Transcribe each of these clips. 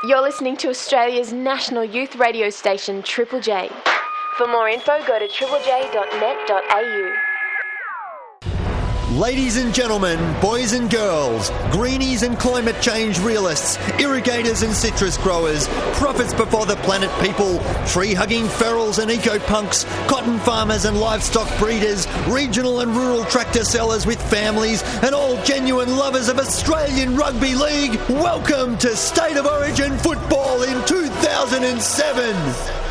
You're listening to Australia's national youth radio station, Triple J. For more info, go to triplej.net.au. Ladies and gentlemen, boys and girls, greenies and climate change realists, irrigators and citrus growers, prophets before the planet people, tree-hugging ferals and eco-punks, cotton farmers and livestock breeders, regional and rural tractor sellers with families, and all genuine lovers of Australian Rugby League, welcome to State of Origin Football in 2007.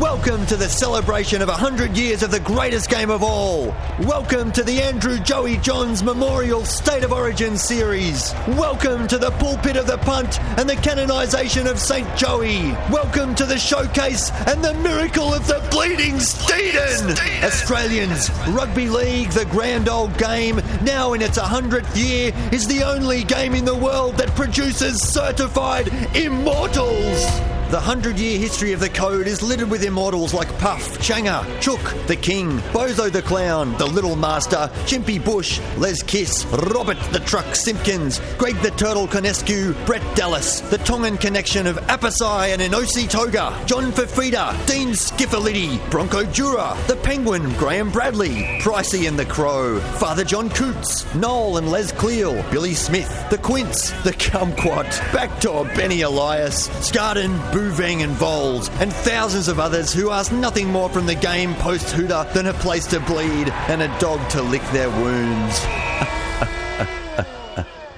Welcome to the celebration of 100 years of the greatest game of all. Welcome to the Andrew Joey Johns Memorial State of Origin Series. Welcome to the pulpit of the punt and the canonisation of St. Joey. Welcome to the showcase and the miracle of the bleeding Steeden. Australians, Rugby League, the grand old game, now in its 100th year, is the only game in the world that produces certified immortals. The 100-year history of the code is littered with immortals like Puff, Changa, Chook, the King, Bozo the Clown, the Little Master, Chimpy Bush, Les Kiss, Robert the Truck Simpkins, Greg the Turtle Conescu, Brett Dallas, the Tongan connection of Apasai and Inosi Toga, John Fafita, Dean Skiffaliddy, Bronco Jura, the Penguin, Graham Bradley, Pricey and the Crow, Father John Coots, Noel and Les Cleal, Billy Smith, the Quince, the Kumquat, Backdoor Benny Elias, Scarden, Bouvang and Voles, and thousands of others who ask nothing more from the game post-hooter than a place to bleed and a dog to lick their wounds.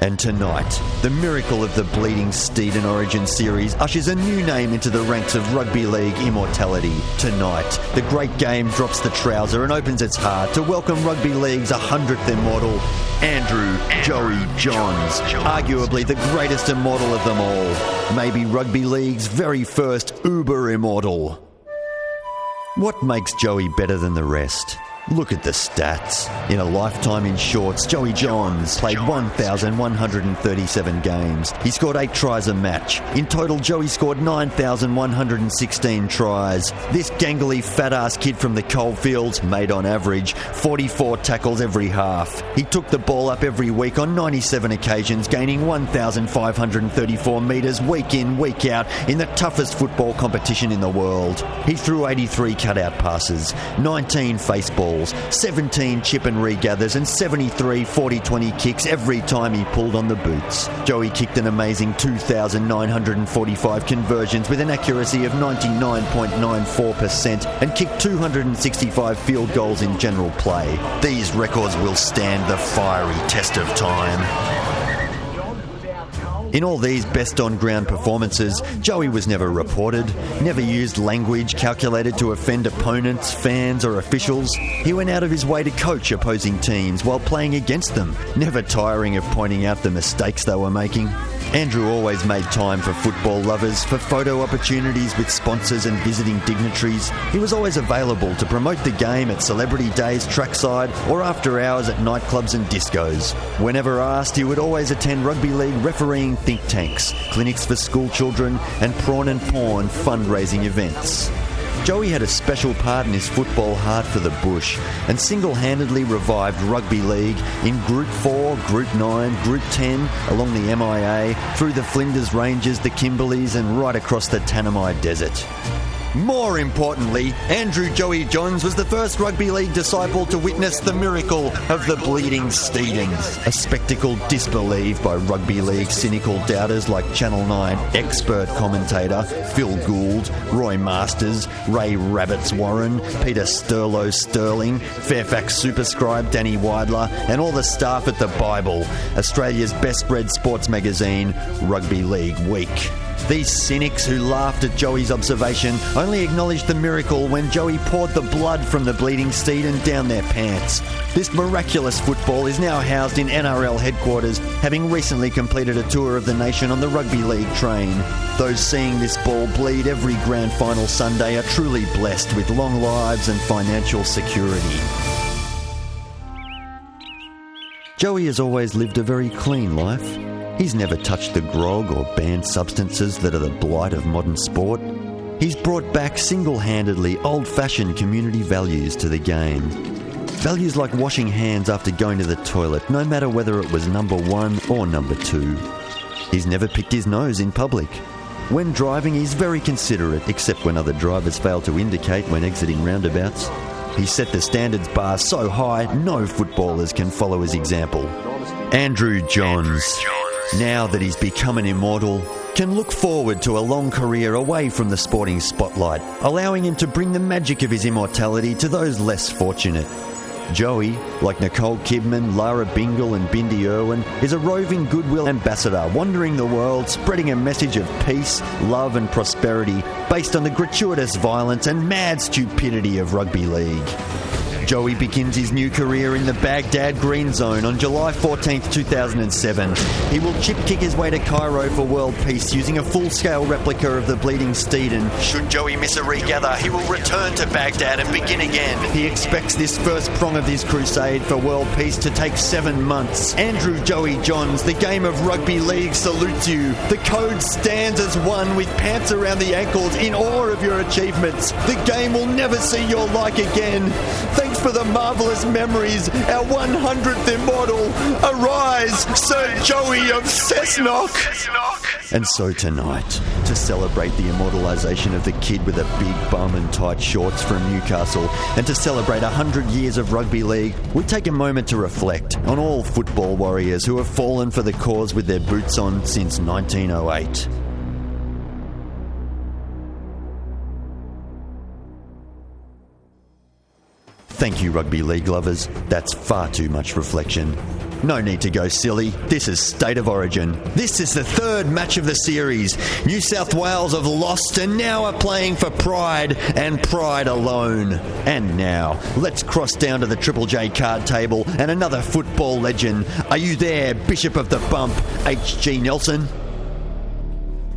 And tonight, the miracle of the Bleeding Steeden Origin Series ushers a new name into the ranks of Rugby League immortality. Tonight, the great game drops the trouser and opens its heart to welcome Rugby League's 100th immortal, Andrew Joey Johns, arguably the greatest immortal of them all. Maybe Rugby League's very first uber immortal. What makes Joey better than the rest? Look at the stats. In a lifetime in shorts, Joey Johns played 1,137 games. He scored 8 tries a match. In total, Joey scored 9,116 tries. This gangly fat-ass kid from the coalfields made on average 44 tackles every half. He took the ball up every week on 97 occasions, gaining 1,534 metres week in, week out in the toughest football competition in the world. He threw 83 cutout passes, 19 face balls, 17 chip and regathers and 73 40-20 kicks every time he pulled on the boots. Joey kicked an amazing 2,945 conversions with an accuracy of 99.94% and kicked 265 field goals in general play. These records will stand the fiery test of time. In all these best-on-ground performances, Joey was never reported, never used language calculated to offend opponents, fans or officials. He went out of his way to coach opposing teams while playing against them, never tiring of pointing out the mistakes they were making. Andrew always made time for football lovers, for photo opportunities with sponsors and visiting dignitaries. He was always available to promote the game at celebrity days trackside or after hours at nightclubs and discos. Whenever asked, he would always attend rugby league refereeing think tanks, clinics for school children and prawn and porn fundraising events. Joey had a special part in his football heart for the bush and single-handedly revived rugby league in Group 4, Group 9, Group 10, along the MIA, through the Flinders Ranges, the Kimberleys and right across the Tanami Desert. More importantly, Andrew Joey Johns was the first rugby league disciple to witness the miracle of the bleeding Steeden, a spectacle disbelieved by rugby league cynical doubters like Channel 9 expert commentator Phil Gould, Roy Masters, Ray Rabbits Warren, Peter Sterlo Sterling, Fairfax superscribe Danny Weidler and all the staff at The Bible, Australia's best-read sports magazine, Rugby League Week. These cynics who laughed at Joey's observation only acknowledged the miracle when Joey poured the blood from the bleeding Steeden down their pants. This miraculous football is now housed in NRL headquarters, having recently completed a tour of the nation on the rugby league train. Those seeing this ball bleed every grand final Sunday are truly blessed with long lives and financial security. Joey has always lived a very clean life. He's never touched the grog or banned substances that are the blight of modern sport. He's brought back single-handedly old-fashioned community values to the game. Values like washing hands after going to the toilet, no matter whether it was number 1 or number 2. He's never picked his nose in public. When driving, he's very considerate, except when other drivers fail to indicate when exiting roundabouts. He set the standards bar so high, no footballers can follow his example. Andrew Johns, now that he's become an immortal, can look forward to a long career away from the sporting spotlight, allowing him to bring the magic of his immortality to those less fortunate. Joey, like Nicole Kidman, Lara Bingle and Bindi Irwin, is a roving goodwill ambassador wandering the world spreading a message of peace, love and prosperity based on the gratuitous violence and mad stupidity of rugby league. Joey begins his new career in the Baghdad Green Zone on July 14th, 2007. He will chip-kick his way to Cairo for world peace using a full-scale replica of the Bleeding Steed, and should Joey miss a regather, he will return to Baghdad and begin again. He expects this first prong of his crusade for world peace to take 7 months. Andrew Joey Johns, the game of rugby league salutes you. The code stands as one with pants around the ankles in awe of your achievements. The game will never see your like again. Thanks for the marvellous memories, our 100th immortal. Arise, Sir Joey of Cessnock. And so tonight, to celebrate the immortalisation of the kid with a big bum and tight shorts from Newcastle, and to celebrate 100 years of rugby league, we take a moment to reflect on all football warriors who have fallen for the cause with their boots on since 1908. Thank you, rugby league lovers. That's far too much reflection. No need to go silly. This is State of Origin. This is the third match of the series. New South Wales have lost and now are playing for pride, and pride alone. And now, let's cross down to the Triple J card table and another football legend. Are you there, Bishop of the Bump, H.G. Nelson?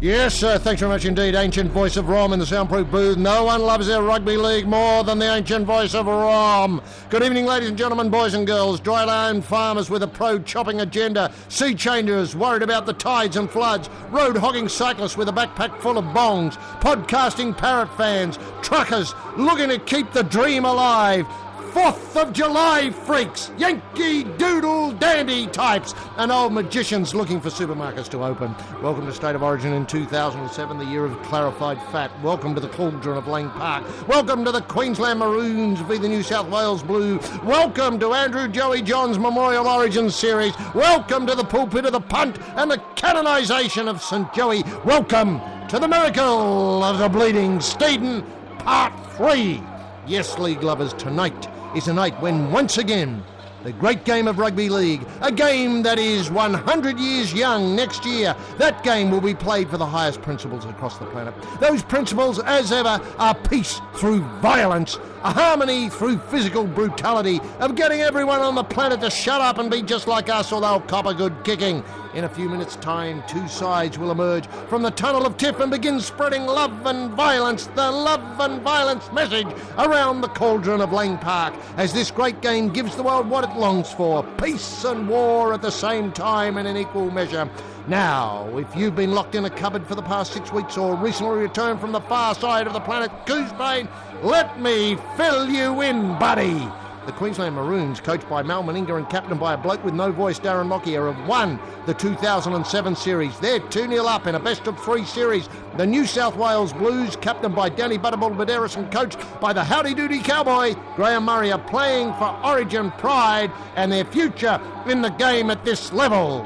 Yes, sir. Thanks very much indeed. Ancient voice of Rom in the soundproof booth. No one loves their rugby league more than the ancient voice of Rom. Good evening, ladies and gentlemen, boys and girls. Dryland farmers with a pro-chopping agenda. Sea changers worried about the tides and floods. Road-hogging cyclists with a backpack full of bongs. Podcasting parrot fans. Truckers looking to keep the dream alive. 4th of July freaks, Yankee Doodle Dandy types, and old magicians looking for supermarkets to open. Welcome to State of Origin in 2007, the year of clarified fat. Welcome to the cauldron of Lang Park. Welcome to the Queensland Maroons v the New South Wales Blue. Welcome to Andrew Joey Johns Memorial Origin Series. Welcome to the pulpit of the punt and the canonisation of St. Joey. Welcome to the miracle of the Bleeding Steeden, Part 3. Yes, league lovers, tonight is a night when once again the great game of rugby league, a game that is 100 years young next year, that game will be played for the highest principles across the planet. Those principles, as ever, are peace through violence, a harmony through physical brutality, of getting everyone on the planet to shut up and be just like us, or they'll cop a good kicking. In a few minutes' time, two sides will emerge from the tunnel of Tiff and begin spreading love and violence, the love and violence message around the cauldron of Lang Park, as this great game gives the world what it longs for, peace and war at the same time and in equal measure. Now, if you've been locked in a cupboard for the past 6 weeks or recently returned from the far side of the planet, Goosebane, let me fill you in, buddy. The Queensland Maroons, coached by Mal Meninga and captained by a bloke with no voice, Darren Lockyer, have won the 2007 series. They're 2-0 up in a best-of-3 series. The New South Wales Blues, captained by Danny Butterball Baderis and coached by the howdy-doody cowboy, Graham Murray, are playing for Origin pride and their future in the game at this level.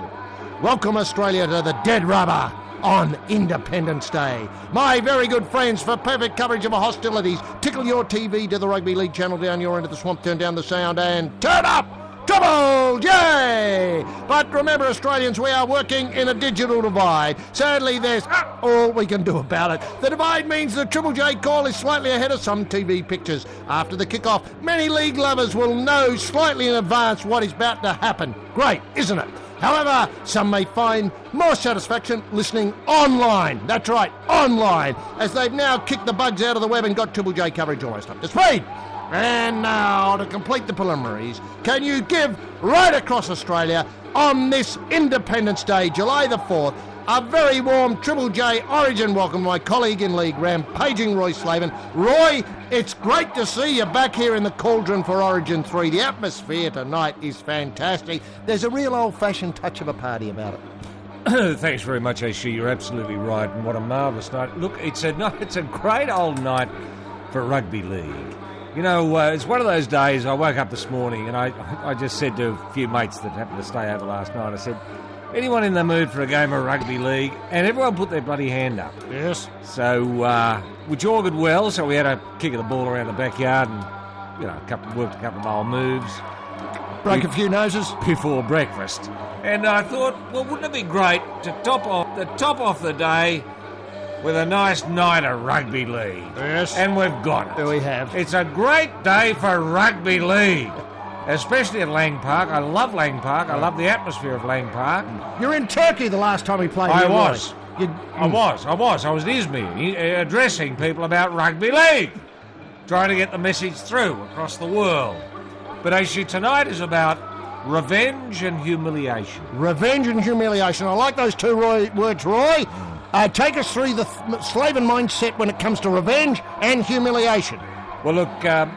Welcome, Australia, to the dead rubber on Independence Day. My very good friends, for perfect coverage of our hostilities, tickle your TV to the Rugby League channel down your end of the swamp, turn down the sound and turn up Triple J! But remember, Australians, we are working in a digital divide. Sadly, there's all we can do about it. The divide means the Triple J call is slightly ahead of some TV pictures. After the kickoff, many league lovers will know slightly in advance what is about to happen. Great, isn't it? However, some may find more satisfaction listening online. That's right, online, as they've now kicked the bugs out of the web and got Triple J coverage almost up to speed. And now, to complete the preliminaries, can you give right across Australia on this Independence Day, July the 4th, a very warm Triple J Origin welcome to my colleague in league, rampaging Roy Slavin. Roy, it's great to see you back here in the cauldron for Origin 3. The atmosphere tonight is fantastic. There's a real old-fashioned touch of a party about it. Thanks very much, Ashi. You're absolutely right, and what a marvellous night. Look, it's a great old night for rugby league. You know, it's one of those days. I woke up this morning and I just said to a few mates that happened to stay over last night, I said, anyone in the mood for a game of rugby league? And everyone put their bloody hand up. Yes. So, which augured well, so we had a kick of the ball around the backyard and, you know, worked a couple of old moves. Broke a few noses. Before breakfast. And I thought, well, wouldn't it be great to top off the day with a nice night of rugby league? Yes. And we've got it. There we have. It's a great day for rugby league, especially at Lang Park. I love Lang Park. I love the atmosphere of Lang Park. You were in Turkey the last time we played. I was. I was in Izmir addressing people about rugby league, trying to get the message through across the world. But actually tonight is about revenge and humiliation. Revenge and humiliation. I like those two words, Roy. Take us through the Slaven mindset when it comes to revenge and humiliation. Well, look, there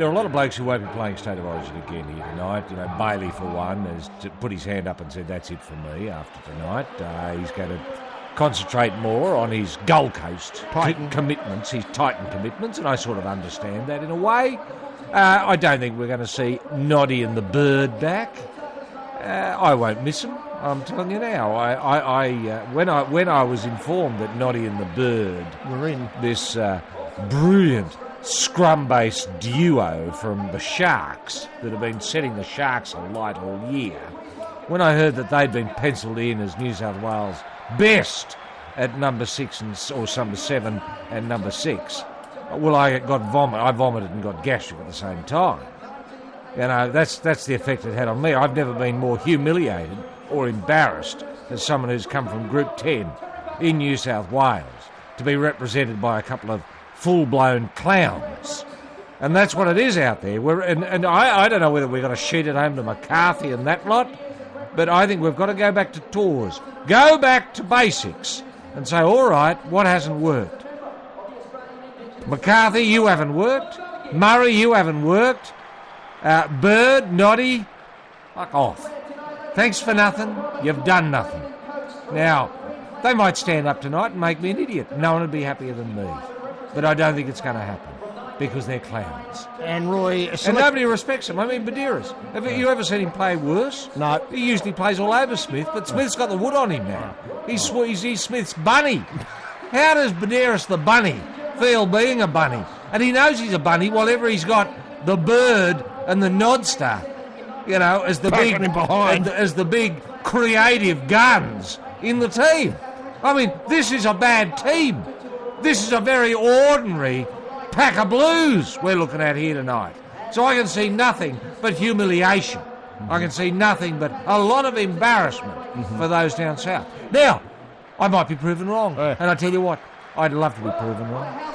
are a lot of blokes who won't be playing State of Origin again here tonight. You know, Bailey, for one, has put his hand up and said, that's it for me after tonight. He's going to concentrate more on his Gold Coast commitments, his Titan commitments, and I sort of understand that in a way. I don't think we're going to see Noddy and the Bird back. I won't miss him. I'm telling you now. When I was informed that Noddy and the Bird were in this brilliant scrum-based duo from the Sharks that have been setting the Sharks alight all year, when I heard that they'd been penciled in as New South Wales best at number 6 or number 7 and number 6. Well, I vomited and got gastric at the same time. You know, that's the effect it had on me. I've never been more humiliated or embarrassed as someone who's come from Group 10 in New South Wales to be represented by a couple of full-blown clowns. And that's what it is out there. I don't know whether we've got to sheet it home to McCarthy and that lot, but I think we've got to go back to tours. Go back to basics and say, all right, what hasn't worked? McCarthy, you haven't worked. Murray, you haven't worked. Bird, Noddy, fuck off. Thanks for nothing. You've done nothing. Now, they might stand up tonight and make me an idiot. No one would be happier than me. But I don't think it's going to happen because they're clowns. And Roy... And nobody respects him. I mean, Badiris. Have you ever seen him play worse? No. He usually plays all over Smith, but Smith's got the wood on him now. He's Smith's bunny. How does Badiris the bunny feel being a bunny? And he knows he's a bunny, whatever he's got the Bird and the Nodster, you know, as the big creative guns in the team. I mean, this is a bad team. This is a very ordinary pack of blues we're looking at here tonight. So I can see nothing but humiliation. I can see nothing but a lot of embarrassment for those down south. Now, I might be proven wrong. And I tell you what, I'd love to be proven wrong.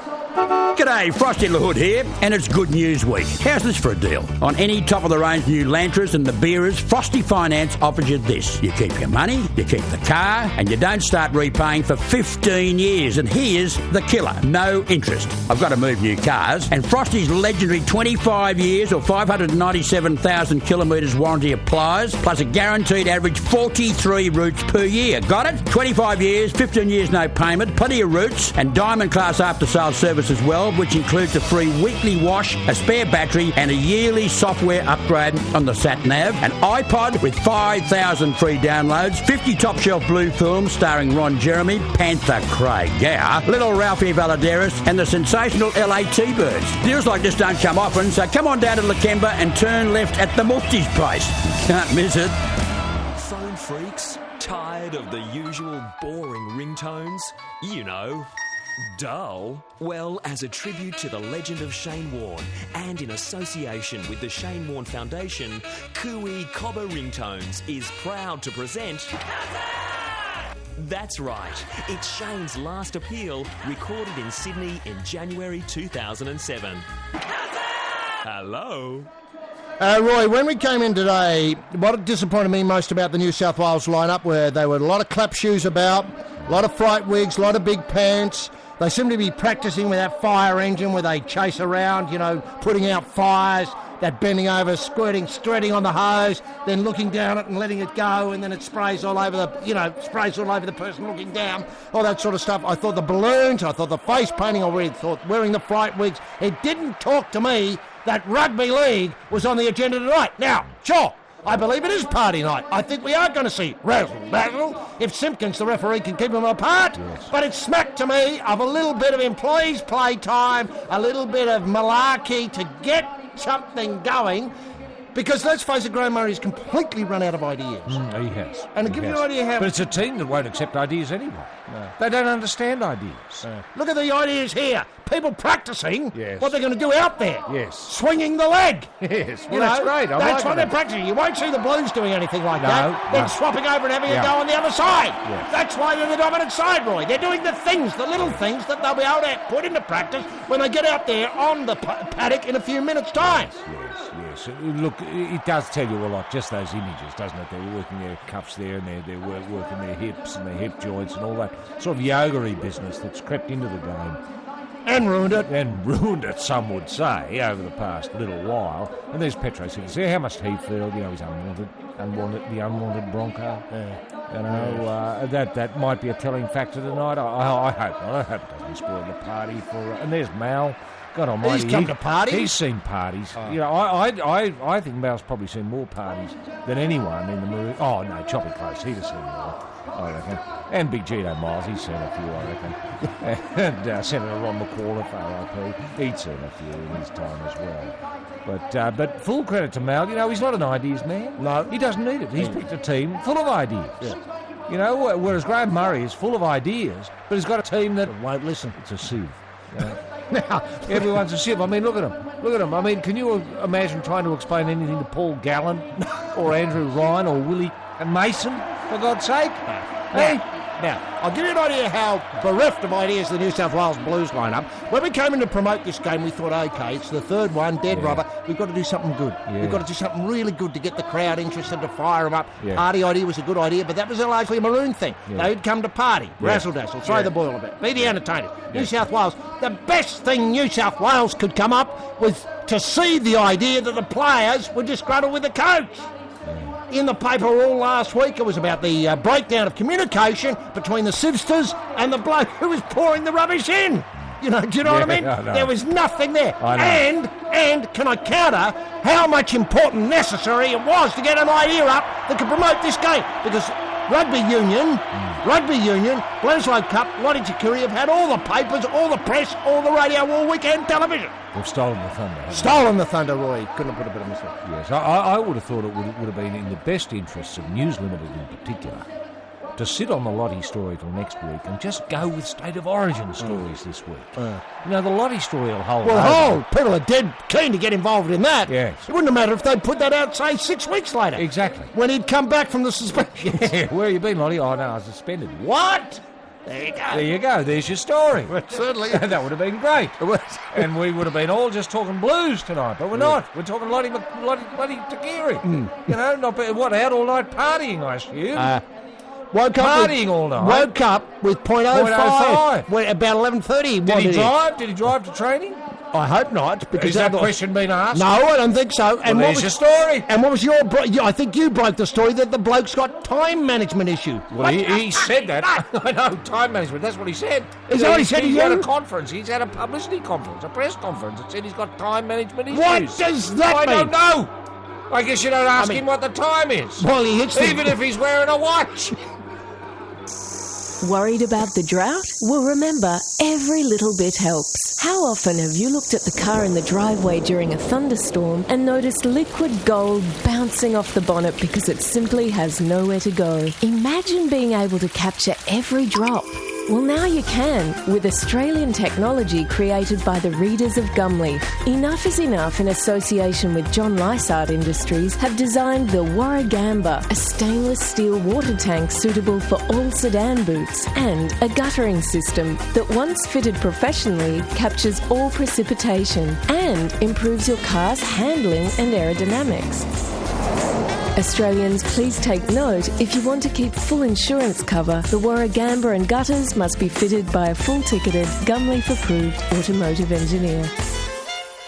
G'day, Frosty LaHood here, and it's Good News Week. How's this for a deal? On any top-of-the-range new Lantras and the Beerers, Frosty Finance offers you this. You keep your money, you keep the car, and you don't start repaying for 15 years. And here's the killer. No interest. I've got to move new cars, and Frosty's legendary 25 years or 597,000 kilometres warranty applies, plus a guaranteed average 43 routes per year. Got it? 25 years, 15 years no payment, plenty of routes, and Diamond Class after-sales service as well, which includes a free weekly wash, a spare battery, and a yearly software upgrade on the sat-nav, an iPod with 5,000 free downloads, 50 top-shelf blue films starring Ron Jeremy, Panther Craig Gower, Little Ralphie Valadares, and the sensational LA T-Birds. Deals like this don't come often, so come on down to Lakemba and turn left at the Mufti's place. Can't miss it. Phone freaks, tired of the usual boring ringtones? You know, dull? Well, as a tribute to the legend of Shane Warne and in association with the Shane Warne Foundation, Cooey Cobber Ringtones is proud to present... That's right, it's Shane's last appeal, recorded in Sydney in January 2007. Hello? Roy, when we came in today, what disappointed me most about the New South Wales lineup were there were a lot of clap shoes about, a lot of fright wigs, a lot of big pants. They seem to be practising with that fire engine where they chase around, you know, putting out fires, that bending over, squirting, strutting on the hose, then looking down it and letting it go, and then it sprays all over the person looking down, all that sort of stuff. I thought the balloons, I thought the face painting, I thought wearing the fright wigs. It didn't talk to me that rugby league was on the agenda tonight. Now, sure, I believe it is party night. I think we are going to see razzle-dazzle if Simpkins, the referee, can keep them apart. Yes. But it smacked to me of a little bit of employees' playtime, a little bit of malarkey to get something going, because let's face it, Graham Murray's completely run out of ideas. He has. And to He give you has. an idea how... But it's a team that won't accept ideas anyway. No. They don't understand ideas. Look at the ideas here. People practising Yes. what they're going to do out there. Yes. Swinging the leg. Yes, well, You that's know, great. I'm that's liking what they're it. practicing. You won't see the Blues doing anything like No, that. Then no. swapping over and having a Yeah. go on the other side. Yes. That's why they're the dominant side, Roy. They're doing the things, the little things that they'll be able to put into practice when they get out there on the paddock in a few minutes' time. Yes. Look, it does tell you a lot, just those images, doesn't it? They're working their cuffs there and they're working their hips and their hip joints and all that sort of yoga-y business that's crept into the game. And ruined it. And ruined it, some would say, over the past little while. And there's Petro sitting there. How must he feel? You know, he's the unwanted Bronco. Yeah. You know, that might be a telling factor tonight. I hope not. I hope it doesn't spoil the party for... And there's Mal. God almighty. He's come to parties? He's seen parties. You know, I think Mal's probably seen more parties than anyone in the movie. Oh, no, Choppy Close. He'd have seen more, I reckon. And Big Gino Miles, he's seen a few, I reckon. And Senator Ron McAuliffe, RIP, he'd seen a few in his time as well. But full credit to Mal. You know, he's not an ideas man. No. He doesn't need it. He's picked a team full of ideas. Yeah. You know, whereas Graham Murray is full of ideas, but he's got a team that Won't listen. it's a sieve. You know? Now, Everyone's a sieve. I mean, look at him. I mean, can you imagine trying to explain anything to Paul Gallen or Andrew Ryan or Willie and Mason, for God's sake? Hey? Now, I'll give you an idea how bereft of ideas the New South Wales Blues line up. When we came in to promote this game, we thought, OK, it's the third one, dead rubber. We've got to do something good. Yeah. We've got to do something really good to get the crowd interested, to fire them up. Yeah. Party idea was a good idea, but that was largely a maroon thing. Yeah. They'd come to party, razzle-dazzle, throw the ball a bit, be the entertainers. New South Wales, the best thing New South Wales could come up with to see the idea that the players were disgruntled with the coach. In the paper all last week, it was about the breakdown of communication between the Sivsters and the bloke who was pouring the rubbish in. You know, do you know what I mean? I know. There was nothing there. I know. And can I counter how much important necessary it was to get an idea up that could promote this game? Because Rugby Union, Bledisloe Cup, Lottie Takuri have had all the papers, all the press, all the radio, all weekend television. They've stolen the thunder. haven't they? Stolen the thunder, Roy. Couldn't have put a better myself. Yes, I would have thought it would have been in the best interests of News Limited in particular to sit on the Lottie story till next week and just go with State of Origin stories this week. You know, the Lottie story will hold. over. People are dead keen to get involved in that. Yes. It wouldn't have mattered if they'd put that out, say, 6 weeks later. Exactly. When he'd come back from the suspension. Yeah, where have you been, Lottie? Oh, no, I was suspended. What? There you go. There you go. There's your story. Certainly. That would have been great. And we would have been all just talking blues tonight, but we're not. We're talking Lottie Takiri. You know, not out all night partying, I assume. Woke up Partying all night. Woke up with .05. When about 11:30. Did he drive? Did he drive to training? I hope not. Because Has that question been asked? No, I don't think so. Well, there's your story. And what was your... I think you broke the story that the bloke's got time management issue. Well, he said that. I know, time management. That's what he said. Is that what he said? He's had a conference. He's had a publicity conference, a press conference. It said he's got time management issues. What does that mean? I don't know. I guess you don't ask him what the time is. Well, he hits even if he's wearing a watch. Worried about the drought? Well, remember, every little bit helps. How often have you looked at the car in the driveway during a thunderstorm and noticed liquid gold bouncing off the bonnet because it simply has nowhere to go? Imagine being able to capture every drop. Well, now you can, with Australian technology created by the readers of Gumleaf. Enough is Enough, in association with John Lysart Industries, have designed the Warragamba, a stainless steel water tank suitable for all sedan boots, and a guttering system that, once fitted professionally, captures all precipitation and improves your car's handling and aerodynamics. Australians, please take note, if you want to keep full insurance cover, the Warragamba and gutters must be fitted by a full-ticketed, Gumleaf-approved automotive engineer.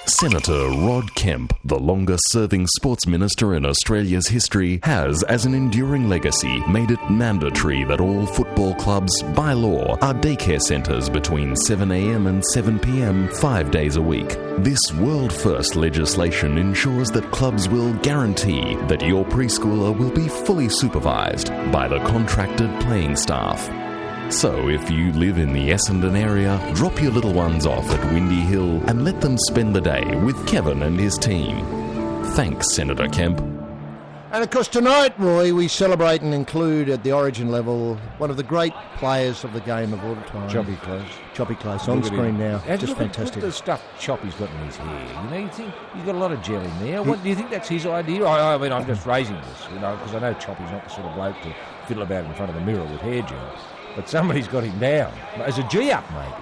Senator Rod Kemp, the longest-serving sports minister in Australia's history, has, as an enduring legacy, made it mandatory that all football clubs, by law, are daycare centres between 7 a.m. and 7 p.m. 5 days a week. This world-first legislation ensures that clubs will guarantee that your preschooler will be fully supervised by the contracted playing staff. So, if you live in the Essendon area, drop your little ones off at Windy Hill and let them spend the day with Kevin and his team. Thanks, Senator Kemp. And of course tonight, Roy, we celebrate and include at the Origin level one of the great players of the game of all time. Choppy Close. On screen now. And just fantastic. Look at the stuff Choppy's got in his hair. You know, you think he's got a lot of gel in there. What do you think that's his idea? I mean, I'm just raising this, you know, because I know Choppy's not the sort of bloke to fiddle about in front of the mirror with hair gel. But somebody's got him down as a G-up, maybe.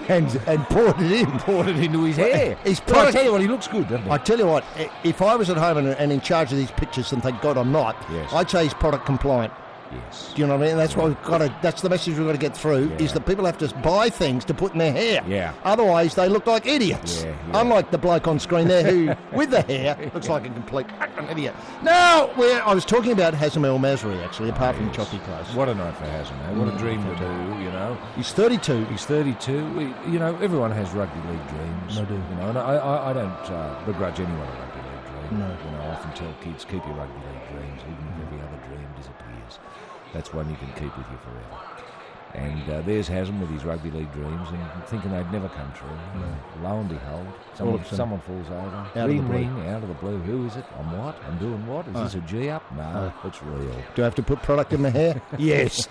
And poured it in. Poured it into his hair. His I tell you what, he looks good, doesn't he? I tell you what, if I was at home and in charge of these pictures, and thank God I'm not, yes. I'd say he's product compliant. Yes. Do you know what I mean? That's what we've got to. That's the message we've got to get through. Yeah. Is that people have to buy things to put in their hair. Yeah. Otherwise, they look like idiots. Yeah. Unlike the bloke on screen there, who with the hair looks like a complete idiot. Now, I was talking about Hazem El Masri actually, apart from Choppy Close. What a night for Hazem! What a dream to do. You know, he's 32. He's 32. You know, everyone has rugby league dreams. I do. You know, and I don't begrudge anyone a rugby league dream. No. You know, I often tell kids, keep your rugby league dreams, even if every other dream disappears. That's one you can keep with you forever. And there's Hazem with his rugby league dreams and thinking they'd never come true. No. Lo and behold, someone falls over. Ring, out of the blue. Who is it? I'm what? I'm doing what? Is this a G-up? No, it's real. Do I have to put product in my hair? Yes.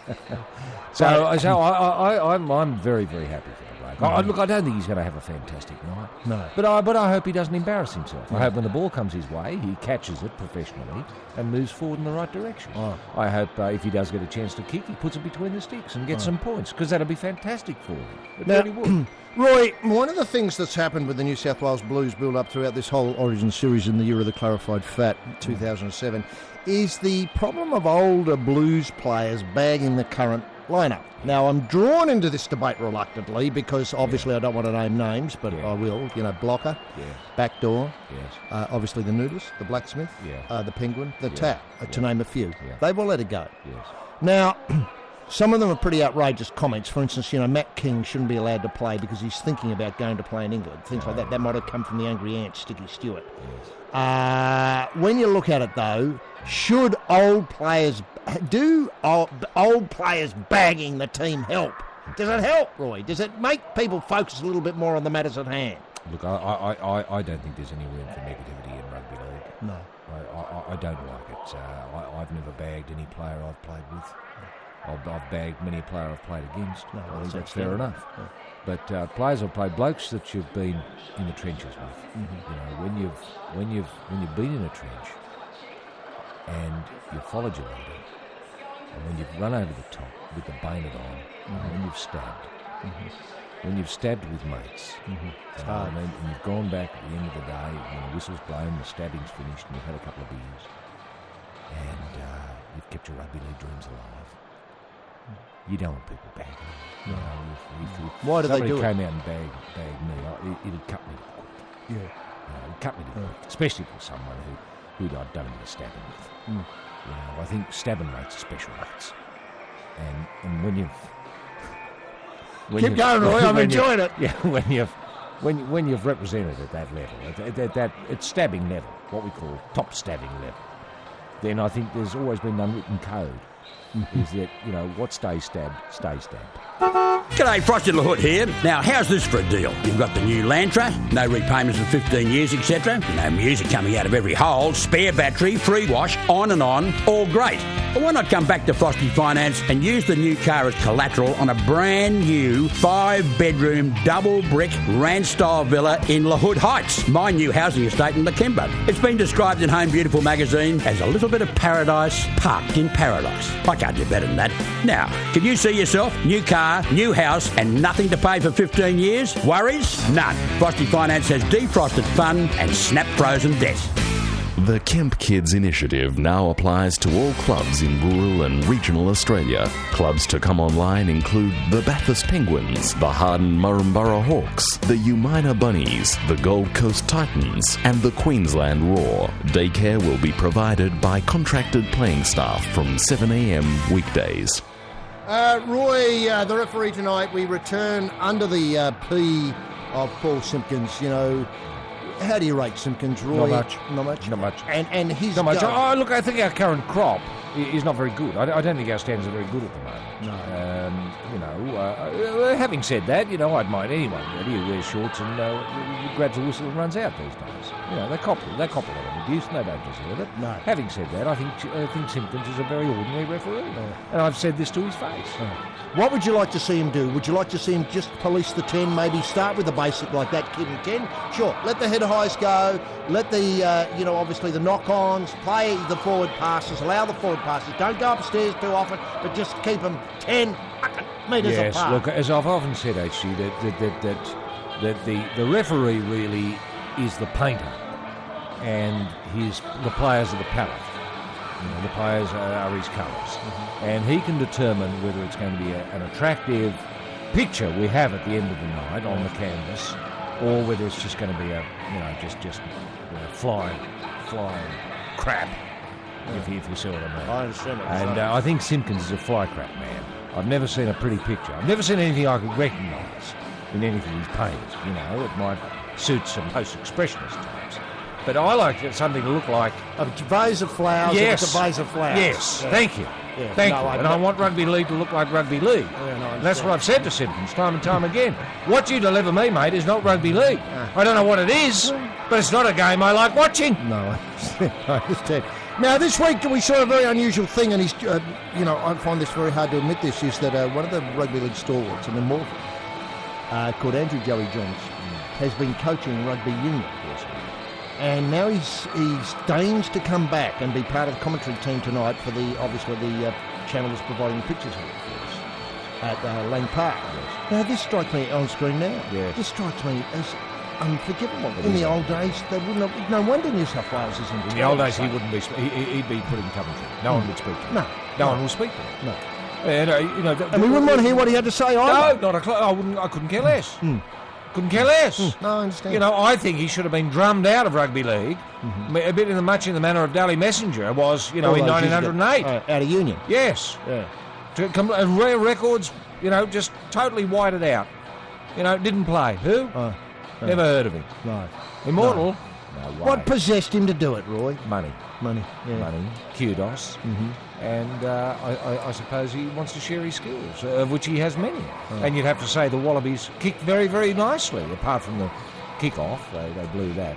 So I'm very, very happy for the bloke. Look, I don't think he's going to have a fantastic night. No. But I hope he doesn't embarrass himself. I hope when the ball comes his way, he catches it professionally and moves forward in the right direction. I hope if he does get a chance to kick, he puts it between the sticks and gets some points, because that'll be fantastic for him. It really would. Roy, one of the things that's happened with the New South Wales Blues build-up throughout this whole Origin series in the year of the clarified fat, 2007, is the problem of older Blues players bagging the current lineup. Now, I'm drawn into this debate reluctantly because obviously I don't want to name names, but I will. You know, Blocker, Backdoor, obviously the Nudist, the Blacksmith, the Penguin, the Tap, to name a few. They've all let it go. Now, some of them are pretty outrageous comments. For instance, you know, Matt King shouldn't be allowed to play because he's thinking about going to play in England. Things like that. That might have come from the Angry Ant, Sticky Stewart. When you look at it, though, should old players bagging the team help? Does it help, Roy? Does it make people focus a little bit more on the matters at hand? Look, I don't think there's any room for negativity in rugby league. No. I don't like it. I've never bagged any player I've played with. I've bagged many player I've played against. No, I think that's fair enough. Yeah. But players I've played, blokes that you've been in the trenches with. You know, when you've been in a trench and you've followed your leader, and when you've run over the top with the bayonet on, and when you've stabbed, when you've stabbed with mates, it's hard. And you've gone back at the end of the day when the whistle's blown, the stabbing's finished, and you've had a couple of beers, and you've kept your rugby league dreams alive. You don't want people bagging. You know, if why do they do it? Somebody came out and bagged me, it'd cut me to quick. Yeah. You know, it'd cut me to quick, especially for someone who I'd done a bit of stabbing with. You know, I think stabbing rates are special rates. And when you've... Keep going, Roy, I'm enjoying it. Yeah, when you've represented at that level, at stabbing level, what we call top stabbing level, then I think there's always been an unwritten code. Is that, you know, what stays stabbed, stays stabbed. G'day, Frosty the Hood here. Now, how's this for a deal? You've got the new Lantra, no repayments for 15 years, etc. You know, music coming out of every hole, spare battery, free wash, on, all great. But why not come back to Frosty Finance and use the new car as collateral on a brand new 5-bedroom, double-brick, ranch-style villa in La Hood Heights, my new housing estate in Lakemba. It's been described in Home Beautiful magazine as a little bit of paradise parked in paradise. I can't do better than that. Now, can you see yourself? New car, new house, and nothing to pay for 15 years? Worries? None. Frosty Finance has defrosted fun and snap frozen debt. The Kemp Kids initiative now applies to all clubs in rural and regional Australia. Clubs to come online include the Bathurst Penguins, the Harden Murrumbara Hawks, the Umina Bunnies, the Gold Coast Titans, and the Queensland Roar. Daycare will be provided by contracted playing staff from 7 a.m. weekdays. Roy, the referee tonight, we return under the plea of Paul Simpkins. You know, how do you rate Simpkins, Roy? Not much. And he's not much. Oh, look, I think our current crop is not very good. I don't think our standards are very good at the moment. No. Having said that, I'd mind anyone really who wears shorts and grabs a whistle and runs out these days. They cop a lot of abuse and they don't deserve it. No. Having said that, I think Simpkins is a very ordinary referee. And I've said this to his face. What would you like to see him do? Would you like to see him just police the 10, maybe start with a basic like that, kid and 10? Sure, let the head highs go, let the, obviously the knock-ons, play the forward passes, allow the forward passes. Don't go upstairs too often, but just keep them 10 metres apart. Yes, look, as I've often said, HG, that the referee really is the painter and the players are the palette. The players are his colours. And he can determine whether it's going to be an attractive picture we have at the end of the night on the canvas, or whether it's just going to be flying crap, if you see what I mean. I understand that. And I think Simpkins is a fly crap man. I've never seen a pretty picture. I've never seen anything I could recognise in anything he's painted. It might suit some post-expressionist types. But I like something to look like a vase of flowers. Yes. It's a vase of flowers. Yes, thank you. Yeah. Thank you. And I want rugby league to look like rugby league. And that's what I've said to Simpkins time and time again. What you deliver me, mate, is not rugby league. I don't know what it is, but it's not a game I like watching. No, I understand. Now, this week we saw a very unusual thing, and I find this very hard to admit this, is that one of the rugby league stalwarts, an immortal, called Andrew Joey Johns, has been coaching rugby union. And now he's deigns to come back and be part of the commentary team tonight for the channel that's providing pictures of it for us at Lang Park. Yes. Now, this strikes me on screen now. Yes. This strikes me as unforgivable. In the old days, they wouldn't have. No wonder New South Wales is in the old days. He wouldn't be. He'd be putting commentary. No one would speak to him. No one will speak to him. No. And we wouldn't want to hear what he had to say either. No, not a clue. I couldn't care less. Couldn't care less. No, I understand. I think he should have been drummed out of rugby league, a bit much in the manner of Daly Messenger was, in 1908. Out of union. Yes. Yeah. Rare records, just totally whited out. Didn't play. Who? Never heard of him. No. Immortal? No way. What possessed him to do it, Roy? Money. Yeah. Money. Kudos. And I suppose he wants to share his skills, of which he has many. And you'd have to say the Wallabies kicked very, very nicely, apart from the kick-off. They blew that.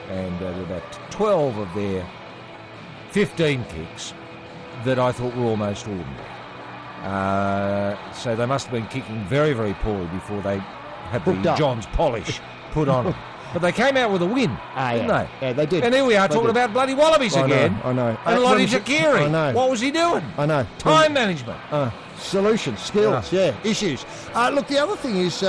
And there were about 12 of their 15 kicks that I thought were almost ordinary. So they must have been kicking very, very poorly before they had the Johns polish put on them. But they came out with a win, didn't they? Yeah, they did. And here we are talking about bloody Wallabies again. I know. And Lottie Shaqiri. I know. What was he doing? I know. Time management. Solutions, skills, issues. Look, the other thing is,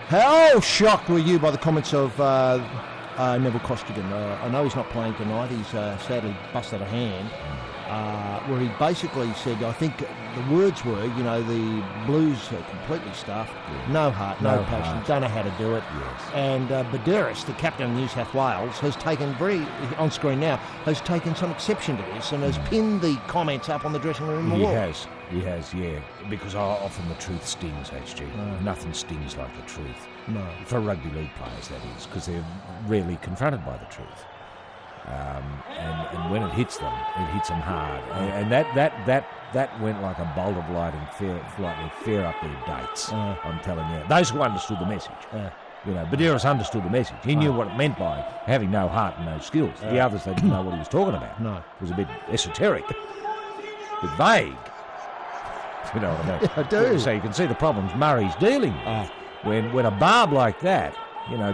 how shocked were you by the comments of Neville Costigan? I know he's not playing tonight. He's sadly busted a hand. Where he basically said, I think the words were, the Blues are completely stuffed, no heart, no passion, don't know how to do it. Yes. And Badiris, the captain of New South Wales, has taken on screen now, has taken some exception to this and has pinned the comments up on the dressing room wall. He has, yeah. Because often the truth stings, HG. Nothing stings like the truth. No. For rugby league players, that is, because they're rarely confronted by the truth. And when it hits them hard. And that went like a bolt of lightning, fair up their dates. I'm telling you, those who understood the message. Badiris understood the message. He knew what it meant by having no heart and no skills. The others, they didn't know what he was talking about. No, it was a bit esoteric, a bit vague. You know what I mean? I do. So you can see the problems Murray's dealing with when a barb like that,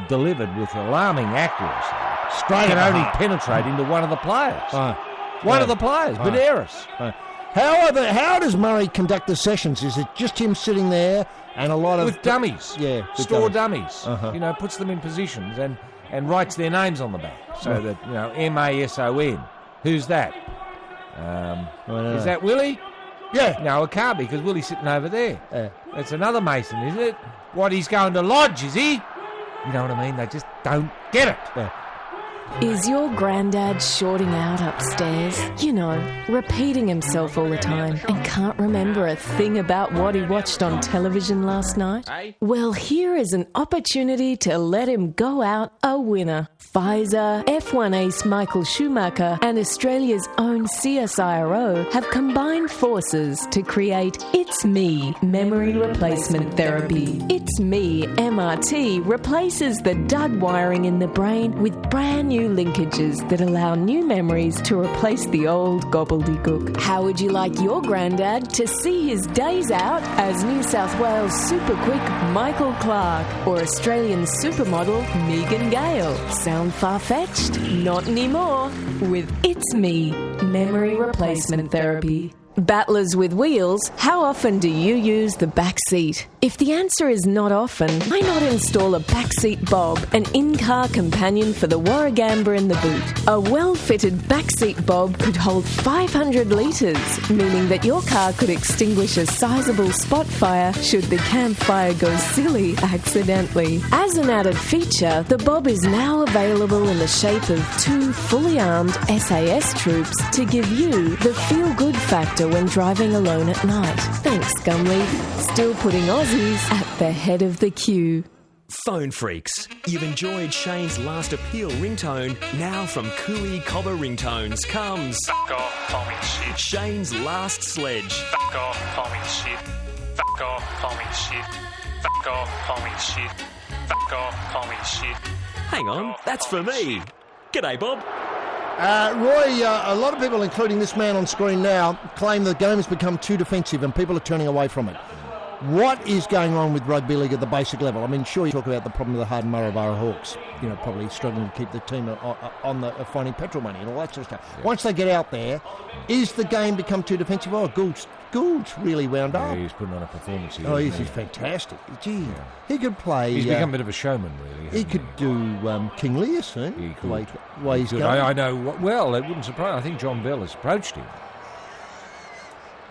delivered with alarming accuracy. Straight can only penetrate into one of the players. One of the players, Badiris. However, how does Murray conduct the sessions? Is it just him sitting there and a lot of... With dummies. Yeah. Store dummies. Puts them in positions and and writes their names on the back so that, you know, MASON. Who's that? Is that Willie? Yeah. No, it can't be because Willie's sitting over there. Yeah. That's another Mason, isn't it? What, he's going to lodge, is he? You know what I mean? They just don't get it. Yeah. Is your granddad shorting out upstairs? You know, repeating himself all the time and can't remember a thing about what he watched on television last night? Well, here is an opportunity to let him go out a winner. Pfizer, F1 ace Michael Schumacher and Australia's own CSIRO have combined forces to create It's Me Memory Replacement Therapy. It's Me MRT replaces the dud wiring in the brain with brand new linkages that allow new memories to replace the old gobbledygook. How would you like your granddad to see his days out as New South Wales super quick Michael Clark or Australian supermodel Megan Gale? Sound far-fetched? Not anymore. With It's Me Memory Replacement Therapy. Battlers with wheels, how often do you use the back seat? If the answer is not often, why not install a backseat bob, an in-car companion for the Warragamba in the boot? A well-fitted backseat bob could hold 500 litres, meaning that your car could extinguish a sizable spot fire should the campfire go silly accidentally. As an added feature, the bob is now available in the shape of 2 fully armed SAS troops to give you the feel-good factor when driving alone at night. Thanks, Gumleaf. Still putting Aussies at the head of the queue. Phone freaks, you've enjoyed Shane's last appeal ringtone. Now from Cooey Cobber Ringtones comes Fuck off, Tommy shit. Shane's last sledge. Fuck off, Tommy shit. Fuck off, Tommy shit. Fuck off, Tommy shit. Fuck off, Tommy shit. Hang on, that's for me. G'day, Bob. Roy, a lot of people, including this man on screen now, claim the game has become too defensive and people are turning away from it. What is going on with rugby league at the basic level? I mean, sure, you talk about the problem of the Harden Maryborough Hawks, you know, probably struggling to keep the team on the finding petrol money and all that sort of stuff. Yeah. Once they get out there, is the game become too defensive? Oh, Gould's really wound up. Yeah, he's putting on a performance here. Oh, he's fantastic. Gee, yeah. He could play. He's become a bit of a showman, really. He could do King Lear soon. He could. The way he's going. I know. Well, it wouldn't surprise. I think John Bell has approached him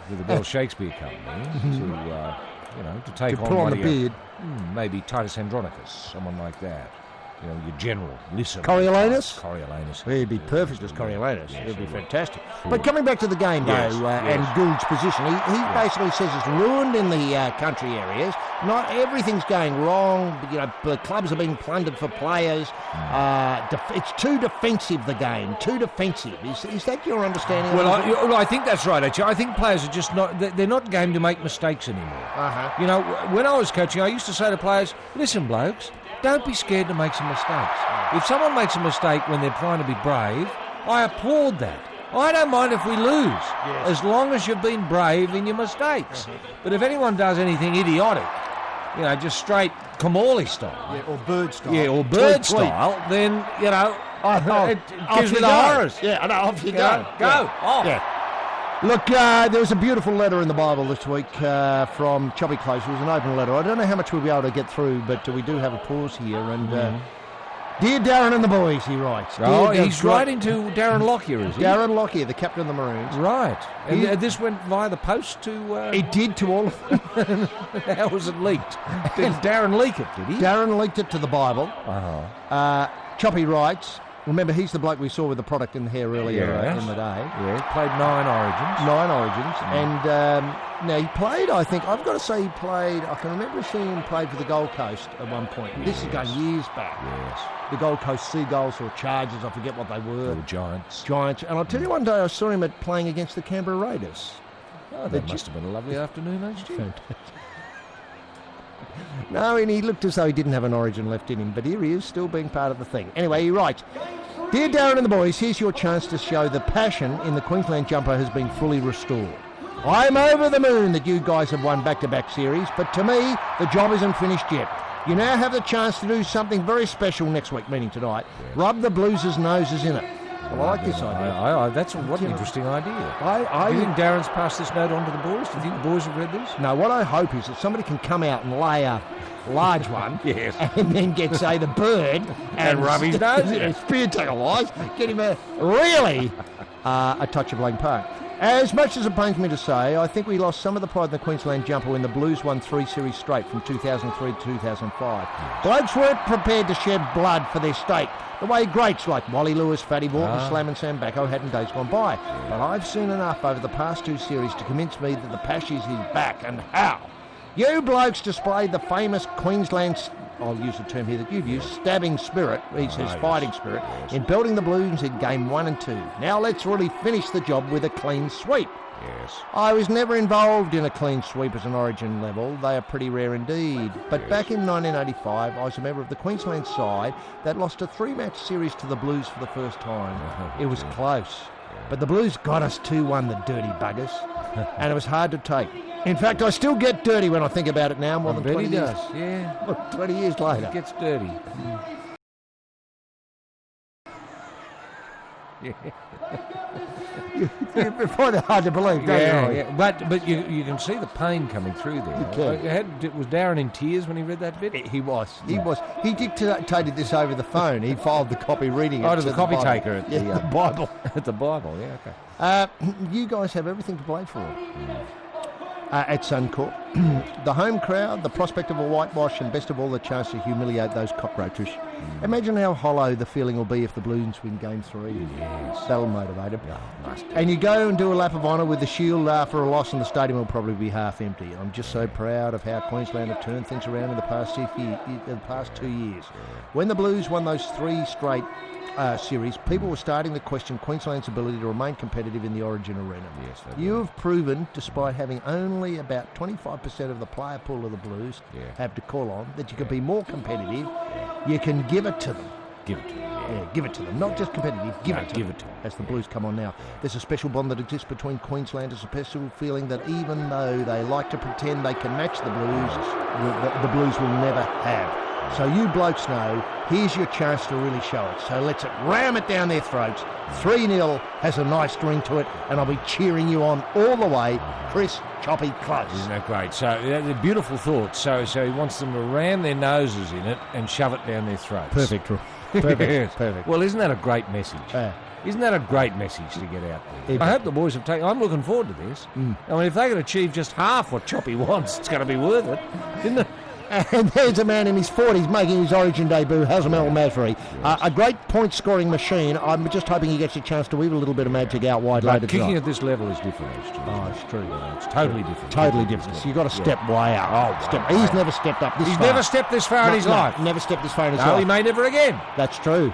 with the Bell Shakespeare Company to take on pull on the beard. Maybe Titus Andronicus, someone like that. You know, your general listen. Coriolanus? Coriolanus. He'd be perfect as Coriolanus. Yes, He'd be sure. fantastic. Sure. But coming back to the game, though, and Gould's position, he basically says it's ruined in the country areas. Not everything's going wrong. You know, the clubs are being plundered for players. It's too defensive, the game. Too defensive. Is that your understanding? Well, I think that's right, actually. I think players are just not... They're not game to make mistakes anymore. Uh-huh. You know, when I was coaching, I used to say to players, listen, blokes, don't be scared to make some mistakes. If someone makes a mistake when they're trying to be brave, I applaud that. I don't mind if we lose, as long as you've been brave in your mistakes. But if anyone does anything idiotic, you know, just straight Kamali style. Or bird style. Yeah, or bird style, then, you know, it gives me the horrors. Yeah, I know, off you go. Go. Off. Yeah. Look, there was a beautiful letter in the Bible this week from Chubby Close. It was an open letter. I don't know how much we'll be able to get through, but we do have a pause here. And Dear Darren and the boys, he writes. He's writing to Darren Lockyer, is he? Darren Lockyer, the captain of the Maroons. Right. And this went via the post to... It did to all of them. How was it leaked? Did Darren leak it, did he? Darren leaked it to the Bible. Uh-huh. Choppy writes... Remember, he's the bloke we saw with the product in the hair earlier in the day. Yeah, played 9 Origins. 9 Origins. And now he played, I think, I've got to say he played, I can remember seeing him played for the Gold Coast at one point. This is going years back. Yes. The Gold Coast Seagulls or Chargers, I forget what they were. Or Giants. And I'll tell you one day I saw him playing against the Canberra Raiders. Oh, that must have been a lovely afternoon, Fantastic. No, and he looked as though he didn't have an Origin left in him, but here he is, still being part of the thing. Anyway, he writes, Dear Darren and the boys, here's your chance to show the passion in the Queensland jumper has been fully restored. I'm over the moon that you guys have won back-to-back series, but to me, the job isn't finished yet. You now have the chance to do something very special next week, meaning tonight. Rub the Blues' noses in it. Well, I like this idea. That's what an interesting idea. Do you think Darren's passed this note on to the boys? Do you think the boys have read this? No, what I hope is that somebody can come out and lay a large one, Yes. and then get, say, the bird And rub his nose in it. Spear tackle-wise, get him a touch of Lang Park. As much as it pains me to say, I think we lost some of the pride in the Queensland jumper when the Blues won 3 series straight from 2003 to 2005. Blokes weren't prepared to shed blood for their state, the way greats like Wally Lewis, Fatty Morton, Slam and Sam Backo had in days gone by. But I've seen enough over the past 2 series to convince me that the Pashies is back, and how. You blokes displayed the famous Queensland, I'll use the term here that you've used, stabbing spirit, he says fighting spirit, in belting the Blues in game 1 and 2. Now let's really finish the job with a clean sweep. Yes. I was never involved in a clean sweep as an Origin level. They are pretty rare indeed. But back in 1985, I was a member of the Queensland side that lost a 3-match series to the Blues for the first time. It was close. But the Blues got us 2-1, the dirty buggers. And it was hard to take. In fact, I still get dirty when I think about it now, more than 20 years. Yeah. Look, 20 years later. It gets dirty. You find it hard to believe, don't you? Yeah. But you can see the pain coming through there. Was Darren in tears when he read that bit? He was. He dictated this over the phone. He filed the copy reading it. To the copy taker at the Bible. At the Bible, yeah, okay. You guys have everything to play for. At Suncorp. The home crowd, the prospect of a whitewash, and best of all, the chance to humiliate those cockroaches. Imagine how hollow the feeling will be if the Blues win Game 3. Yes. That'll motivate them. And you go and do a lap of honour with the shield after a loss, and the stadium will probably be half empty. I'm just so proud of how Queensland have turned things around in the past 2 years. When the Blues won those 3 straight series, people were starting to question Queensland's ability to remain competitive in the Origin arena. Yes, you have proven, despite having only about 25% of the player pool of the Blues have to call on, that you can be more competitive. You can give it to them. Give it to them. Yeah, give it to them. Not just competitive, give it to them. As the Blues come on now. There's a special bond that exists between Queenslanders, a special feeling that even though they like to pretend they can match the Blues, the Blues will never have. So you blokes know, here's your chance to really show it. So let's ram it down their throats. 3-0 has a nice ring to it, and I'll be cheering you on all the way. Chris Choppy Close. Isn't that great? So they're beautiful thoughts. So he wants them to ram their noses in it and shove it down their throats. Perfect. Yes. Perfect. Well, isn't that a great message? Isn't that a great message to get out there? I hope the boys have taken... I'm looking forward to this. I mean, if they can achieve just half what Choppy wants, it's going to be worth it, isn't it? And there's a man in his 40s making his Origin debut, Hazem El Masri. A great point-scoring machine. I'm just hoping he gets a chance to weave a little bit of magic out wide later. Kicking at this level is different. It's true. It's totally different. Totally different. So you've got to step way up. He's never stepped up this far. He's never stepped this far in his life. Never stepped this far in his life. He may never again. That's true.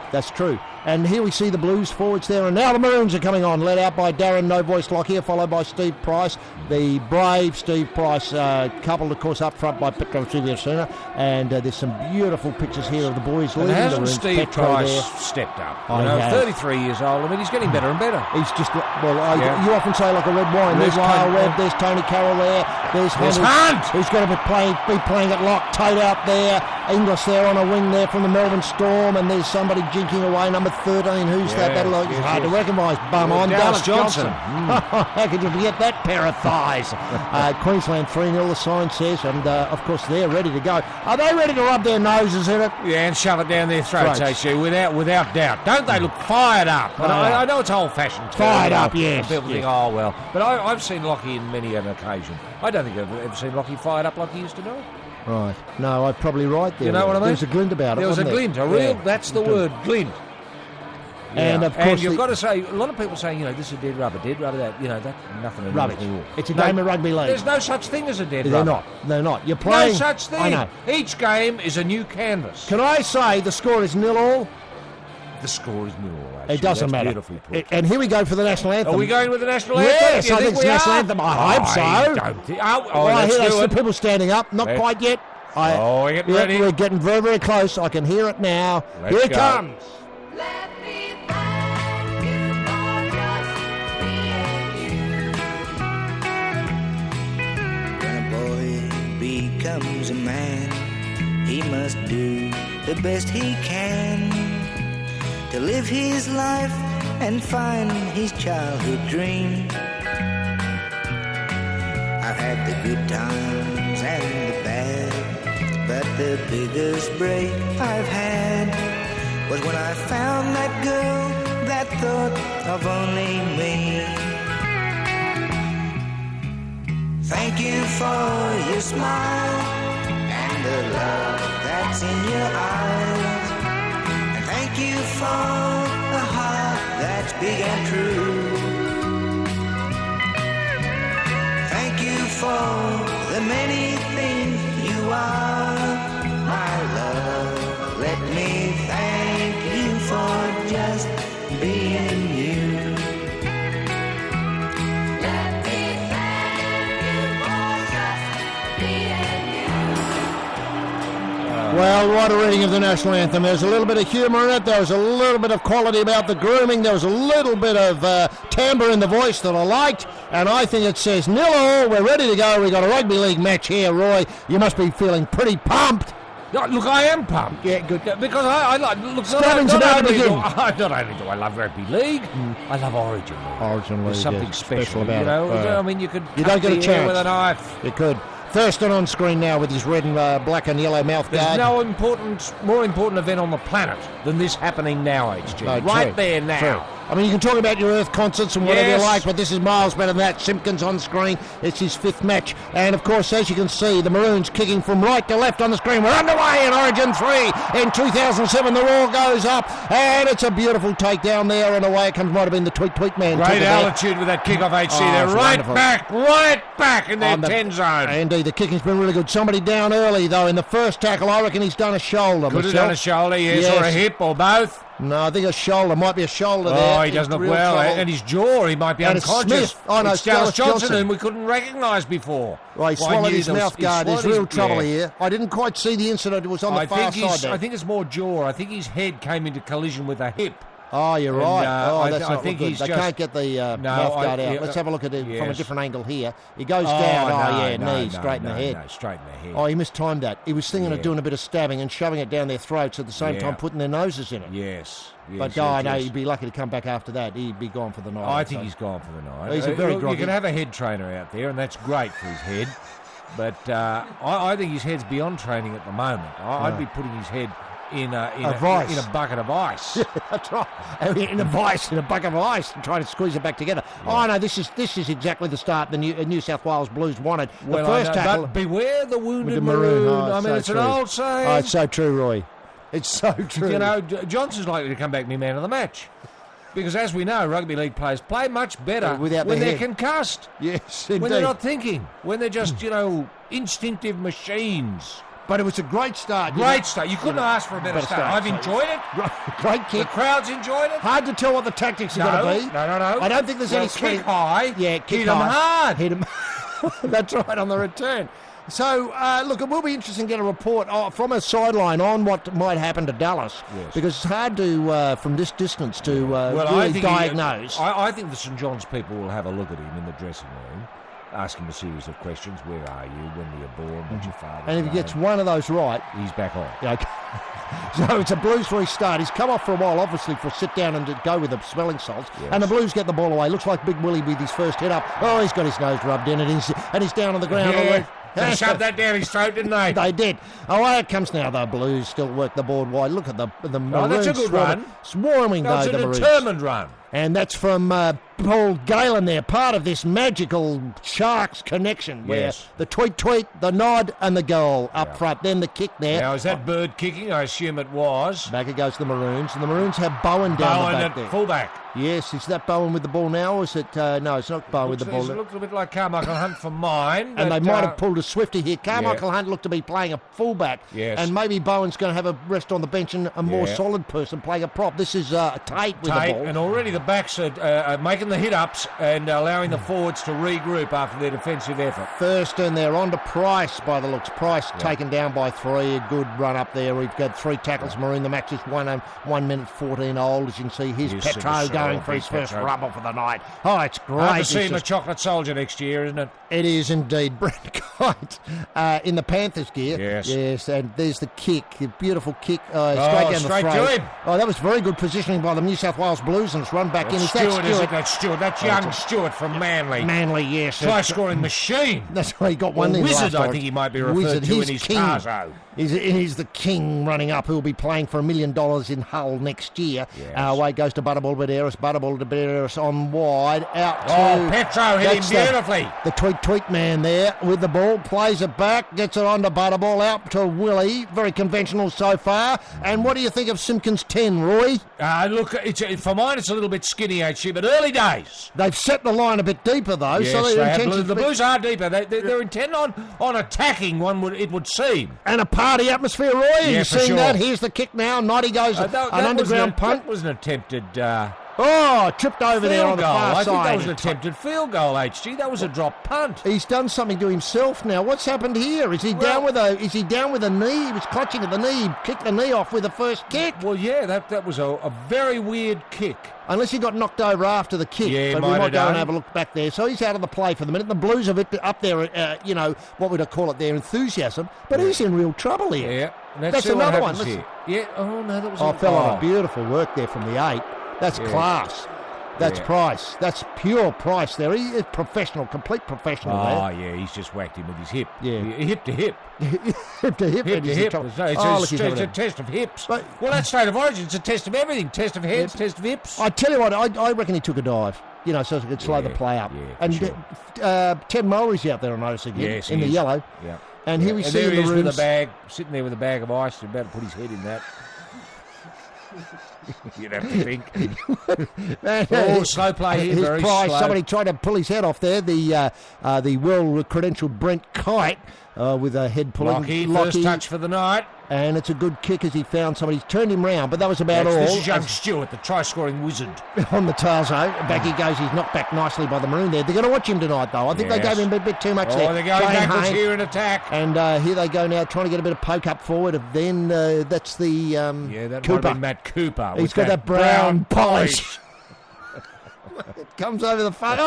And here we see the Blues forwards there, and now the Maroons are coming on, led out by Darren No Voice Lockyer, followed by Steve Price, the brave Steve Price, coupled of course up front by Petro Silvia-Suna, and there's some beautiful pictures here of the boys leading the Maroons. Hasn't Steve Price stepped up? 33 years old. I mean, he's getting better and better. He's just, you often say like a red wine. There's Lyle Webb, there's Tony Carroll there, there's Hunt, who's going to be playing at lock. Tate out there, Inglis there on a wing there from the Melbourne Storm, and there's somebody jinking away, number 13. Who's that? That'll look hard to recognise. Bum on. Dallas Johnson. How could you forget that pair of thighs? Queensland 3-0, the sign says, and of course they're ready to go. Are they ready to rub their noses in it? Yeah, and shove it down their throats, AC, without doubt. Don't they look fired up? But I know it's old-fashioned. Fired up, yes. People think, oh, well. But I've seen Lockie in many an occasion. I don't think I've ever seen Lockie fired up like he used to do. Right. No, I'm probably right there. You know what I mean? There was a glint about it, There was a glint, that's the word, glint. Yeah. And of course, you've got to say, a lot of people say, this is dead rubber, that, that's nothing. Rubbish. It's a game of rugby league. There's no such thing as a dead rubber. They're not. You're playing. No such thing. I know. Each game is a new canvas. Can I say the score is 0-0? The score is 0-0. Actually. It doesn't matter. Beautifully put. And here we go for the national anthem. Are we going with the national anthem? Yes, I think it's the national anthem. I hope so. I hear some people standing up. Not quite yet. We're getting ready. We're getting very, very close. I can hear it now. Here it comes. Becomes a man, he must do the best he can to live his life and find his childhood dream. I've had the good times and the bad, but the biggest break I've had was when I found that girl that thought of only me. Thank you for your smile and the love that's in your eyes. And thank you for a heart that's big and true. Thank you for the many things you are, my love. Let me thank you for just being you. Let me thank you for just being you. Well, what a reading of the national anthem. There's a little bit of humour in it. There was a little bit of quality about the grooming. There was a little bit of timbre in the voice that I liked. And I think it says 0-0. We're ready to go. We've got a rugby league match here, Roy. You must be feeling pretty pumped. No, look, I am pumped. Yeah, good. Because I like... Look, Stabbing's about to begin. Not only do I love rugby league, I love Origin League. Origin League, There's something yes, special about you know. it. I mean, you could You cut don't get a the air chance. with a knife. You could. Thurston on screen now with his red and black and yellow mouth There's guard. no more important event on the planet than this happening now, HG. No, right true, there now. true. I mean, you can talk about your Earth concerts and whatever Yes. you like, but this is miles better than that. Simpkins on screen. It's his 5th match. And, of course, as you can see, the Maroons kicking from right to left on the screen. We're underway in Origin 3. In 2007, the roar goes up, and it's a beautiful takedown there, and away it comes. Might have been the Tweet man. Great altitude with that kick-off, HG. They're it's right wonderful. back in their On the 10 zone. Indeed, the kicking's been really good. Somebody down early, though, in the first tackle. I reckon he's done a shoulder. Could have done a shoulder, yes, or a hip, or both. No, I think a shoulder. Might be a shoulder there. Oh, he doesn't look Real well. trouble. And his jaw, he might be And it's unconscious. Smith. Oh, no, it's Dallas Dallas Johnson, whom we couldn't recognise before. Well, he Well, I swallowed knew his there was- mouth he guard. There's swallowed real his- trouble yeah. here. I didn't quite see the incident. It was on the I far think side there. I think it's more jaw. I think his head came into collision with a hip. Oh, you're right. I That's I not think good. he's They just- can't get the mouth guard out. Let's have a look at it from a yes. different angle here. He goes down. Knee, straight in the head. No, straight in the head. Oh, he mistimed that. He was thinking of Yeah. doing a bit of stabbing and shoving it down their throats at the same Yeah. time, putting their noses in it. Yes. But yes, I know yes. he'd be lucky to come back after that. He'd be gone for the night. I think he's gone for the night. He's a very Look, groggy. you can have a head trainer out there, and that's great for his head. But I think his head's beyond training at the moment. I'd be putting his head in a bucket of ice. Yeah, that's right. In a bucket of ice, and trying to squeeze it back together. Yeah. Oh no, this is exactly the start the New South Wales Blues wanted. The first tackle. But beware the wounded with the maroon. I mean, it's true. an old saying. Oh, it's so true, Roy. It's so true. You know, Johnson's likely to come back me man of the match. Because as we know, rugby league players play much better when they're concussed. Yes, indeed. When they're not thinking. When they're just, instinctive machines. But it was a great start. Great start. You couldn't ask for a better start. I've enjoyed it. Great kick. The crowd's enjoyed it. Hard to tell what the tactics are going to be. No. I don't think there's any kick high. Yeah, kick hit them hard. Hit them. That's right, on the return. So, look, it will be interesting to get a report from a sideline on what might happen to Dallas. Yes. Because it's hard to, from this distance, to really diagnose. I think the St John's people will have a look at him in the dressing room, ask him a series of questions. Where are you? When were you born? What's your father's And if he name? gets one of those right... He's back on. Yeah, okay. So it's a Blues restart. He's come off for a while, obviously, for a sit down and to go with the smelling salts. Yes. And the Blues get the ball away. Looks like Big Willie with his first hit up. Oh, he's got his nose rubbed in, and he's down on the ground. Yeah. They shoved that down his throat, didn't they? They did. Away it comes now. The Blues still work the board wide. Look at the Maroons. That's a good run. Swarming, That was though, the a Maroons. determined run. And that's from Paul Galen there, part of this magical Sharks connection where Yes. the tweet, the nod and the goal up front. Then the kick there. Now, is that bird kicking? I assume it was. Back it goes to the Maroons. And the Maroons have Bowen down the back at there. fullback. Yes, is that Bowen with the ball now, or is it... no, it's not Bowen with the ball. It looked a bit like Carmichael Hunt for mine. And but, they might have pulled a Swifty here. Carmichael Hunt looked to be playing a fullback. Yes. And maybe Bowen's going to have a rest on the bench and a more solid person playing a prop. This is Tate with the ball. And already the backs are making the hit-ups and allowing the forwards to regroup after their defensive effort. Thurston, they're on to Price by the looks. Price taken down by 3. A good run up there. We've got 3 tackles. Maroon, the match is 1 minute 14 old. As you can see, here's Petro going for his first rubber for the night. Oh, it's great. Hard to see him a chocolate soldier next year, isn't it? It is indeed. Brent Kite in the Panthers gear. Yes, and there's the kick. The beautiful kick straight down the throat. To him. Oh, that was very good positioning by the New South Wales Blues, and it's run back in. Is Stewart, that isn't Stewart? that Stewart? That's young Stewart from Manly. Manly, yes. Try-scoring machine. That's why he got one in Wizard, last I night. think he might be referred Wizard, to he's in his king. Tarzo. He's the king running up, who'll be playing for $1 million in Hull next year. Yes. Away goes to Butterball to Bederis on wide, out to... Oh, Petro hit him That's beautifully. The tweet man there with the ball, plays it back, gets it on to Butterball, out to Willie. Very conventional so far. And what do you think of Simpkins 10, Roy? Look, for mine it's a little bit skinny, HG, but early days. They've set the line a bit deeper, though. Yes, so they have. The Blues are deeper. They're intent on attacking, it would seem. And a party atmosphere, Roy. Yeah, you for seeing sure. that? Here's the kick now. Knighty goes an underground punt. That was an attempted Tripped over there on the far I side. think that was an attempted field goal, HG. That was a drop punt. He's done something to himself now. What's happened here? Is he down with a knee? He was clutching at the knee. He kicked the knee off with the first kick. Well, yeah, that was a very weird kick. Unless he got knocked over after the kick. Yeah, but we might go and have a look back there. So he's out of the play for the minute. The Blues have it up there, what would I call it, their enthusiasm. But he's in real trouble here. Yeah. That's another one. Here. Yeah. Oh, no, that was fella, beautiful work there from the 8. That's class. That's Price. That's pure Price there. He is professional, complete professional there. Oh, yeah, he's just whacked him with his hip. Yeah. Hip to hip. Hip to hip. Hip to hip. It's a test of hips. Well, that's State of Origin. It's a test of everything. Test of heads, test of hips. I tell you what, I reckon he took a dive. So he could slow the play up. Yeah, and sure. Ted Mulry's out there, I notice again, yes, in the yellow. Yeah. And here we see there in he the is rooms. with a bag, sitting there with a bag of ice. He's about to put his head in that. You'd have to think. Slow play here, his very Price, slow. somebody tried to pull his head off there. The well-credentialed Brent Kite with a head pulling. Lockie, first touch for the night. And it's a good kick as he found somebody. He's turned him round, but that was about all. This is young Stewart, the try-scoring wizard. On the Tarzo. Back he goes. He's knocked back nicely by the Maroon there. They're going to watch him tonight, though. I think they gave him a bit too much there. Oh, they're going backwards here in attack. And here they go now, trying to get a bit of poke up forward. Then that's the that Cooper. might have been Matt Cooper. He's got that brown polish. It comes over the front.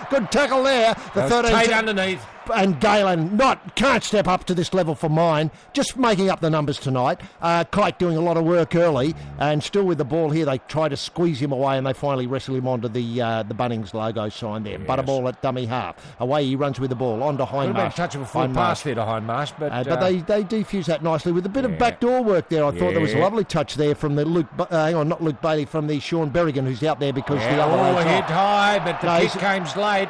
Good tackle there. The 13 Tate underneath. And Galen can't step up to this level for mine. Just making up the numbers tonight. Kite doing a lot of work early, and still with the ball here, they try to squeeze him away, and they finally wrestle him onto the Bunnings logo sign there. Yes. Butterball at dummy half. Away he runs with the ball onto Hindmarsh. Would have been a touch of a full pass there to Hindmarsh, but they defuse that nicely with a bit of backdoor work there. I thought there was a lovely touch there from the not Luke Bailey, from the Sean Berrigan, who's out there because the other way hit high, but the kick came late.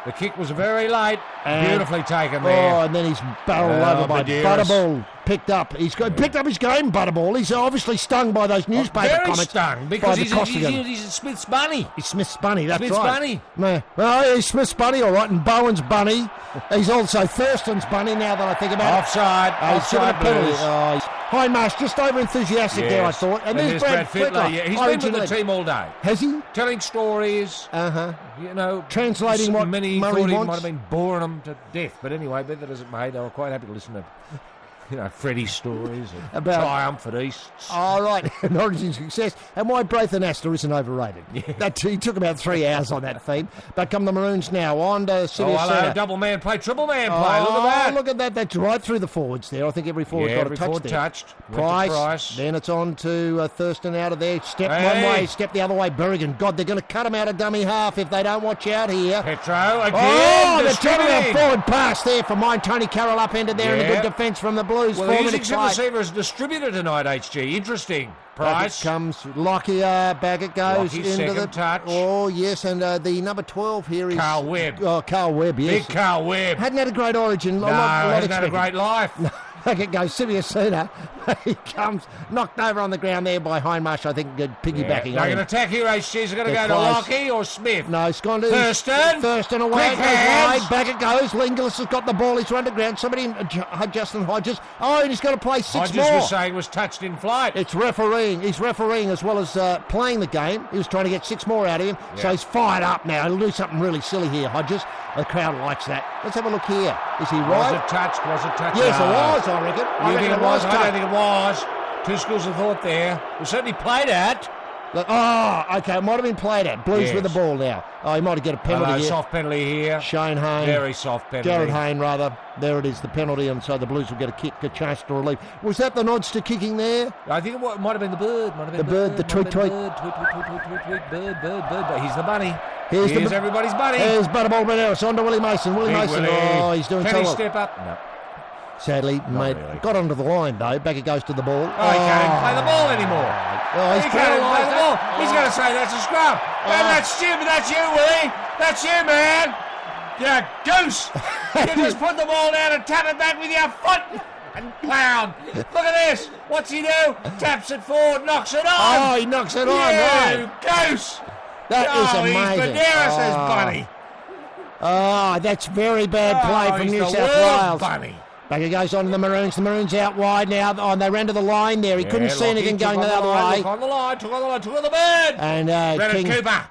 The kick was very late. Beautifully taken there. And then he's barreled over by Butterball. Picked up. He's picked up his game, Butterball. He's obviously stung by those newspaper very comments. Stung, because he's Smith's bunny. He's Smith's bunny, that's Smith's right. bunny. Well, he's Smith's bunny, all right, and Bowen's bunny. He's also Thurston's bunny, now that I think about Offside. it. Offside Blues. Hindmarsh just over enthusiastic there, I thought. And there's Brad Fittler. Yeah, he's been with the team all day. Has he? Telling stories. Translating what many Murray thought he wants. might have been boring them to death. But anyway, be that as it may, they were quite happy to listen to Freddie's stories and about triumph at East. Oh, right, an origin success. And why Braithen Astor isn't overrated. Yeah. He took about 3 hours on that theme. But come the Maroons now, on to Sirius Centre. Double man play, triple man play. Look at that. Look at that. That's right through the forwards there. I think every forward got a touch there. Touched. Price. Then it's on to Thurston out of there. Step one way, step the other way. Berrigan. God, they're going to cut him out of dummy half if they don't watch out here. Petro again. Oh, they're taking a forward pass there for mine. Tony Carroll upended there and a good defence from the Blues. Well, the easy receiver is distributor tonight, HG. Interesting. Price. Back it comes Lockyer, back it goes. Lockie's into second touch. Oh, yes, and the number 12 here is... Carl Webb. Oh, Carl Webb, yes. Big Carl Webb. Hadn't had a great origin. Hasn't had a great life. Back it goes, Sirius Centre. He comes knocked over on the ground there by Hindmarsh, I think, piggybacking They're on going him. to attack here, HG. Is it going to go to Lockie or Smith? No, it's gone to... Thurston away. Quick hands. Back it goes. Linglis has got the ball. He's run to ground. Somebody, Justin Hodges. Oh, and he's got to play six more. Hodges was saying was touched in flight. It's refereeing. He's refereeing as well as playing the game. He was trying to get 6 more out of him. Yeah. So he's fired up now. He'll do something really silly here, Hodges. The crowd likes that. Let's have a look here. Is he right? Was it touched? Yes, it was, I reckon. I reckon it was. I don't think it was. Two schools of thought there. It was certainly played at. Okay, it might have been played at. Blues with the ball now. Oh, he might get a penalty here. Soft penalty here. Shane Hayne. Very soft penalty. Jared Hayne, rather. There it is, the penalty, and so the Blues will get a chance to relieve. Was that the nod's to kicking there? I think it might have been the bird. The bird, the tweet. Bird. But he's the bunny. Here's everybody's bunny. Here's Butterball Benares on to Willie Mason. Willie Mason. Oh, he's doing so well. Can he step up? No. Sadly, mate, really. Got onto the line, though. Back it goes to the ball. Oh, he can't even play the ball anymore. Oh, he can't even play the ball. He's going to say that's a scrum. And that's you, Willie. That's you, man. Yeah, goose. You just put the ball down and tap it back with your foot. And clown. Look at this. What's he do? Taps it forward, knocks it on. Oh, he knocks it on, right. You goose. That is amazing. He's Benares' bunny. Oh, that's very bad play from New South Wales. Bunny. Back it goes on to the Maroons. The Maroons out wide now. Oh, and they ran to the line there. He couldn't see anything going the other way. Took on the line, took on the bird. And King Cooper.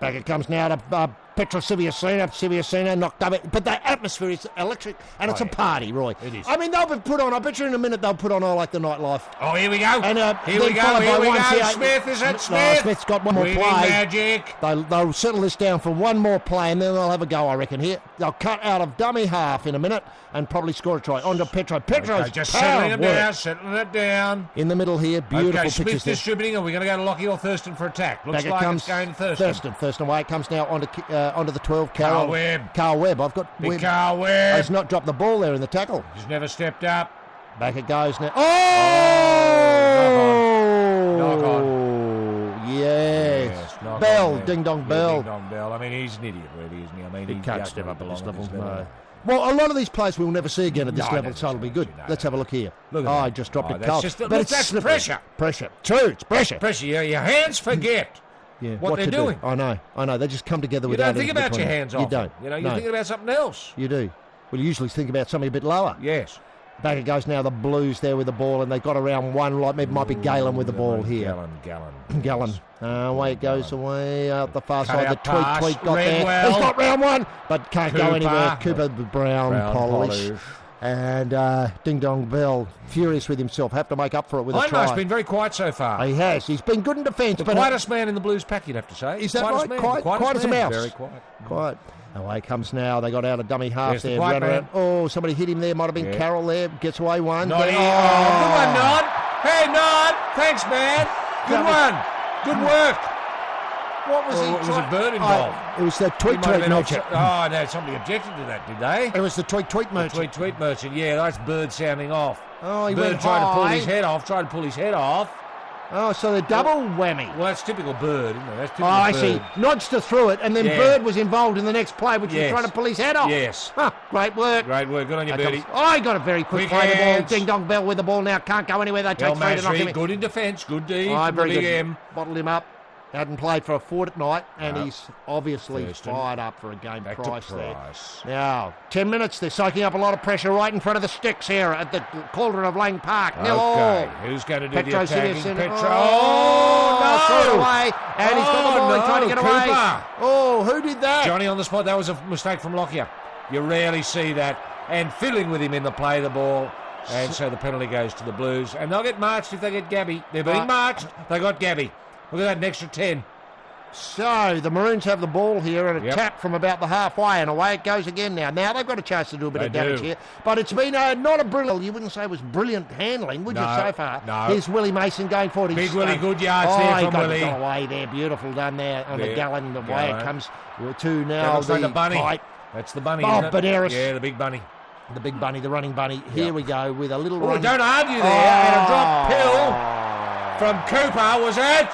Back it comes now to Petra Siviacina. Siviacina knocked up. But the atmosphere is electric, and it's a party, Roy. It is. I mean, they'll put on, I bet you in a minute they'll put on all like the nightlife. Oh, here we go. And, here we go. Smith, is it Smith? Smith's got one more play. Magic. They'll settle this down for one more play, and then they'll have a go, I reckon, here. They'll cut out of dummy half in a minute and probably score a try. On to Petro. Petro's just settling it down. In the middle here, beautiful okay, pitches Smith distributing. Are we going to go to Lockie or Thurston for attack? Looks back like comes it's going to Thurston. Thurston away. It comes now onto the 12. Carl Webb. Carl Webb. I've got Big Webb. Carl Webb. He's not dropped the ball there in the tackle. He's never stepped up. Back it goes now. Knock on. Yes. Knock Bell. on Ding dong bell. Ding dong bell. I mean, he's an idiot, really, isn't he? I mean, He can't step up at this level. No. Well, a lot of these players we'll never see again at this level, so it'll be good. Let's have a look here. I just dropped it. That's slippery. pressure. Pressure. True, it's pressure. Pressure. Your hands forget what they're doing. I know. They just come together You without don't think about your hands often. You don't. You're thinking about something else. You do. Well, you usually think about something a bit lower. Yes. Back it goes now, the Blues there with the ball, and they got around one, like maybe it might be Galen with the ball here. Galen. Away it goes, away out the far side. The tweet got there. He's got round one, but can't go anywhere. Cooper Brown polish. And Ding Dong Bell, furious with himself, have to make up for it with a try. He's been very quiet so far. He has. He's been good in defence. The quietest man in the Blues pack, you'd have to say. Is that right? Quiet as a mouse. Very quiet. Quiet. Away comes now. They got out a dummy half there. Ran around. Oh, somebody hit him there. Might have been Carroll there. Gets away one. Good one, Nod. Hey, Nod. Thanks, man. Good one. Good work. What was he? Was a bird involved? It was the tweet merchant. Oh, no, somebody objected to that, did they? It was the tweet merchant. Tweet merchant, yeah, that's bird sounding off. Oh, he bird went tried high. to pull his head off. Oh, so the double whammy. Well, that's typical bird, isn't it? That's typical I bird. see. Nods to through it, and then Bird was involved in the next play, which was trying to pull his head off. Yes. Huh, great work. Great work. Good on you, Birdie. I got a very quick play the ball. Ding Dong Bell with the ball now. Can't go anywhere. They take three to knock him. Good in defence. Good D. Very good. M. Bottled him up. Hadn't played for a fortnight, and he's obviously fired up for a game. Back Price to there. Price. Now, 10 minutes. They're soaking up a lot of pressure right in front of the sticks here at the Cauldron of Lang Park. Nil all. Who's going to do Petro the attacking? Petro. Oh, threw it away. And he's got the ball. He's trying to get away. Cooper. Oh, who did that? Johnny on the spot. That was a mistake from Lockyer. You rarely see that. And fiddling with him in the play, the ball. And so the penalty goes to the Blues. And they'll get marched if they get Gabby. They're being marched. They got Gabby. Look at that, an extra 10. So the Maroons have the ball here and a tap from about the halfway, and away it goes again now. Now they've got a chance to do a bit of damage here, but it's been not a brilliant. You wouldn't say it was brilliant handling, would you? So far, Here's Willie Mason going forward. Big Willie, good yards there from Willie. He got away there, beautiful done there on the Gallon. The way it comes to now. Looks like the bunny. That's the bunny. Oh, Benares. Yeah, the big bunny. The big bunny, the running bunny. Here we go with a little run. Don't argue there. And a drop pill from Cooper, was it?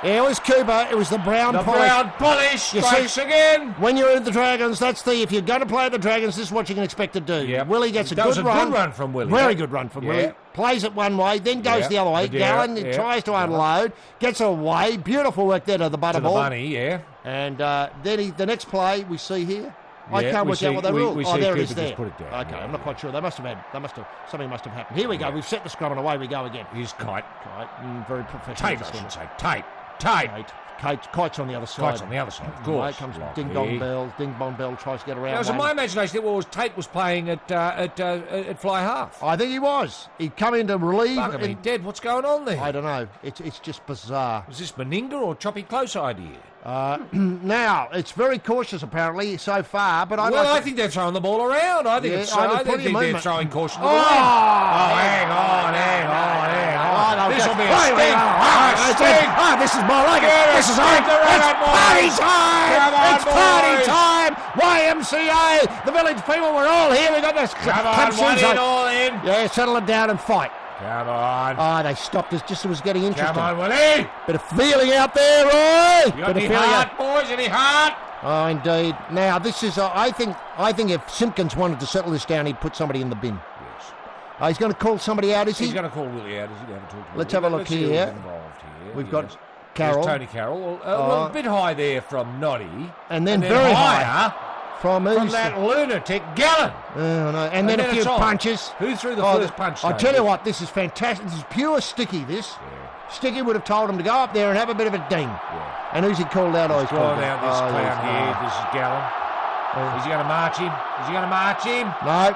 Yeah, it was Cooper. It was the brown polish. Brown polish strikes again. When you're at the Dragons, if you're going to play at the Dragons, this is what you can expect to do. Yep. Willie gets a good run. That was a good run from Willie. Very good run from Willie. Plays it one way, then goes the other way. Gallen tries to unload, gets away. Beautiful work there to the butterball. To the bunny, And then the next play we see here. I can't work out what they rule. There it is there. Put it down. Okay, I'm not quite sure. Something must have happened. Here we go. We've set the scrum and away we go again. He's kite. Very professional. Tape, I should say. Tape. Kite's on the other side. Kite's on the other side, of course. Right, comes Ding Dong Bell. Ding Bong Bell tries to get around. Now, so my imagination Tate was playing at fly half. I think he was. He'd come in to relieve. Fuck, he's dead. What's going on there? I don't know. It's just bizarre. Was this Meninga or Choppy Close idea? Now, it's very cautious apparently so far, but I think they're throwing the ball around. I think I think they're throwing caution to the wind. Hang on. This will be a sting. This is more like it. This is party time. It's party time. YMCA. The village people were all here. We got this. Come on, one in, all in. Yeah, settle it down and fight. Come on. They stopped us just as it was getting interesting. Come on, Willie. Bit of feeling out there, Roy. You got any heart, boys? Any heart? Oh, indeed. Now, this is, I think if Simpkins wanted to settle this down, he'd put somebody in the bin. Yes. He's going to call somebody out, is he? He's going to call Willie out, is he? Let's have a look here. We've got Carroll. There's Tony Carroll. A bit high there from Noddy. And then very higher. From that lunatic Gallen. Oh, no. And then a few punches. Who threw the first punch? I'll tell you what, this is fantastic. This is pure Sticky, this. Yeah. Sticky would have told him to go up there and have a bit of a ding. Yeah. And who's he called out? He's called out this clown here. This is Gallen. Is he going to march him? No,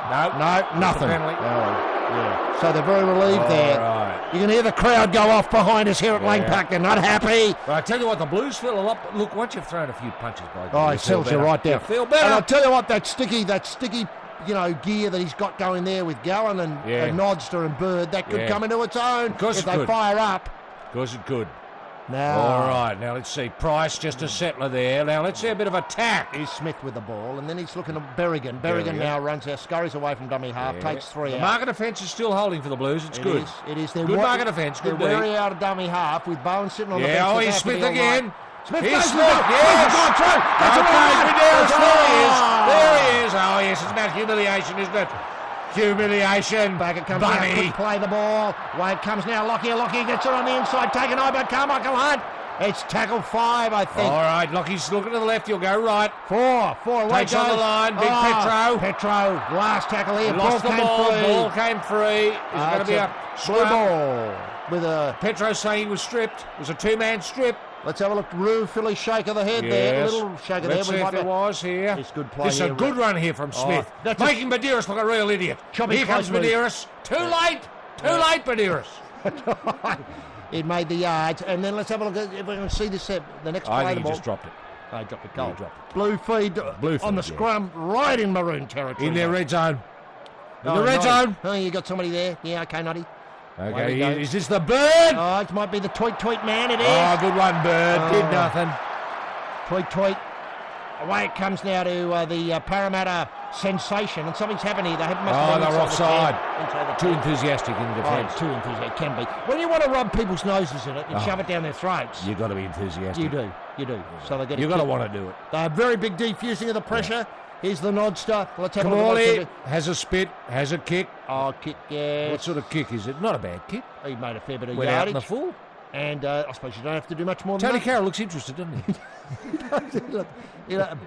nothing. Yeah. So they're very relieved there. Right. You can hear the crowd go off behind us here at Lang Park. They're not happy. But I tell you what, the Blues feel a lot. Look, once you've thrown a few punches, he sells you right down. You feel better. And I'll tell you what, that sticky, gear that he's got going there with Gallen and Nodster and Bird, that could come into its own if they fire up. Of course it could. Now, all right, now let's see. Price, just a settler there. Now let's see a bit of attack. Here's Smith with the ball, and then he's looking at Berrigan. Berrigan now runs out, scurries away from dummy half, takes three out. The market defence is still holding for the Blues. It's good. It is. Good market defence. Good. They're very out of dummy half with Bowen sitting on the bench. He's Smith again. Smith goes Smith. Yes. Gone through. That's there he is. Oh, yes, it's about humiliation, isn't it? Humiliation. Back it comes now. Could play the ball. Away it comes now. Lockie gets it on the inside. Taken over by Carmichael Hunt. It's tackle 5, I think. All right, Lockie's looking to the left. You'll go right. 4. Away takes on the line. Big Petro. Last tackle here. Lost the ball. Ball came free. It's going to be a blue ball. With a Petro saying he was stripped. It was a 2-man strip. Let's have a look. Philly shake of the head there. A little shake of the head. Let's see if it was here. It's good play. This is a good run here from Smith. Making Badiris look a real idiot. Here comes Badiris. Too late, Badiris. It made the yards, and then let's have a look at if we can see this. The next play. I think the ball. He just dropped it. He dropped it cold. Blue feed on the scrum, right in maroon territory. In their red zone. In the red zone. Oh, you got somebody there. Yeah, okay, Noddy. Okay, is this the Bird? Oh, it might be the Tweet man. It is. Oh, good one, Bird. Did nothing. Tweet. Away it comes now to the Parramatta sensation, and something's happened here. They haven't they're offside. Too enthusiastic in defence. Too enthusiastic. It can be. When you want to rub people's noses in it and shove it down their throats. You've got to be enthusiastic. You do. So they get. You've got to want to do it. They have very big defusing of the pressure. Here's the Nodster. Let's have a look. Has a spit, has a kick. Oh, kick, yeah. What sort of kick is it? Not a bad kick. He made a fair bit of yardage. Went out in the full. And I suppose you don't have to do much more than Tony Carroll looks interested, doesn't he?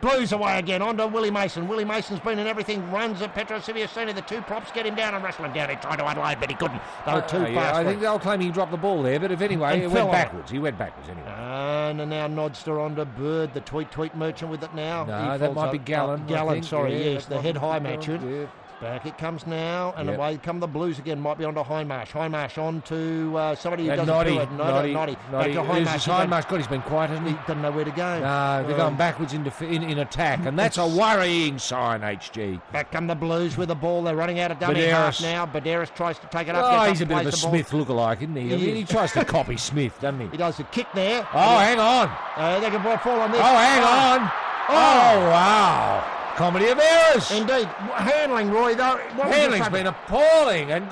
Blues away again, on to Willie Mason. Willie Mason's been in everything, runs at Petro Siviastini. The 2 props get him down and wrestle him down. He tried to unload, but he couldn't. They were too fast. I think they'll claim he dropped the ball there, but it went backwards. He went backwards anyway. And now Nodster on to Bird, the tweet merchant with it now. No, that might be Gallen. Gallen, yes, the head high merchant. Yeah. Back it comes now, and away come the Blues again. Might be on to Hindmarsh. Hindmarsh on to somebody who doesn't do it. Noddy. Back to Hindmarsh. Hindmarsh, God, he's been quiet, hasn't he? He doesn't know where to go. No, they're going backwards in attack, and that's a worrying sign, HG. Back come the Blues with the ball. They're running out of dummy half now. Badiris tries to take it up. Oh, he's a bit of a Smith lookalike, isn't he? I mean, he tries to copy Smith, doesn't he? He does a kick there. Oh, hang on. They can fall on this. Oh, hang on. Oh, wow. Comedy of errors. Indeed. Handling, Roy, though. Handling's been appalling, and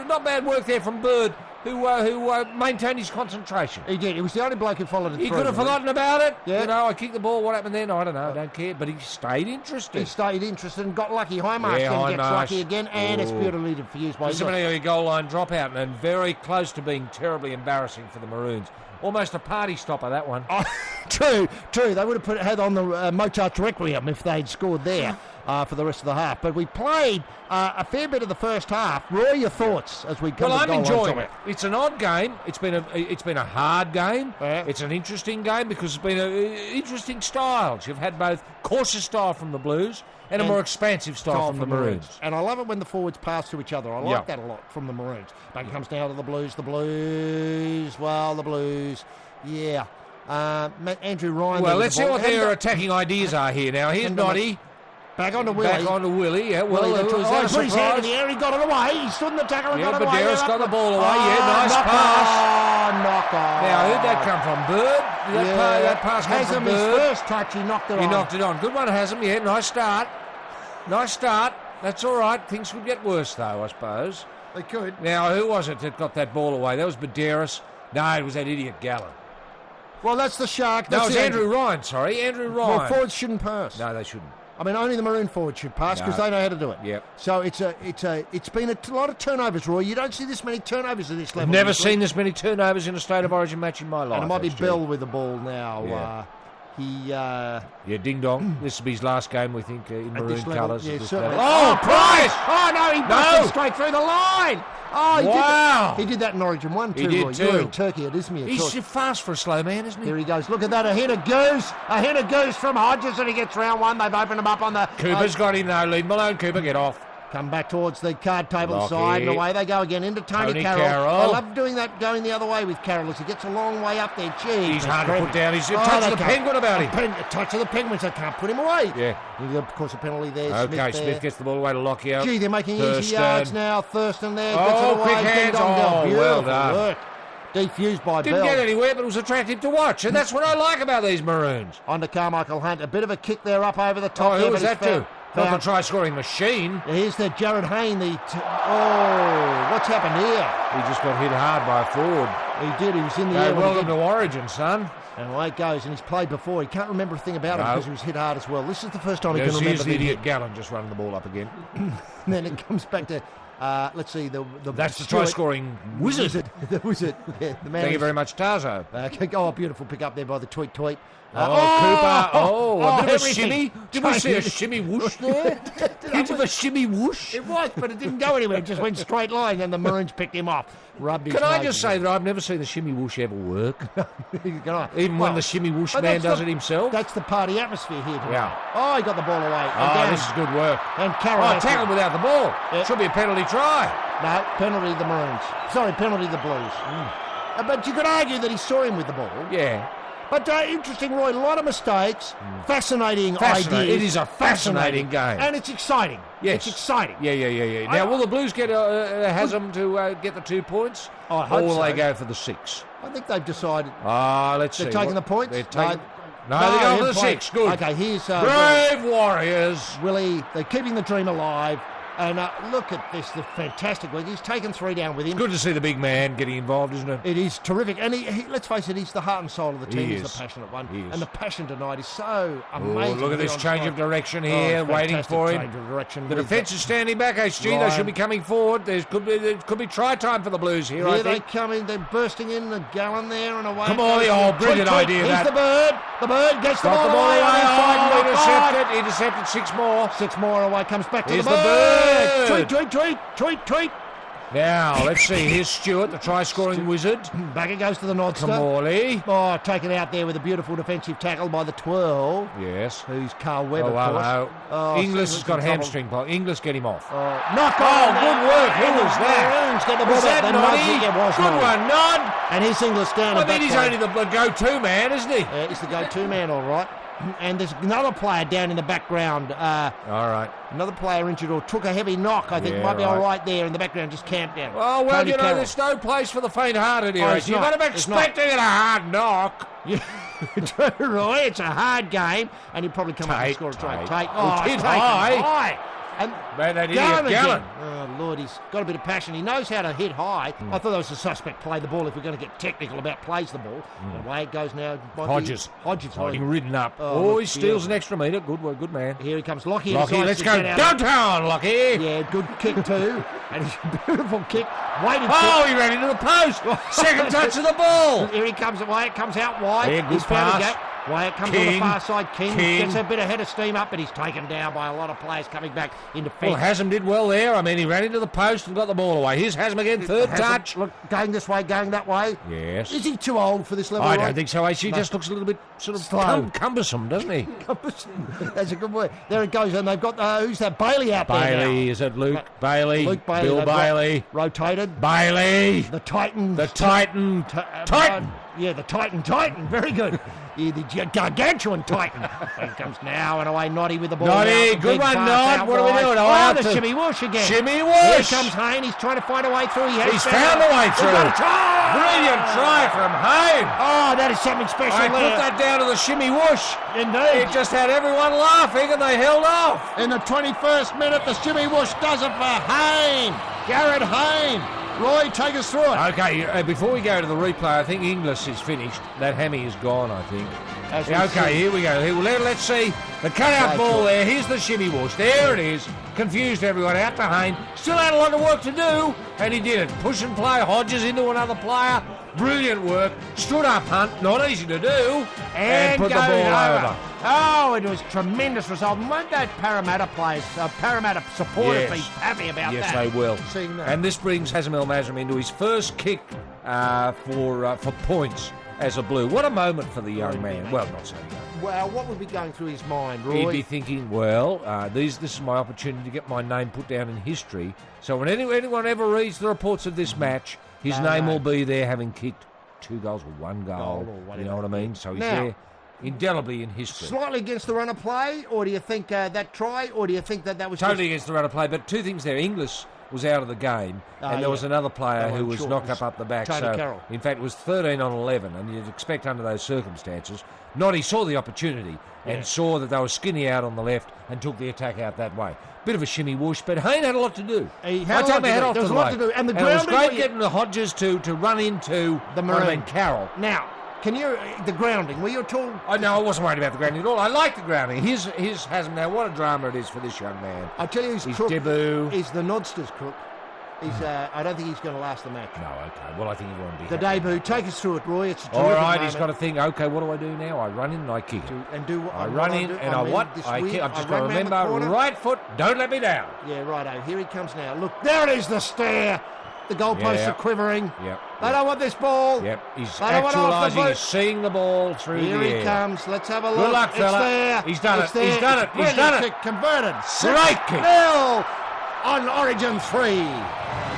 not bad work there from Bird, who maintained his concentration. He did. He was the only bloke who followed it through. He could have forgotten about it. Yeah. You know, I kicked the ball. What happened then? I don't know. I don't care. But he stayed interested. He stayed interested and got lucky. Hindmarsh gets lucky again, and it's beautifully diffused by a goal line dropout, and very close to being terribly embarrassing for the Maroons. Almost a party stopper, that one. Oh, true. They would have had on the Mozart's Requiem if they'd scored there. for the rest of the half. But we played a fair bit of the first half. Roy, your thoughts as we come Well, to the I'm goal line enjoying topic? it. It's an odd game. It's been a hard game. Yeah. It's an interesting game because it's been interesting styles. You've had both cautious style from the Blues and a more expansive style from the Maroons. And I love it when the forwards pass to each other. I like that a lot from the Maroons. But it comes down to the Blues. The Blues. Well, the Blues. Yeah. Andrew Ryan. Well, let's see what their attacking ideas are here now. Here's Noddy. Back onto Willie. Back onto Willie, yeah. Well, he that was put a his hand in surprise. the air. He got it away. He stood in the tackle and Yeah, got it but away. Darris got the ball away. Yeah, nice knock pass. On, knock on. Now, who'd that come from? Bird? That pass come from Haslam, his Bird. first touch, he knocked it on. He knocked it on. Good one, Haslam. Yeah, nice start. Nice start. That's all right. Things could get worse, though, I suppose. They could. Now, who was it that got that ball away? That was Baderis. No, it was that idiot Gallen. Well, that's the Shark. No, That's it was the Andrew Ryan, sorry. Andrew Ryan. Well, forwards shouldn't pass. No, they shouldn't. I mean, only the Maroon forwards should pass because they know how to do it. Yep. So it's been a lot of turnovers, Roy. You don't see this many turnovers at this level. I've never seen this many turnovers in a State of Origin match in my life. And it might be actually. Bell with the ball now. Yeah. He ding dong. This will be his last game, we think, in at maroon this level, colours. yeah, at this certainly. level. Oh, Price! Oh no, he busted straight through the line. Oh, he Wow. He did that in Origin 1 too. He did Roy. too. You were in Turkey at Izmir. He's fast for a slow man, isn't he? Here he goes. Look at that. A hit of goose from Hodges, and he gets round one. They've opened him up on the. Cooper's got him though. Leave him alone, Cooper. Get off. Come back towards the card table Lockie. side, and away they go again into Tony Carroll. Carroll. I love doing that, going the other way with Carroll as he gets a long way up there. Gee, He's hard to put down. He's a touch of the penguin about him. A touch of the penguins. They can't put him away. Yeah. Of course, a penalty there. Okay, Smith gets the ball away to Lockyer. Gee, they're making easy Thurston. yards now. Thurston there. Oh, Gets it away. quick Ding hands. dong dong. Oh, Beautiful well done. work. Defused by Didn't Bell. get anywhere, but it was attractive to watch, and that's what I like about these Maroons. On to Carmichael Hunt. A bit of a kick there up over the top. Oh, there, who was but that he's to? Not the try-scoring machine. Here's the Jared Hayne. What's happened here? He just got hit hard by a forward. He did. He was in the Hey, air. welcome to Origin, son. And away it goes, and he's played before. He can't remember a thing about it because he was hit hard as well. This is the first time he can remember Here's the being idiot hit. Gallen just running the ball up again. And then it comes back to, let's see, That's the try-scoring wizard. The wizard. Yeah, the man. Thank you very much, Tarzo. Oh, beautiful pick up there by the tweet. Cooper. A bit of a everything. shimmy. Did we see a shimmy whoosh there? Bit of a shimmy whoosh. It was, but it didn't go anywhere. It just went straight line, and the Maroons picked him off. Rubbed his Can I nose just say that I've never seen the shimmy whoosh ever work? Even when Well, the shimmy whoosh but man that's does the- it himself? That's the party atmosphere here tonight. Yeah. Oh, he got the ball away. Oh, Again. this is good work. And Carroll. Oh, has tackled to- without the ball. Yeah. Should be a penalty try. No, penalty the Maroons. Sorry, penalty the Blues. But you could argue that he saw him with the ball. Yeah. But interesting, Roy, a lot of mistakes, fascinating Fascinating. ideas. It is a fascinating game. And it's exciting. Yes. It's exciting. Yeah. Now, will the Blues get Haslam to get the 2 points? I hope or will so. they go for the 6? I think they've decided Let's see. they're taking the points. They're taking... No, they're going for the 6. Good. Okay, here's Brave Warriors. Willie. They're keeping the dream alive. And look at this, the fantastic work. He's taken 3 down with him. Good to see the big man getting involved, isn't it? It is terrific. And he, let's face it, he's the heart and soul of the team. He He's is. the passionate one. He is. And the passion tonight is so Oh, amazing. look at this on change strike. of direction here, waiting fantastic for him. change of direction The with defence is standing back, HG. They Ryan. should be coming forward. There could be try time for the Blues here, I Here they think. come in. They're bursting in. The Gallen there and away. Come it on, goes. oh, brilliant Tweet. idea, Here's that. the bird. The bird gets the Got ball the ball away. away. On the side, knocked on. Intercepted 6 more. 6 more away. Comes back to Here's the the bird. bird. Tweet. Now, let's see. Here's Stewart, the try-scoring wizard. Back it goes to the Nodster. Kamali. Oh, taken out there with a beautiful defensive tackle by the 12. Yes. Who's Carl Webb, Oh, of course. hello. Oh, Inglis has Inglis got in trouble. hamstring problem. Inglis, get him off. Knock Oh, on. good work. Who was that? Maroons get the ball Was back. that They nudged it. Noddy? Yeah, it was Good Noddy. one, Nod. And here's Inglis down. I and mean, back he's play. only the go-to man, isn't he? He's the go-to man, all right. And there's another player down in the background. All right. Another player injured or took a heavy knock. I think Yeah, might be right. all right there in the background, just camped down. Oh, well, Tony you know, Carroll. there's no place for the faint-hearted here. Oh, it's You've not. got to be It's not. expecting a hard knock. Roy, it's a hard game, and he'll probably come up and Tate, score a try. Tate. Take. Oh, Tate hit him high. And Man, that Gallen idiot Gallen. again. Oh, Lord, he's got a bit of passion. He knows how to hit high. I thought that was a suspect play the ball if we're going to get technical about plays the ball. And away it goes now. Hodges. Hodges. Getting ridden up. Oh, Oh, he look, steals yeah. an extra metre. Good work, good man. Here he comes. Lockie. Lockie, decides let's to go get out. downtown, Lockie. Yeah, good kick too. And it's a beautiful kick. Waited Oh, he ran into the post. Second touch of the ball. Here he comes away. It comes out wide. Yeah, good He's found a pass. gap. Wyatt comes on the far side. King gets a bit of head of steam up, but he's taken down by a lot of players coming back in defence. Well, Haslam did well there. I mean, he ran into the post and got the ball away. Here's Haslam again, third touch. Look, going this way, going that way. Yes. Is he too old for this level? I don't think so. He just looks a little bit sort of slow, cumbersome, doesn't he? Cumbersome. That's a good word. There it goes, and they've got who's that? Bailey out there now. Bailey, is it Luke Bailey? Luke Bailey. Bill Bailey. Rotated. Bailey. The Titan. The Titan. Titan. Yeah, the Titan. Very good. Yeah, the gargantuan Titan. Here comes now and away. Noddy with the ball. Noddy, good one, Nod. What are we doing? Oh, the shimmy whoosh again. Shimmy whoosh. Here comes Hayne. He's trying to find a way through. He's found a way through. He's got a try. Brilliant try from Hayne. Oh, that is something special. I put that down to the shimmy whoosh. Indeed. It just had everyone laughing and they held off. In the 21st minute, the shimmy whoosh does it for Hayne. Garrett Hayne. Roy, take us through it. Okay, before we go to the replay, I think Inglis is finished. That hammy is gone, I think. Here we go. Let's see the cutout ball there. Here's the shimmy whoosh. There it is. Confused everyone out to Hayne. Still had a lot of work to do, and he did it. Push and play. Hodges into another player. Brilliant work. Stood up Hunt. Not easy to do. And put the ball over. Oh, it was a tremendous result. And won't those Parramatta players, Parramatta supporters be happy about that? Yes, they will. Seeing that. And this brings Haslam El Mazrim into his first kick for points as a Blue. What a moment for the young man. Well, not so young. Well, what would be going through his mind, Roy? He'd be thinking, well, this is my opportunity to get my name put down in history. So when anyone ever reads the reports of this match, his name will be there having kicked 2 goals or 1 goal. You know what I mean? So he's there indelibly in history. Slightly against the run of play, or do you think that try, or do you think that was totally against the run of play? But two things there. Inglis was out of the game, and there was another player who was knocked up the back. Tony Carroll. In fact, it was 13 on 11, and you'd expect under those circumstances, Noddy saw the opportunity and saw that they were skinny out on the left and took the attack out that way. Bit of a shimmy whoosh, but Hayne had a lot to do. He had a lot to do. And it was great getting the Hodges to run into the Maroon Carroll. Now, the grounding, were you at all? Oh, no, I wasn't worried about the grounding at all. I like the grounding. His Haslam now, what a drama it is for this young man. I tell you, his crook debut is the Nodster's crook. I don't think he's going to last the match. No, okay. Well, I think everyone will be the debut. Take us through it, Roy. It's a terrific all right, moment. He's got to think, okay, what do I do now? I run in and I kick it. I run in and I've just got to remember, right foot, don't let me down. Yeah, righto. Here he comes now. Look, there it is, the stare. The goalposts are quivering. They don't want this ball. He's actualising, he's seeing the ball through the air. Here he comes. Let's have a look. Good luck, fella. It's there. He's done it. He's done it. He's done it. Converted. Great kick. 6-0 on Origin 3.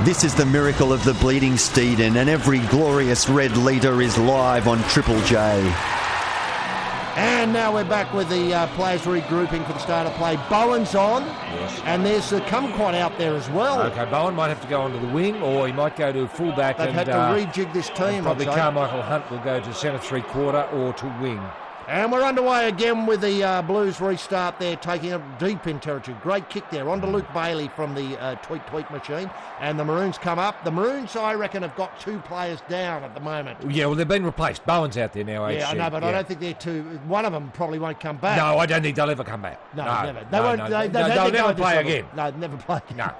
This is the miracle of the bleeding Steeden, and every glorious red leader is live on Triple J. And now we're back with the players regrouping for the start of play. Bowen's on, and there's the Kumquat out there as well. Okay, Bowen might have to go onto the wing, or he might go to fullback. They've had to rejig this team. Probably Carmichael Hunt will go to centre 3/4 or to wing. And we're underway again with the Blues restart there, taking it deep in territory. Great kick there onto Luke Bailey from the tweet machine. And the Maroons come up. The Maroons, I reckon, have got 2 players down at the moment. Yeah, well, they've been replaced. Bowen's out there now, Yeah, I know, but I don't think they're 2. One of them probably won't come back. No, I don't think they'll ever come back. No, never. They'll never play again. No, never play again. No.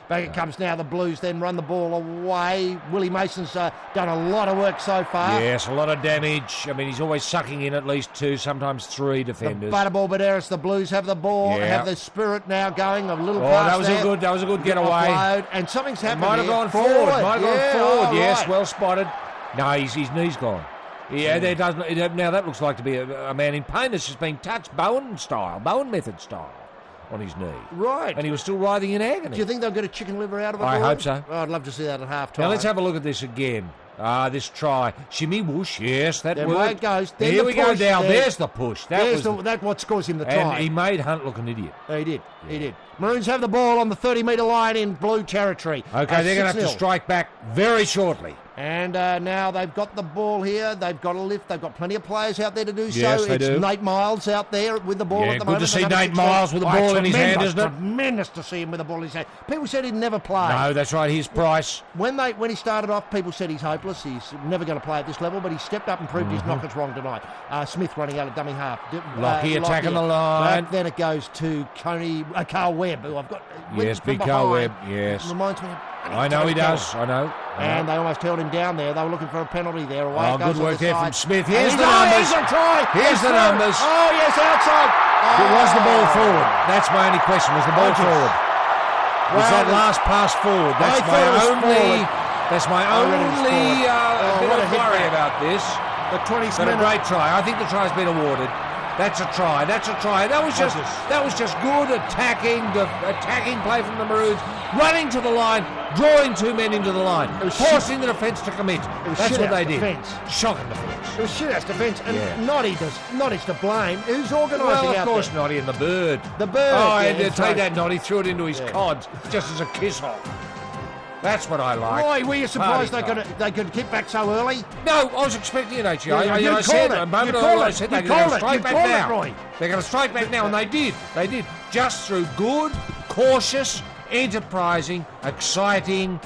Back it comes now. The Blues then run the ball away. Willie Mason's done a lot of work so far. Yes, a lot of damage. I mean, he's always sucking in at least 2, sometimes 3 defenders. The Butterball Baderis, the Blues have the ball, have the spirit now going. A little pass that was a good getaway. Offload, and something's happened. Might have gone forward. Yes, well spotted. No, his knee's gone. Yeah, there doesn't. Now that looks like to be a man in pain that's just been touched, Bowen method style. On his knee. Right. And he was still writhing in agony. Do you think they'll get a chicken liver out of it? I hope so. Oh, I'd love to see that at half time. Now let's have a look at this again. This try. Shimmy whoosh, yes, that worked. There it goes. Then here we go down. There's the push. That's what scores him the try. And he made Hunt look an idiot. He did. He did. Maroons have the ball on the 30-metre line in Blue territory. Okay, they're going to have to strike back very shortly. And now they've got the ball here. They've got a lift. They've got plenty of players out there to do yes, so. It's Nate Miles out there with the ball at the moment. Good to see Nate Miles with the ball in his hand, isn't it? Tremendous to see him with the ball in his hand. People said he'd never play. No, that's right. Here's Price. When he started off, people said he's hopeless. He's never going to play at this level, but he stepped up and proved his knockers wrong tonight. Smith running out of dummy half. Lockie attacking the line. But then it goes to Carl Webb, who I've got. Yes, big Carl Webb. Yes. Reminds me of I know he does. I know. And they almost held him down there. They were looking for a penalty there. Away Oh, good work there from Smith. Here's And the numbers. Here's a try. Here's the numbers. Oh, yes, outside. Was the ball forward? That's my only question. Was the ball forward? Was that last pass forward? That's my only bit of worry about this. The 20th But a minute. great try. I think the try's been awarded. That's a try. That's a try. That was just good attacking play from the Maroons, running to the line, drawing two men into the line, forcing the defence to commit. That's what they did. Shocking defence. It was shit-ass defence, and Noddy's to blame. Who's organising Well, out of course, there? Noddy and the bird. The bird. Oh, yeah, and that's take right. that Noddy, threw it into his cods, just as a kiss-off. That's what I like. Why were you surprised Party they could kick back so early? No, I was expecting it, actually. You I said called it. a moment You ago, called I it. said You they're going called to it. strike You back called it, now. Roy. They're going to strike back now, and they did. They did. Just through good, cautious, enterprising, exciting,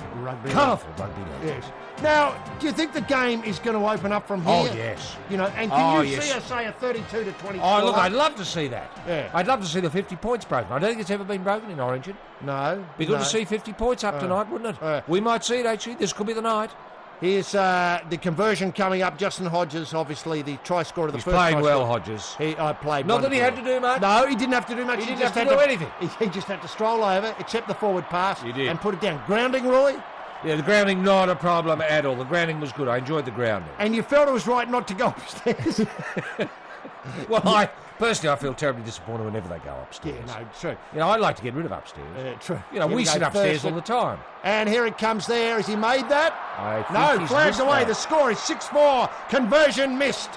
colourful rugby. Yes. Now, do you think the game is going to open up from here? Oh, yes. You know, and can Oh, you yes. see us say a 32-20? Oh, look, I'd love to see that. Yeah. I'd love to see the 50 points broken. I don't think it's ever been broken in Origin. No. Be good to see 50 points up tonight, wouldn't it? We might see it, actually. This could be the night. Here's the conversion coming up. Justin Hodges, obviously the try scorer of the He's first playing try well, scorer. Hodges. He played Not that he had to do much. No, he didn't have to do much. He didn't just have to had do anything. He just had to stroll over, accept the forward pass, He did. and put it down. Grounding, Roy? Yeah, the grounding, not a problem at all. The grounding was good. I enjoyed the grounding. And you felt it was right not to go upstairs. Well, personally, I feel terribly disappointed whenever they go upstairs. Yeah, no, true. You know, I'd like to get rid of upstairs. True. You know, Here we go, sit upstairs Thurston. all the time. And here it comes there. Has he made that? I think No, he's flags missed away. that. The score is 6-4. Conversion missed.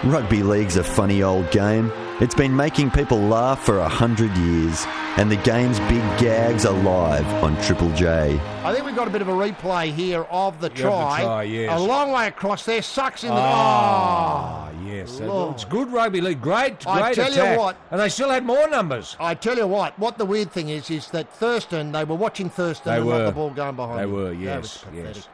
Rugby league's a funny old game. It's been making people laugh for 100 years, and the game's big gags are live on Triple J. I think we've got a bit of a replay here of the try. Yes. A long way across there. Sucks in the... Yes. Lord. It's good rugby league. Great I tell attack. you what. And they still had more numbers. I tell you what the weird thing is that Thurston, they were watching Thurston and not the ball going behind They him. were, That yes, was pathetic. yes.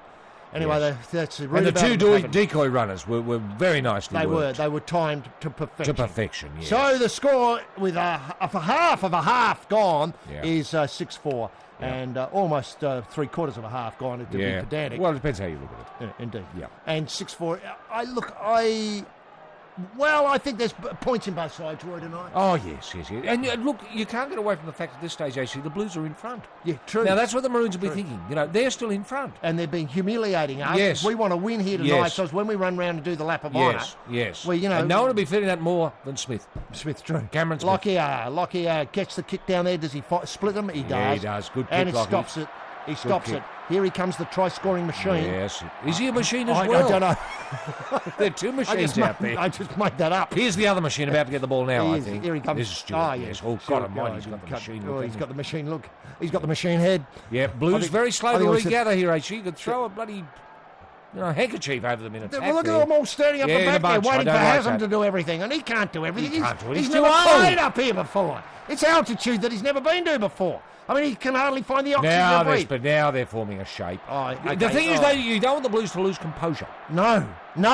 Anyway, Yes. that's And the two decoy runners were very nicely worked. They were timed to perfection. To perfection, yes. So the score with half of a half gone Yeah. is 6-4. And almost three-quarters of a half gone, to be pedantic. Well, it depends how you look at it. Yeah, indeed. Yeah. And 6-4. I think there's points in both sides, Roy, tonight. Oh, yes. And look, you can't get away from the fact at this stage, actually, the Blues are in front. Yeah, true. Now, that's what the Maroons will be thinking. You know, they're still in front. And they've been humiliating us. Yes. We want to win here tonight, Yes. so it's when we run round and do the lap of honour. Yes. Well, you know, and no one will be feeling that more than Smith. Smith, true. Cameron Smith. Lockie gets the kick down there. Does he split them? He does. Yeah, he does. Good kick, And it Lockie. stops it. He stops it. Here he comes, the try-scoring machine. Yes. Is he a machine as I well? don't know. There are two machines out there. I just made that up. Here's the other machine about to get the ball now, I think. Here he comes. This is Stuart. Yes. Oh, God almighty, he's got the machine look. He's got the machine look. He's got the machine head. Yeah, Blues think- very I slow to think we should- regather here, actually. You could throw a bloody handkerchief over them in attack. Well, look there. at them all standing up Yeah, in the a back there, bunch. I waiting for don't like Haslam that. to do everything, and he can't do everything. He can't do it. He's He's never too old. played up here before. It's altitude that he's never been to before. I mean, he can hardly find the oxygen to breathe. But now they're forming a shape. Oh, The okay. thing is, Oh. though, you don't want the Blues to lose composure. No,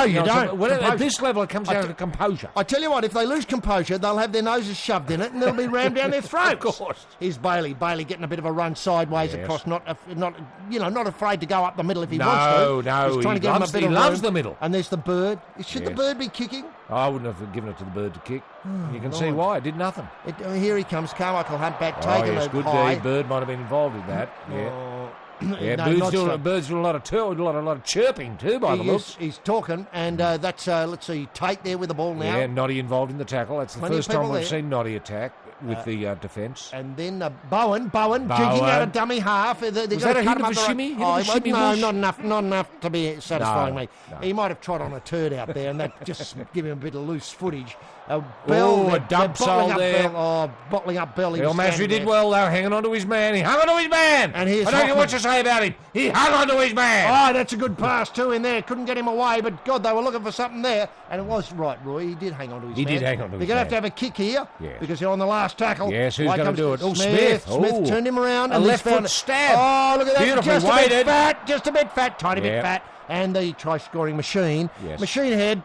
you know, don't. At Composure. this level, it comes down to composure. I tell you what, if they lose composure, they'll have their noses shoved in it and they'll be rammed down their throats. Of course. Here's Bailey. Bailey getting a bit of a run sideways Yes. across, not afraid to go up the middle if he wants to. No, He's trying to he get him a loves- bit he of loves room. the middle. And there's the bird. Should the Yes. bird be kicking? I wouldn't have given it to the bird to kick. You can see Lord. why. It did nothing. Here he comes, Carmichael Hunt back, Oh, taking yes, it good high. D. Bird might have been involved in that. Yeah. Yeah, No, Birds not so. do a lot of chirping too, by the looks. He's talking, and that's, let's see, Tate there with the ball now. Yeah, Noddy involved in the tackle. That's the Plenty of first time people we've there. seen Noddy attack with the defence. And then Bowen jigging out a dummy half. Was that a hint of a shimmy? Not enough to be satisfying No, me. no. He might have trod on a turd out there, and that just give him a bit of loose footage. A dump sole there. Bottling up Bell. El Masri did well, though, hanging on to his man. He hung on to his man. And here's I don't know Hoffman. what to say about him. He hung on to his man. Oh, that's a good pass too in there. Couldn't get him away, but God, they were looking for something there. And it was right, Roy. He did hang on to his man. He did hang on to his They're going to have to man. have a kick here Yes. because you're on the last tackle. Yes, who's Away gonna comes do it? Oh, Smith. Smith. Smith Oh. turned him around. A and left he's foot found- stab. Oh, look at that. Beautifully Just a weighted. bit fat. Just a bit fat. Tiny bit Yep. fat. And the try-scoring machine. Yes. Machine head.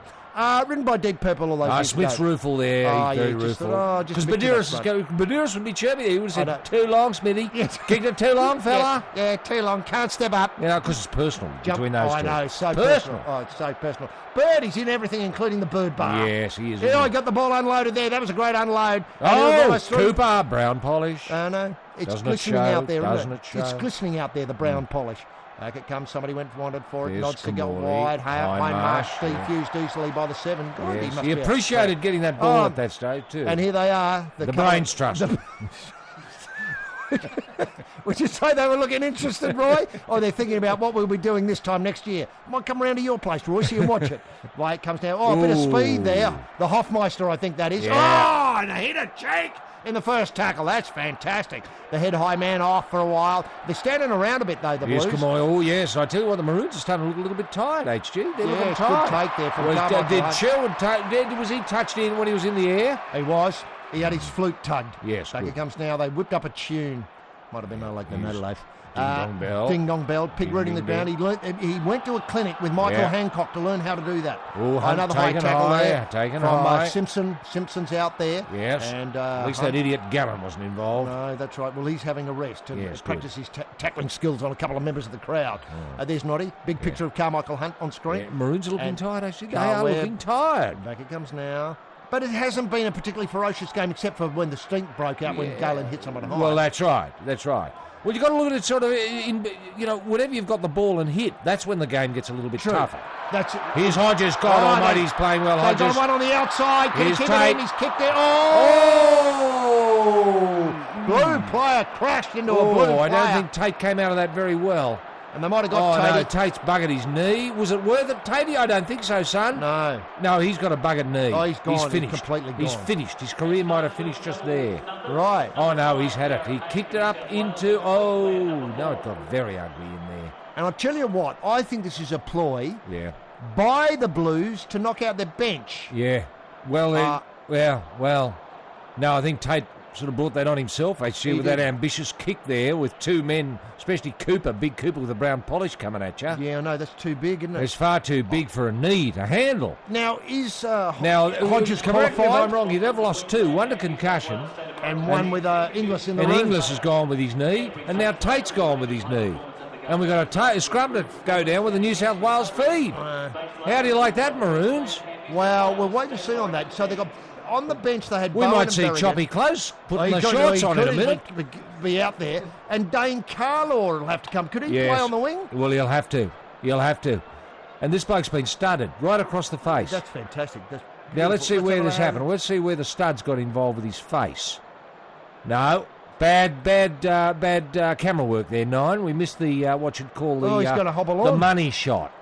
Written by Deep Purple all those years Smith's ago. rueful there. Oh, Very yeah, just rueful. thought, Because just Medeiros would be chirpy. He would have I said, too long, Smithy. Yes. Kicked it too long, fella. Yeah, too long. Can't step up. You know, because it's personal between those two. I know, so personal. Oh, it's so personal. Bird, he's in everything, including the bird bar. Yes, he is. Yeah, I got the ball unloaded there. That was a great unload. Cooper, brown polish. I know. It's Doesn't glistening it show? out there, Doesn't isn't it show? It's glistening out there, the brown polish. Back it comes. Somebody wanted for it. There's Nods to go Kamali. wide. Hindmarsh Hindmarsh, defused easily by the 7. God, Yes. must He be appreciated getting that ball at that stage, too. And here they are. The Brains Trust. Would you say they were looking interested, Roy? Or they're thinking about what we'll be doing this time next year? Might come round to your place, Roy, so you watch it. Right, it comes down. Oh, a bit of speed there. The Hofmeister, I think that is. Yeah. Oh, and a hit a cheek in the first tackle. That's fantastic. The head high man off for a while. They're standing around a bit, though, the Yes, Blues. Oh, yes. I tell you what, the Maroons are starting to look a little bit tired, HG. They're looking Good tired. take there from Did Sherwood was he touched in when he was in the air? He was. He had his flute tugged. Yes, Back good. it comes now. They whipped up a tune. Might have been like the Noodle Loaf. Ding Dong Bell. Ding Dong Bell. Pig Ding rooting the Ding ground. He went to a clinic with Michael Yeah. Hancock to learn how to do that. Oh, another high taken tackle high, there taken from high. Simpson. Simpson's out there. Yes. And At least Hunt. that idiot Gallon wasn't involved. No, that's right. Well, he's having a rest and Yes, practice his tackling skills on a couple of members of the crowd. There's Noddy. Big picture of Carmichael Hunt on screen. Yeah, Maroons are looking And tired, actually. They Carl are Webb. looking tired. Back it comes now. But it hasn't been a particularly ferocious game except for when the stink broke out when Galen hit someone high. Well, that's right. That's right. Well, you've got to look at it sort of, whenever you've got the ball and hit, that's when the game gets a little bit tougher. That's it. Here's Hodges. God almighty, he's playing well, They Hodges. got one on the outside. Can he Here's keep it Tate. in? He's kicked it. Oh! Blue player crashed into a blue player. I don't think Tate came out of that very well. And they might have got no, Tate. Tate's buggered his knee. Was it worth it, Tatey? I don't think so, son. No, he's got a buggered knee. Oh, he's gone. He's He's finished. completely He's gone. finished. His career might have finished just there. Right. Oh, no, he's had it. He kicked it up into... Oh, no, it got very ugly in there. And I'll tell you what, I think this is a ploy Yeah. by the Blues to knock out their bench. Yeah. Well, no, I think Tate sort of brought that on himself, actually, with that ambitious kick there with two men, especially Cooper, big Cooper with a brown polish coming at you. Yeah, I know, that's too big, isn't it? It's far too big for a knee to handle. Now, is Now, Hodges correct me if qualified? I'm wrong, they've lost two, one to concussion. And one with Inglis in the And room. Inglis has gone with his knee, and now Tate's gone with his knee. And we've got a scrum to go down with the New South Wales feed. How do you like that, Maroons? Well, we'll wait and see on that. So they got on the bench. They had. We Bowen might and see Berrigan. Choppy Close putting the He could- shorts he on could in a minute. easily be out there, and Dane Carlaw will have to come. Could he Yes. play on the wing? Well, he'll have to. He'll have to. And this bloke's been studded right across the face. That's fantastic. That's Now let's see beautiful. where Let's this have a- happened. Let's see where the studs got involved with his face. No, bad camera work there, Nine. We missed the what you'd call the he's gonna hobble the on. money shot.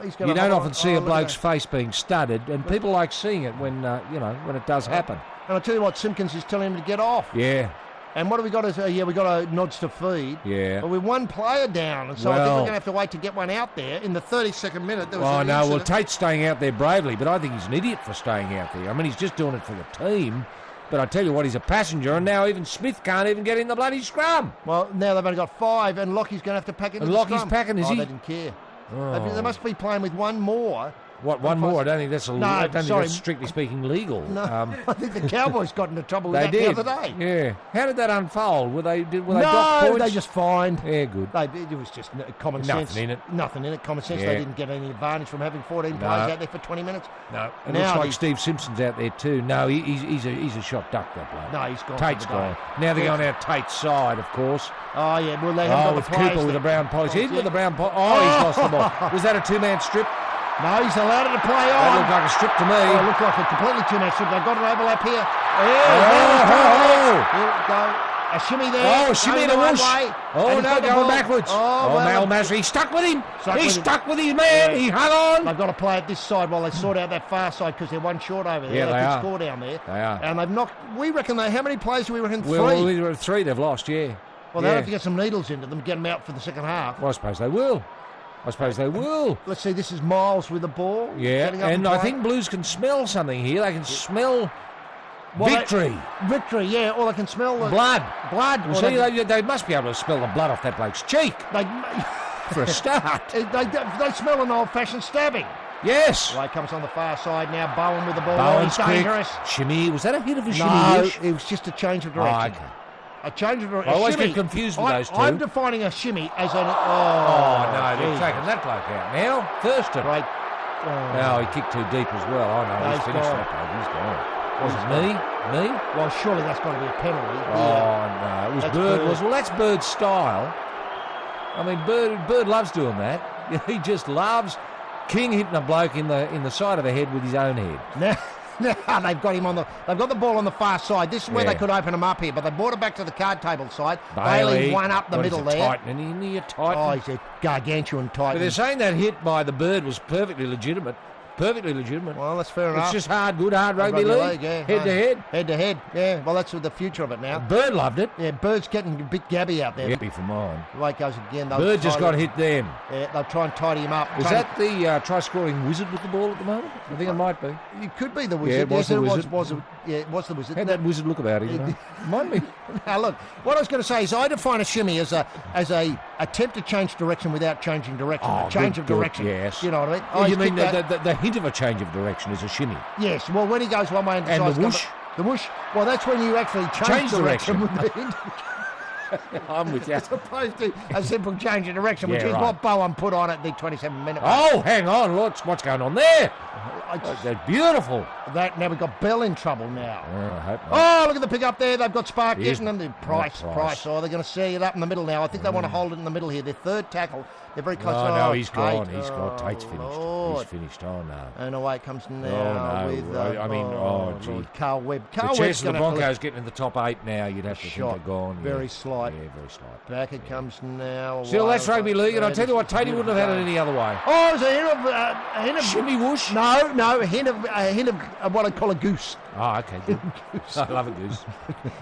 He's gonna You don't hobble often on. see a Look at bloke's that. face being studded, and people like seeing it when when it does happen. And I'll tell you what, Simpkins is telling him to get off. Yeah, And what have we got? We got a nods to feed. yeah. But with one player down, and so I think Well- we're going to have to wait to get one out there in the 32nd minute. There was Oh an no, well incident. Tate's staying out there bravely, but I think he's an idiot for staying out there. I mean, he's just doing it for the team. But I tell you what, he's a passenger, and now even Smith can't even get in the bloody scrum. Well, now they've only got 5, and Lockie's going to have to pack it. And Lockie's packing, is he? They didn't care. Oh. They must be playing with one more. What, one more? I don't think that's No, I don't think sorry. that's strictly speaking legal. No, I think the Cowboys got into trouble with They that did. the other day. Yeah. How did that unfold? Were they docked No, points? they just fined. Yeah, good. It was just common sense. Nothing in it. Nothing in it. Common sense. Yeah. They didn't get any advantage from having 14 No. players out there for 20 minutes. No. It Now looks like he's- Steve Simpson's out there too. No, he's a shot duck, that bloke. No, he's gone. Tate's for the day. gone. Now they're going out Tate's side, of course. Oh, yeah. Well, they haven't got with the players Cooper with there. the brown polish. Oh, In yeah. with the brown polish. Oh, he's lost the ball. Was that a two-man strip? No, he's allowed it to play That on. looked like a strip to me. Oh, it looked like a completely two-man strip. They've got an overlap here. Oh, Here we go. A shimmy there. Oh, shimmy Going the the right woosh. way. Oh, And he's no, got the going ball. backwards. Oh, well, Mal Masri, he stuck with him. Stuck He with him. stuck with his man. Yeah. He hung on. They've got to play it this side while they sort out that far side because they're one short over there. Yeah, they they could are. score down there. They are. And they've knocked. We reckon they. How many players do we reckon? 3. Well, we were 3 they've lost, yeah. Well, they'll have to get some needles into them, get them out for the second half. Well, I suppose they will. Let's see, this is Miles with the ball. Yeah, Getting up and I playing. think Blues can smell something here. They can smell Well, victory. Victory, yeah. Or they can smell the Blood. Blood. Well, Or see, they must be able to smell the blood off that bloke's cheek they, for a start. they smell an old-fashioned stabbing. Yes. Away comes on the far side now. Bowen with the ball. Bowen's He's dangerous. quick. Shimmy. Was that a hit of a shimmy? No, Wish? it was just a change of direction. Oh, okay. A change of direction. I always get confused with those two. I'm defining a shimmy as an... Oh, no, they've Jesus. taken that bloke out. Now, Thurston. Great. No, he kicked too deep as well. Oh, no, he's finished that bloke. He's gone. Was it me? Well, surely that's got to be a penalty. Oh, no. It was That's Bird. Bird. Well, that's Bird's style. I mean, Bird loves doing that. He just loves King hitting a bloke in the side of the head with his own head. Now they've got him they've got the ball on the far side. This is where they could open him up here, but they brought it back to the card table side. Bailey one up the middle there. Titan, and he's a Titan. Oh, he's a gargantuan Titan. But they're saying that hit by the Bird was perfectly legitimate. Perfectly legitimate. Well, that's fair enough. It's just hard rugby league. Yeah. Head to head. Head to head, yeah. Well, that's the future of it now. Bird loved it. Yeah, Bird's getting a bit gabby out there. Happy for mine. Right goes again. Bird just got hit then. Yeah, they'll try and tidy him up. Is that the try-scoring wizard with the ball at the moment? I think it might be. It could be the wizard. Yeah, it was the wizard. It was the wizard. Had that wizard look about it, you know. Might be. Now, look, what I was going to say is I define a shimmy as a attempt to change direction without changing direction. Oh, a change of direction. Yes. You know what I mean? Oh, you mean the hint of a change of direction is a shimmy? Yes. Well, when he goes one way and decides the whoosh? The whoosh. Well, that's when you actually change direction. With the hint. I'm with you. As opposed to a simple change of direction, which Yeah, is right. what Bowen put on at the 27-minute mark. Oh, hang on. What's going on there? That's beautiful. Now we've got Bell in trouble now. I hope not. Oh, look at the pick up there. They've got Spark Here's getting them. The Price. Oh, they're going to see it up in the middle now. I think they want to hold it in the middle here. Their third tackle. They're very close. No, he's gone. Tate. He's gone. Tate's finished. Lord. He's finished. Oh, no. And away it comes now Oh, no. with... Gee. Carl Webb. The Carl chance Webb's of the going to Broncos getting in the top 8 now, you'd have to think they're gone. Very slight. Yeah, very slight. Back it comes now. Still, that's rugby league, and I tell you what, Tatey wouldn't have had it any other way. Oh, it was a hint of Shimmy whoosh? No, a hint of what I call a goose. Oh, okay, good. I love a goose.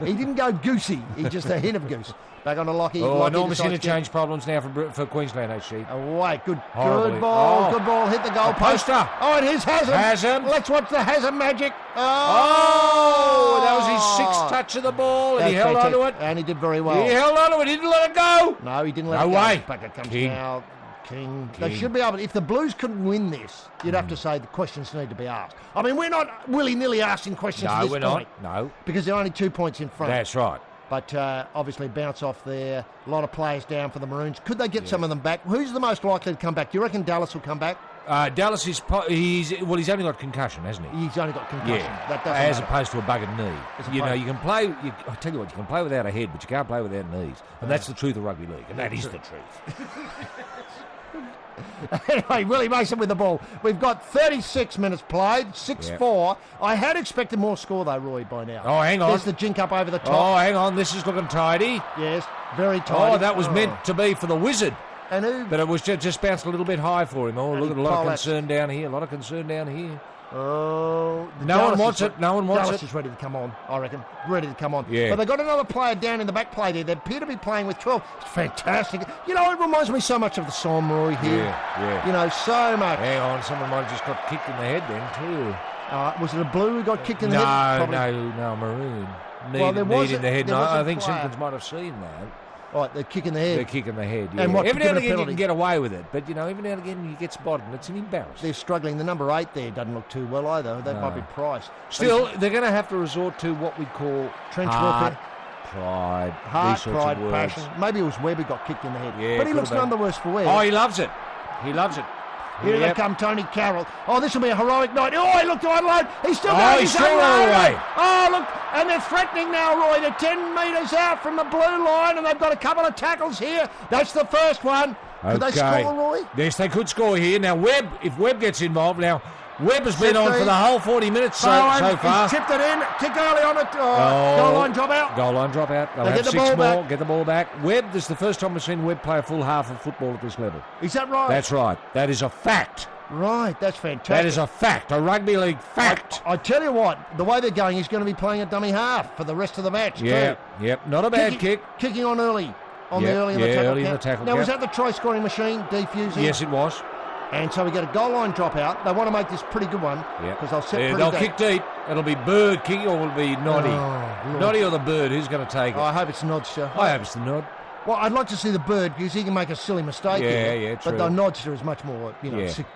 He didn't go goosey. He's just a hint of goose. Back on to Lockie. Oh, Lockie enormous decides interchange problems now for Queensland, HG. Away. Good Horribly. ball. Oh. Good ball. Hit the goal post. Poster. Oh, and here's Haslam. Haslam. Let's watch the Haslam magic. Oh, that was his sixth touch of the ball, and he held on to it. And he did very well. He held on to it. He didn't let it go. No, he didn't let No it go. way. Back it comes King. now. King. They should be able to, if the Blues could win this, you'd have to say the questions need to be asked. I mean, we're not willy-nilly asking questions at No, this we're point. not. No. Because they're only 2 points in front. That's right. But obviously bounce off there. A lot of players down for the Maroons. Could they get some of them back? Who's the most likely to come back? Do you reckon Dallas will come back? Dallas is he's only got concussion, hasn't he? He's only got concussion. Yeah, That doesn't as matter. opposed to a buggered knee. You know, you can play. I tell you what, you can play without a head, but you can't play without knees, and that's the truth of rugby league, and that is the truth. Anyway, Willie Mason with the ball. We've got 36 minutes played, 6-4. I had expected more score though, Roy, by now. Oh, hang on. There's the jink up over the top. Oh, hang on. This is looking tidy. Yes, very tidy. Oh, that was meant to be for the Wizard. And who? But it was just bounced a little bit high for him. Oh, And look at he a lot of collapsed. concern down here. A lot of concern down here. Oh, No one wants it. No one wants Dallas it. is ready to come on, I reckon. Ready to come on. Yeah. But they've got another player down in the back play there. They appear to be playing with 12. It's fantastic. You know, it reminds me so much of the Somroy here. Yeah. You know, so much. Hang on. Someone might have just got kicked in the head then, too. Was it a blue who got kicked in the head? No, maroon. Well, there was Knee in the head. there No, was a I think player. Simpkins might have seen that. Right, the kick in the head. They're kicking the head, yeah. And what, every now and given a again you penalty? can get away with it, but, you know, every now and again you get spotted and it's an embarrassment. They're struggling. The number 8 there doesn't look too well either. That might be Price. Still, they're going to have to resort to what we call Trench heart, warfare. pride, Heart, these sorts pride, of words. passion. Maybe it was Webb who got kicked in the head. Yeah, but he could looks have been. none the worse for wear. Oh, he loves it. He loves it. Here they Yep. come, Tony Carroll. Oh, this will be a heroic night. Oh, he looked to unload. He's still Oh, going. he's still on the way. Oh, look. And they're threatening now, Roy. They're 10 metres out from the blue line, and they've got a couple of tackles here. That's the first one. Could they score, Roy? Yes, they could score here. Now, Webb, if Webb gets involved, now, Webb has been on 15. for the whole 40 minutes so far. He's chipped it in. Kick early on it. Goal line drop out. Goal line drop out. They'll They have get the 6 ball more. back. Get the ball back. Webb, this is the first time we've seen Webb play a full half of football at this level. Is that right? That's right. That is a fact. Right, that's fantastic. That is a fact. A rugby league fact. I tell you what, the way they're going, he's going to be playing at dummy half for the rest of the match. Yeah, too. yep. Not a bad kick. Kicking on early. On the Yep, early in the yeah, tackle early in count. the tackle Now, was count. that the try-scoring machine defusing? Yes, it was. And so we get a goal line drop out. They want to make this pretty good one Yeah. because they'll set Yeah, pretty they'll deep. kick deep. It'll be Bird kicking or will it be Noddy? Oh, Lord. Noddy or the Bird? Who's going to take it? I hope it's Nod, sir. I hope it's the Nod. Well, I'd like to see the bird because he can make a silly mistake. Yeah, But true. the nodster is much more,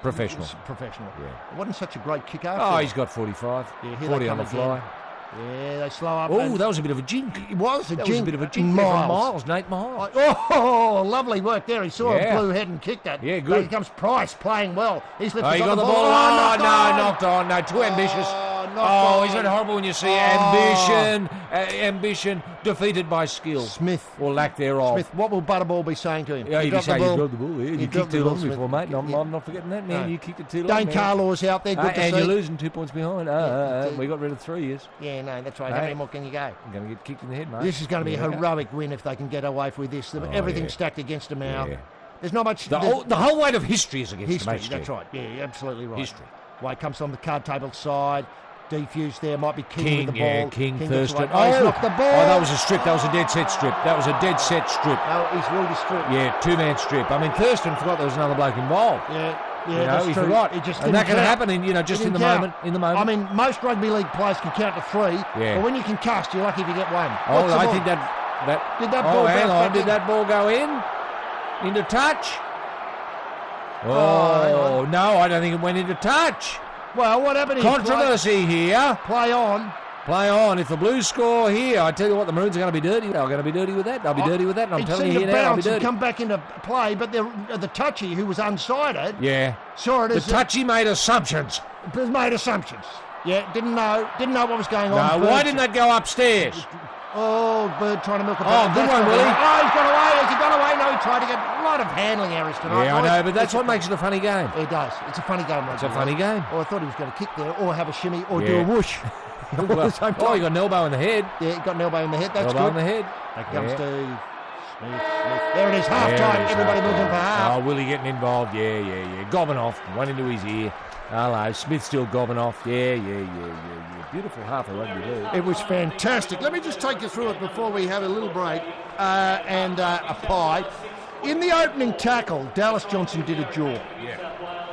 professional. Professional. Yeah. It wasn't such a great kick after. Oh, he's got 45. Yeah, here 40 they on the come fly. again. Yeah, they slow up. Oh, that was a bit of a jink. It was a That jink. was a bit of a jink. Miles. Nate Miles. Oh, lovely work there. He saw Yeah. a blue head and kicked it. Yeah, good. Here comes Price playing well. He's lifted He on got the ball. Oh, knocked on. No, too ambitious. knocked Oh, on. isn't it horrible when you see ambition defeated by skill? Smith. Or lack thereof. Smith, what will Butterball be saying to him? Yeah, he'd be dropped saying, the you ball. dropped the ball. Yeah, you dropped kicked the too ball, long Smith. before, mate. Yeah. I'm not forgetting that, man. No. You kicked it too long, Dane man. Carlaw's out there. Good to And see. you're losing 2 points behind. We got rid of 3 years. Yeah, no, that's right. How many more can you go? I'm going to get kicked in the head, mate. This is going to be a Yeah. heroic win if they can get away with this. Everything's stacked against them now. Yeah. There's not much. The whole weight of history is against history. the That's right. Yeah, you're absolutely right. History. White comes on the card table side. Defused there. Might be King with the ball. King gets Thurston. away. Oh, he's knocked the ball. Oh, that was a strip. That was a dead set strip. Oh, he's ruled a strip. Yeah, two-man strip. I mean, Thurston forgot there was another bloke involved. Yeah, That's he true. forgot. It just And that didn't can count. happen just It in the didn't moment. count. In the moment. I mean, most rugby league players can count to 3, Yeah. but when you can cast, you're lucky if you get 1. Oh, What's the I ball? think that. Did that ball hang bounce on. back Did in? that ball go in? Into touch? hang Oh, no, I don't think it went into touch. Well, what happened? Controversy here. Play on. Play on. If the Blues score here, I tell you what, the Maroons are going to be dirty. They're going to be dirty with that. They'll be dirty with that. And I'm It telling seemed you to here now, they'll be bounce and dirty. come back into play, but the touchy, who was unsided, Yeah. saw it The as touchy made assumptions. made assumptions. Yeah, didn't know what was going on. No, why Bird- didn't that go upstairs? Oh, Bird trying to milk a Oh, good one, Willie. Oh, he's got away. Has he got away? No, he tried to get a lot of handling errors tonight. Yeah, I know, but that's what makes it a funny game. It does. It's a funny game. It's a funny game. Oh, I thought he was going to kick there, or have a shimmy, or do Yeah. a whoosh. All at the same Oh, time. you got an elbow in the head. Yeah, he got an elbow in the head. That's Elbow good. in the head. Here comes Yeah. Steve. Smith. There it is. Half There time. it is, Everybody half looking for time. half. Oh, Willie getting involved. Yeah. Gobbing off. One into his ear. Hello. Smith still gobbing off. Yeah. Beautiful half of rugby league. It was fantastic. Let me just take you through it before we have a little break and a pie. In the opening tackle, Dallas Johnson did a jaw. Yeah.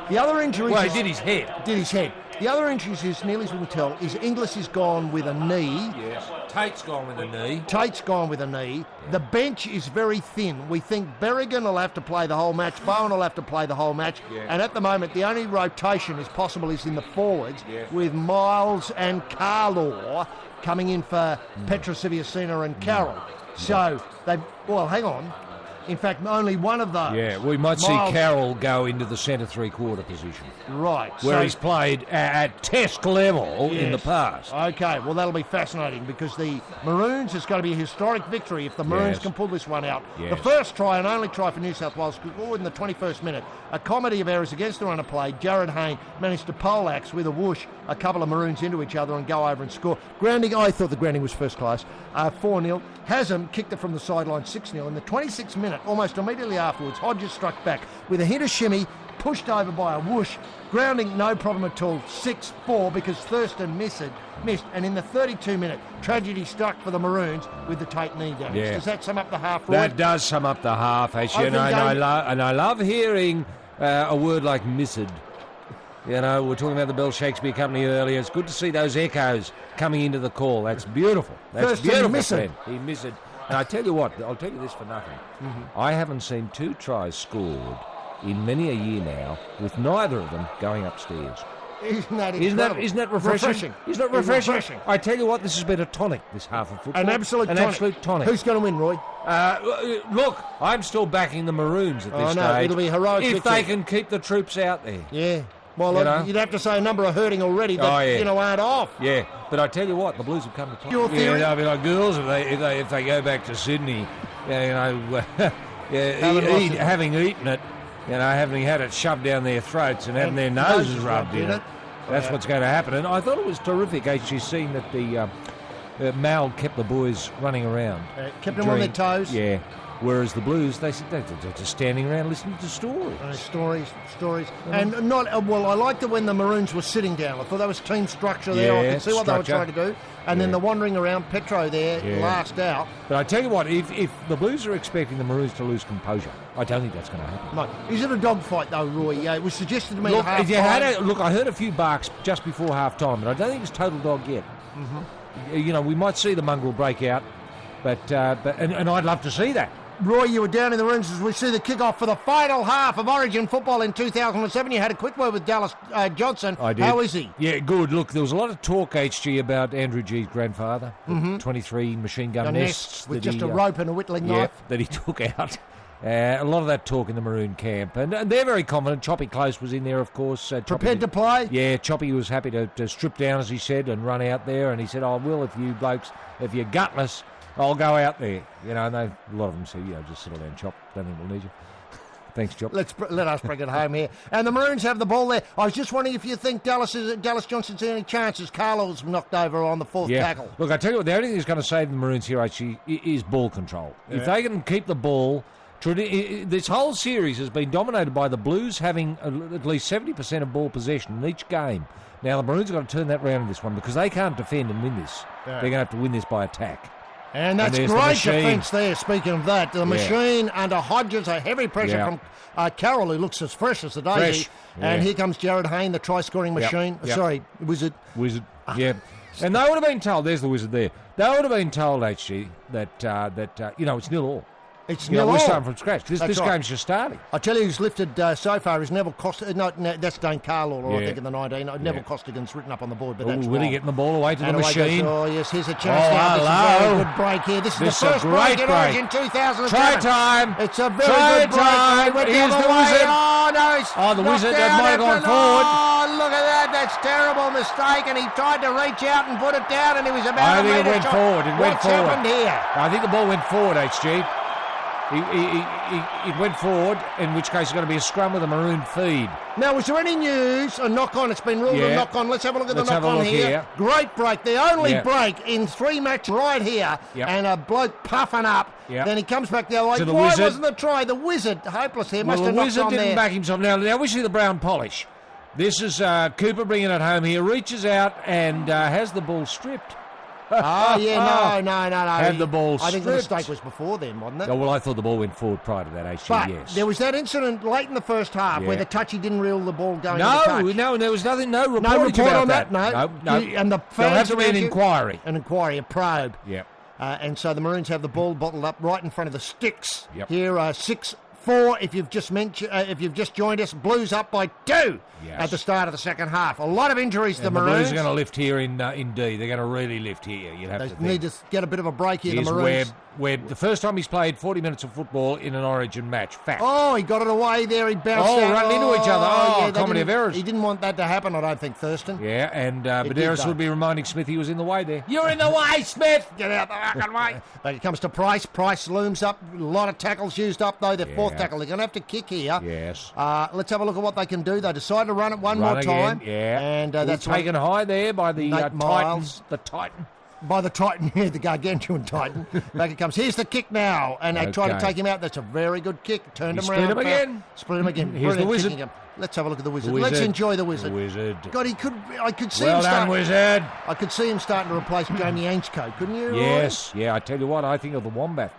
The other injuries... Well, he did his head. Did his head. The other injuries, as nearly as we can tell, is Inglis is gone with a knee. Yes. Tate's gone with a knee. Tate's gone with a knee. The bench is very thin. We think Berrigan will have to play the whole match. Bowen will have to play the whole match. Yeah. And at the moment, the only rotation is possible is in the forwards, Yeah. with Miles and Carlaw coming in for Petrosiviacina and Carroll. So, hang on. In fact, only one of those. Yeah, we might see Miles- Carroll go into the centre three-quarter position, Right. where so- he's played at test level in the Yes. past. Okay, well, that'll be fascinating because the Maroons, it's going to be a historic victory if the Maroons Yes. can pull this one out. Yes. The first try and only try for New South Wales scored in the 21st minute. A comedy of errors against the run of play. Jared Hayne managed to poleaxe with a whoosh a couple of Maroons into each other and go over and score. Grounding, I thought the grounding was first class. 4-0. Haslam kicked it from the sideline 6-0. In the 26th minute, almost immediately afterwards, Hodges struck back with a hit of shimmy, pushed over by a whoosh. Grounding, no problem at all. 6-4 because Thurston missed. And in the 32-minute, tragedy struck for the Maroons with the Tate knee damage. Yeah. Does that sum up the half? That Roy? does sum up the half, actually, and Opening game- I love hearing a word like missed. You know, we were talking about the Bell Shakespeare Company earlier. It's good to see those echoes coming into the call. That's beautiful. That's Thurston beautiful, missed. friend. He missed. And I tell you what, I'll tell you this for nothing. I haven't seen 2 tries scored in many a year now with neither of them going upstairs. Isn't that Isn't incredible? that refreshing? Isn't that It's refreshing? I tell you what, this has been a tonic, this half of football. An absolute tonic. Who's going to win, Roy? Look, I'm still backing the Maroons at this I know, stage. it'll be a heroic if victory. they can keep the troops out there. Yeah. Well, You know? you'd have to say a number are hurting already that, aren't off. Yeah, but I tell you what, the Blues have come to play. Your theory? I mean, like girls, if they go back to Sydney, having eaten it, having had it shoved down their throats and having their noses rubbed in it. That's what's going to happen. And I thought it was terrific, actually, seeing that the Mal kept the boys running around. Kept them on their toes. Yeah. Whereas the Blues, they're just standing around listening to stories. Stories. And not, I liked it when the Maroons were sitting down. I thought that was team structure there. I could see what they were trying to do. And then the wandering around, Petro there, last out. But I tell you what, if the Blues are expecting the Maroons to lose composure, I don't think that's going to happen. No. Is it a dogfight, though, Roy? Yeah, it was suggested to me Look, at half-time. I heard a few barks just before half-time, but I don't think it's total dog yet. Mm-hmm. We might see the mongrel break out, but I'd love to see that. Roy, you were down in the rooms as we see the kick-off for the final half of Origin football in 2007. You had a quick word with Dallas Johnson. I did. How is he? Yeah, good. Look, there was a lot of talk, HG, about Andrew G's grandfather, 23 machine gun nests. With that just a rope and a whittling knife. That he took out. A lot of that talk in the Maroon camp. And they're very confident. Choppy Close was in there, of course. Prepared to play? Yeah, Choppy was happy to strip down, as he said, and run out there. And he said, Will, if you blokes, if you're gutless, I'll go out there. You know, and a lot of them said, just settle down, Chop. Don't think we'll need you. Thanks, Chop. Let us bring it home here. And the Maroons have the ball there. I was just wondering if you think Dallas Johnson's any chances. Carlo's knocked over on the fourth tackle. Look, I tell you what, the only thing that's going to save the Maroons here, actually, is ball control. Yeah. If they can keep the ball... This whole series has been dominated by the Blues having at least 70% of ball possession in each game. Now, the Maroons have got to turn that round in this one because they can't defend and win this. Yeah. They're going to have to win this by attack. And that's great defence there, speaking of that. The machine under Hodges, a heavy pressure from Carroll, who looks as fresh as the daisy. And here comes Jared Hayne, the try-scoring machine. Sorry, Wizard. Yeah. And they would have been told, there's the Wizard there, they would have been told, actually, that it's 0-0. It's nil all. We're starting from scratch. This game's just starting. I tell you who's lifted so far is Neville Costigan. No, that's Dane Carlaw, I think, in the 19. Neville Costigan's written up on the board, but that's really getting the ball away to the machine. Yes, here's a chance now. This is a very good break here. This is the first break in Origin 2007. Try time. It's a very good break. Here's the Wizard. The Wizard that might have gone forward. Oh, look at that. That's a terrible mistake, and he tried to reach out and put it down, and he was about to make it. I think it went forward. What's happened here? I think the ball went forward, HG. It went forward, in which case it's going to be a scrum with a Maroon feed. Now, was there any news? A knock-on. It's been ruled a knock-on. Let's have a look at the knock-on here. Great break. The only break in 3 matches right here. Yep. And a bloke puffing up. Yep. Then he comes back the other way. Why wasn't the try? The Wizard, hopeless here, must have knocked on there. The Wizard didn't back himself. Now we see the brown polish. This is Cooper bringing it home here. Reaches out and has the ball stripped. No. Had the ball stripped. I think the mistake was before then, wasn't it? Oh, well, I thought the ball went forward prior to that, actually, but there was that incident late in the first half where the touchy didn't reel the ball going to the touch. No, there was nothing, no report on that. No. And the fans there'll have to be an inquiry. A probe. Yeah. And so the Maroons have the ball bottled up right in front of the Sticks. Yep. Here, 6-4. If you've just joined us, Blues up by 2 at the start of the second half. A lot of injuries to the Maroons. The Blues are going to lift here in D. They're going to really lift here. They need to get a bit of a break here. The Maroons. Webb, the first time he's played 40 minutes of football in an Origin match. Fact. Oh, he got it away there. He bounced out. Running into each other. Comedy of errors. He didn't want that to happen, I don't think, Thurston. Yeah, and Badderas would be reminding Smith he was in the way there. You're in the way, Smith! Get out the fucking way. But it comes to Price. Price looms up. A lot of tackles used up, though. Their fourth tackle. They're going to have to kick here. Yes. Let's have a look at what they can do. They decide to run it one more time. Yeah. And that's taken high there by the Titans. The Titan. By the Titan, the gargantuan Titan. Back it comes. Here's the kick now. And they try to take him out. That's a very good kick. Turned him around. Split him again. Here's the Wizard. Let's have a look at the Wizard. Let's enjoy the Wizard. God, I could see him starting. Wizard. I could see him starting to replace Jamie Ainscough, couldn't you? Yes. Yeah, I tell you what, I think of the Wombat.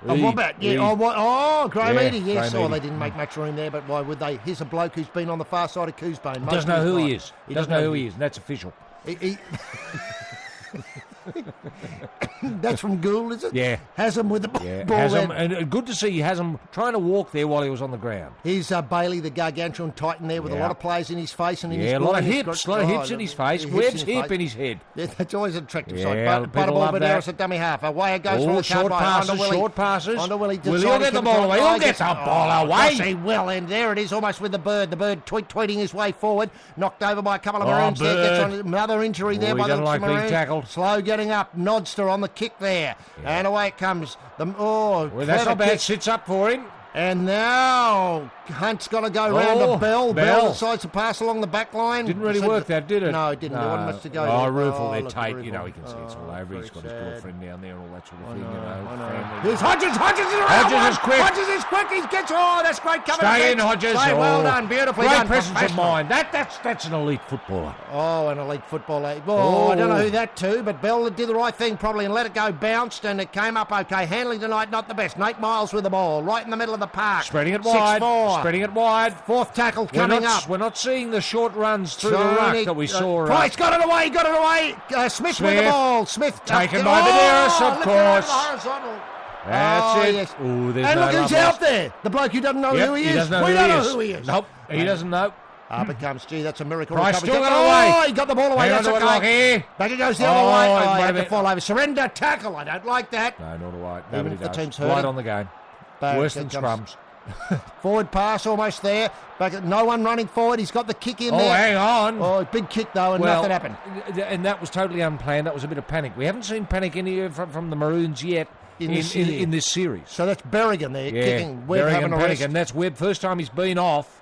A Wombat, Graham Eady, yes. They didn't make much room there, but why would they? Here's a bloke who's been on the far side of Coosbane. He doesn't know who he is. He doesn't know who he is, and that's official. That's from Gould, is it? Yeah. Haslam with the ball. Haslam, and good to see Haslam trying to walk there while he was on the ground. He's Bailey, the gargantuan Titan there with a lot of players in his face and in his a lot of hips in his face. Webb's hip in his head. Yeah, that's always an attractive side. Butterball, but there's a dummy half. Away it goes from the short passes. Will he get the ball away? He'll get the ball away. Yes, he will, and there it is, almost with the bird. The bird tweeting his way forward, knocked over by a couple of Maroons there. Gets on another injury there by the Maroons. Slow getting up. Nodster on the kick there. And away it comes. That's not bad. Sits up for him. And now Hunt's got to go round to Bell. Bell decides to pass along the back line. Didn't really work that, did it? No, it didn't. There wasn't much to go. Rueful, they're tight. He can see it's all over. He's got his girlfriend down there and all that sort of thing. Here's Hodges. Hodges is quick. Hodges is quick. He gets. that's great cover. Stay in, Hodges. Well done. Beautifully done. Great presence of mind. That's an elite footballer. An elite footballer. I don't know who that to, but Bell did the right thing probably and let it go. Bounced and it came up okay. Handling tonight, not the best. Nate Miles with the ball. Right in the middle of the park. Spreading it wide. 6-4. Spreading it wide. Fourth tackle coming up. We're not seeing the short runs through the ruck that we saw. Price got it away. Smith with the ball. Smith taken by Badderas, of course. That's it. Yes. Ooh, there's And no look who's love out lost. there. The bloke who doesn't know who he is. Doesn't know we who don't he know is. who he is. Nope, he doesn't know. Up it comes. Gee, that's a miracle. Price Recovery. still got away. Oh, he got the ball away. Hang That's on to it, okay. Lockie. Back it goes the other way. Oh, he had to maybe- fall over. Surrender tackle. I don't like that. No, not all right. Even Nobody if the does. team's Right hurting. on the game. Back Worse it than comes. scrums. Forward pass almost there. Back, no one running forward. He's got the kick in Oh, there. hang on. Oh, big kick though, and Well, nothing happened. And that was totally unplanned. That was a bit of panic. We haven't seen panic from the Maroons yet in this series. So that's Berrigan there kicking. Webb Berrigan having a panic, rest. and that's Webb. First time he's been off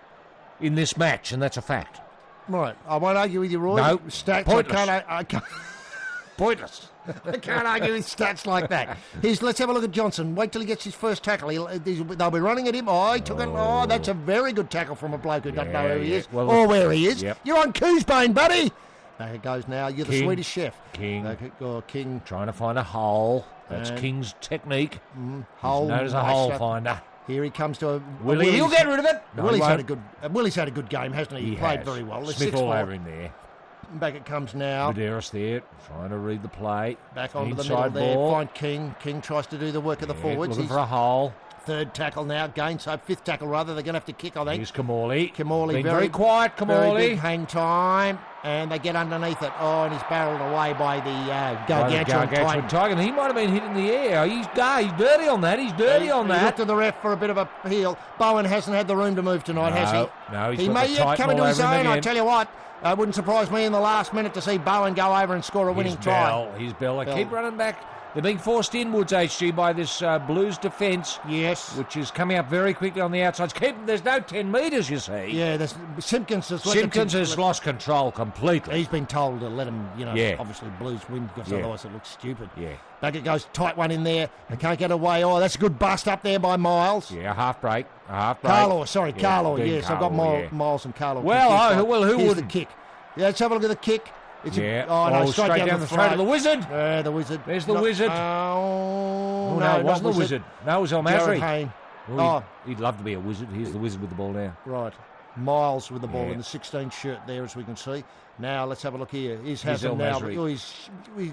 in this match, and that's a fact. Right, I won't argue with you, Roy. No, Stats, pointless. I can't, Pointless. I can't argue with stats like that. Let's have a look at Johnson. Wait till he gets his first tackle. They'll be running at him. Oh, he took it. Oh, that's a very good tackle from a bloke who doesn't know who he is or where he is. Yep. You're on Coosbane, buddy. There it goes now. You're the King. Swedish chef. King. Trying to find a hole. That's King's technique. Hole. He's known as a hole finder. Here he comes to a Willie, he'll get rid of it. No, Willie's had a good game, hasn't he? He played has. very well. Smith all over him there. Back it comes now. Medeiros there, trying to read the play. Back onto the Inside middle there. ball. Find King. King tries to do the work of the forwards. Looking for a hole. Third tackle now. Fifth tackle rather. They're going to have to kick, I think. Here's Kamali. Kamali, very quiet, very Kamali. big hang time. And they get underneath it. Oh, and he's barreled away by the Gargantuan Titan. Titan. He might have been hit in the air. He's dirty on that. He's dirty on He that. looked at the ref for a bit of a heel. Bowen hasn't had the room to move tonight, has he? No, He may yet come into his own. I tell you what, it wouldn't surprise me in the last minute to see Bowen go over and score a winning try. He's Bell. They keep running back. They're being forced inwards, HG, by this Blues defence. Yes. Which is coming up very quickly on the outsides. There's no 10 metres, you see. Yeah, Simpkins has lost control completely. He's been told to let him, obviously Blues win because otherwise it looks stupid. Yeah. Back it goes, tight one in there. They can't get away. Oh, that's a good bust up there by Miles. Yeah, half break. Carlaw, yes, I've got Miles and Carlaw. Who Here's would the kick? Yeah, let's have a look at the kick. It's straight down the throat of the Wizard. The Wizard. There's the Wizard. No, it wasn't the Wizard. No, it was El Jared Masri. Hayne. He'd love to be a Wizard. He's the Wizard with the ball now. Right. Miles with the ball in the 16 shirt there, as we can see. Now, let's have a look here. He's Hazard now. He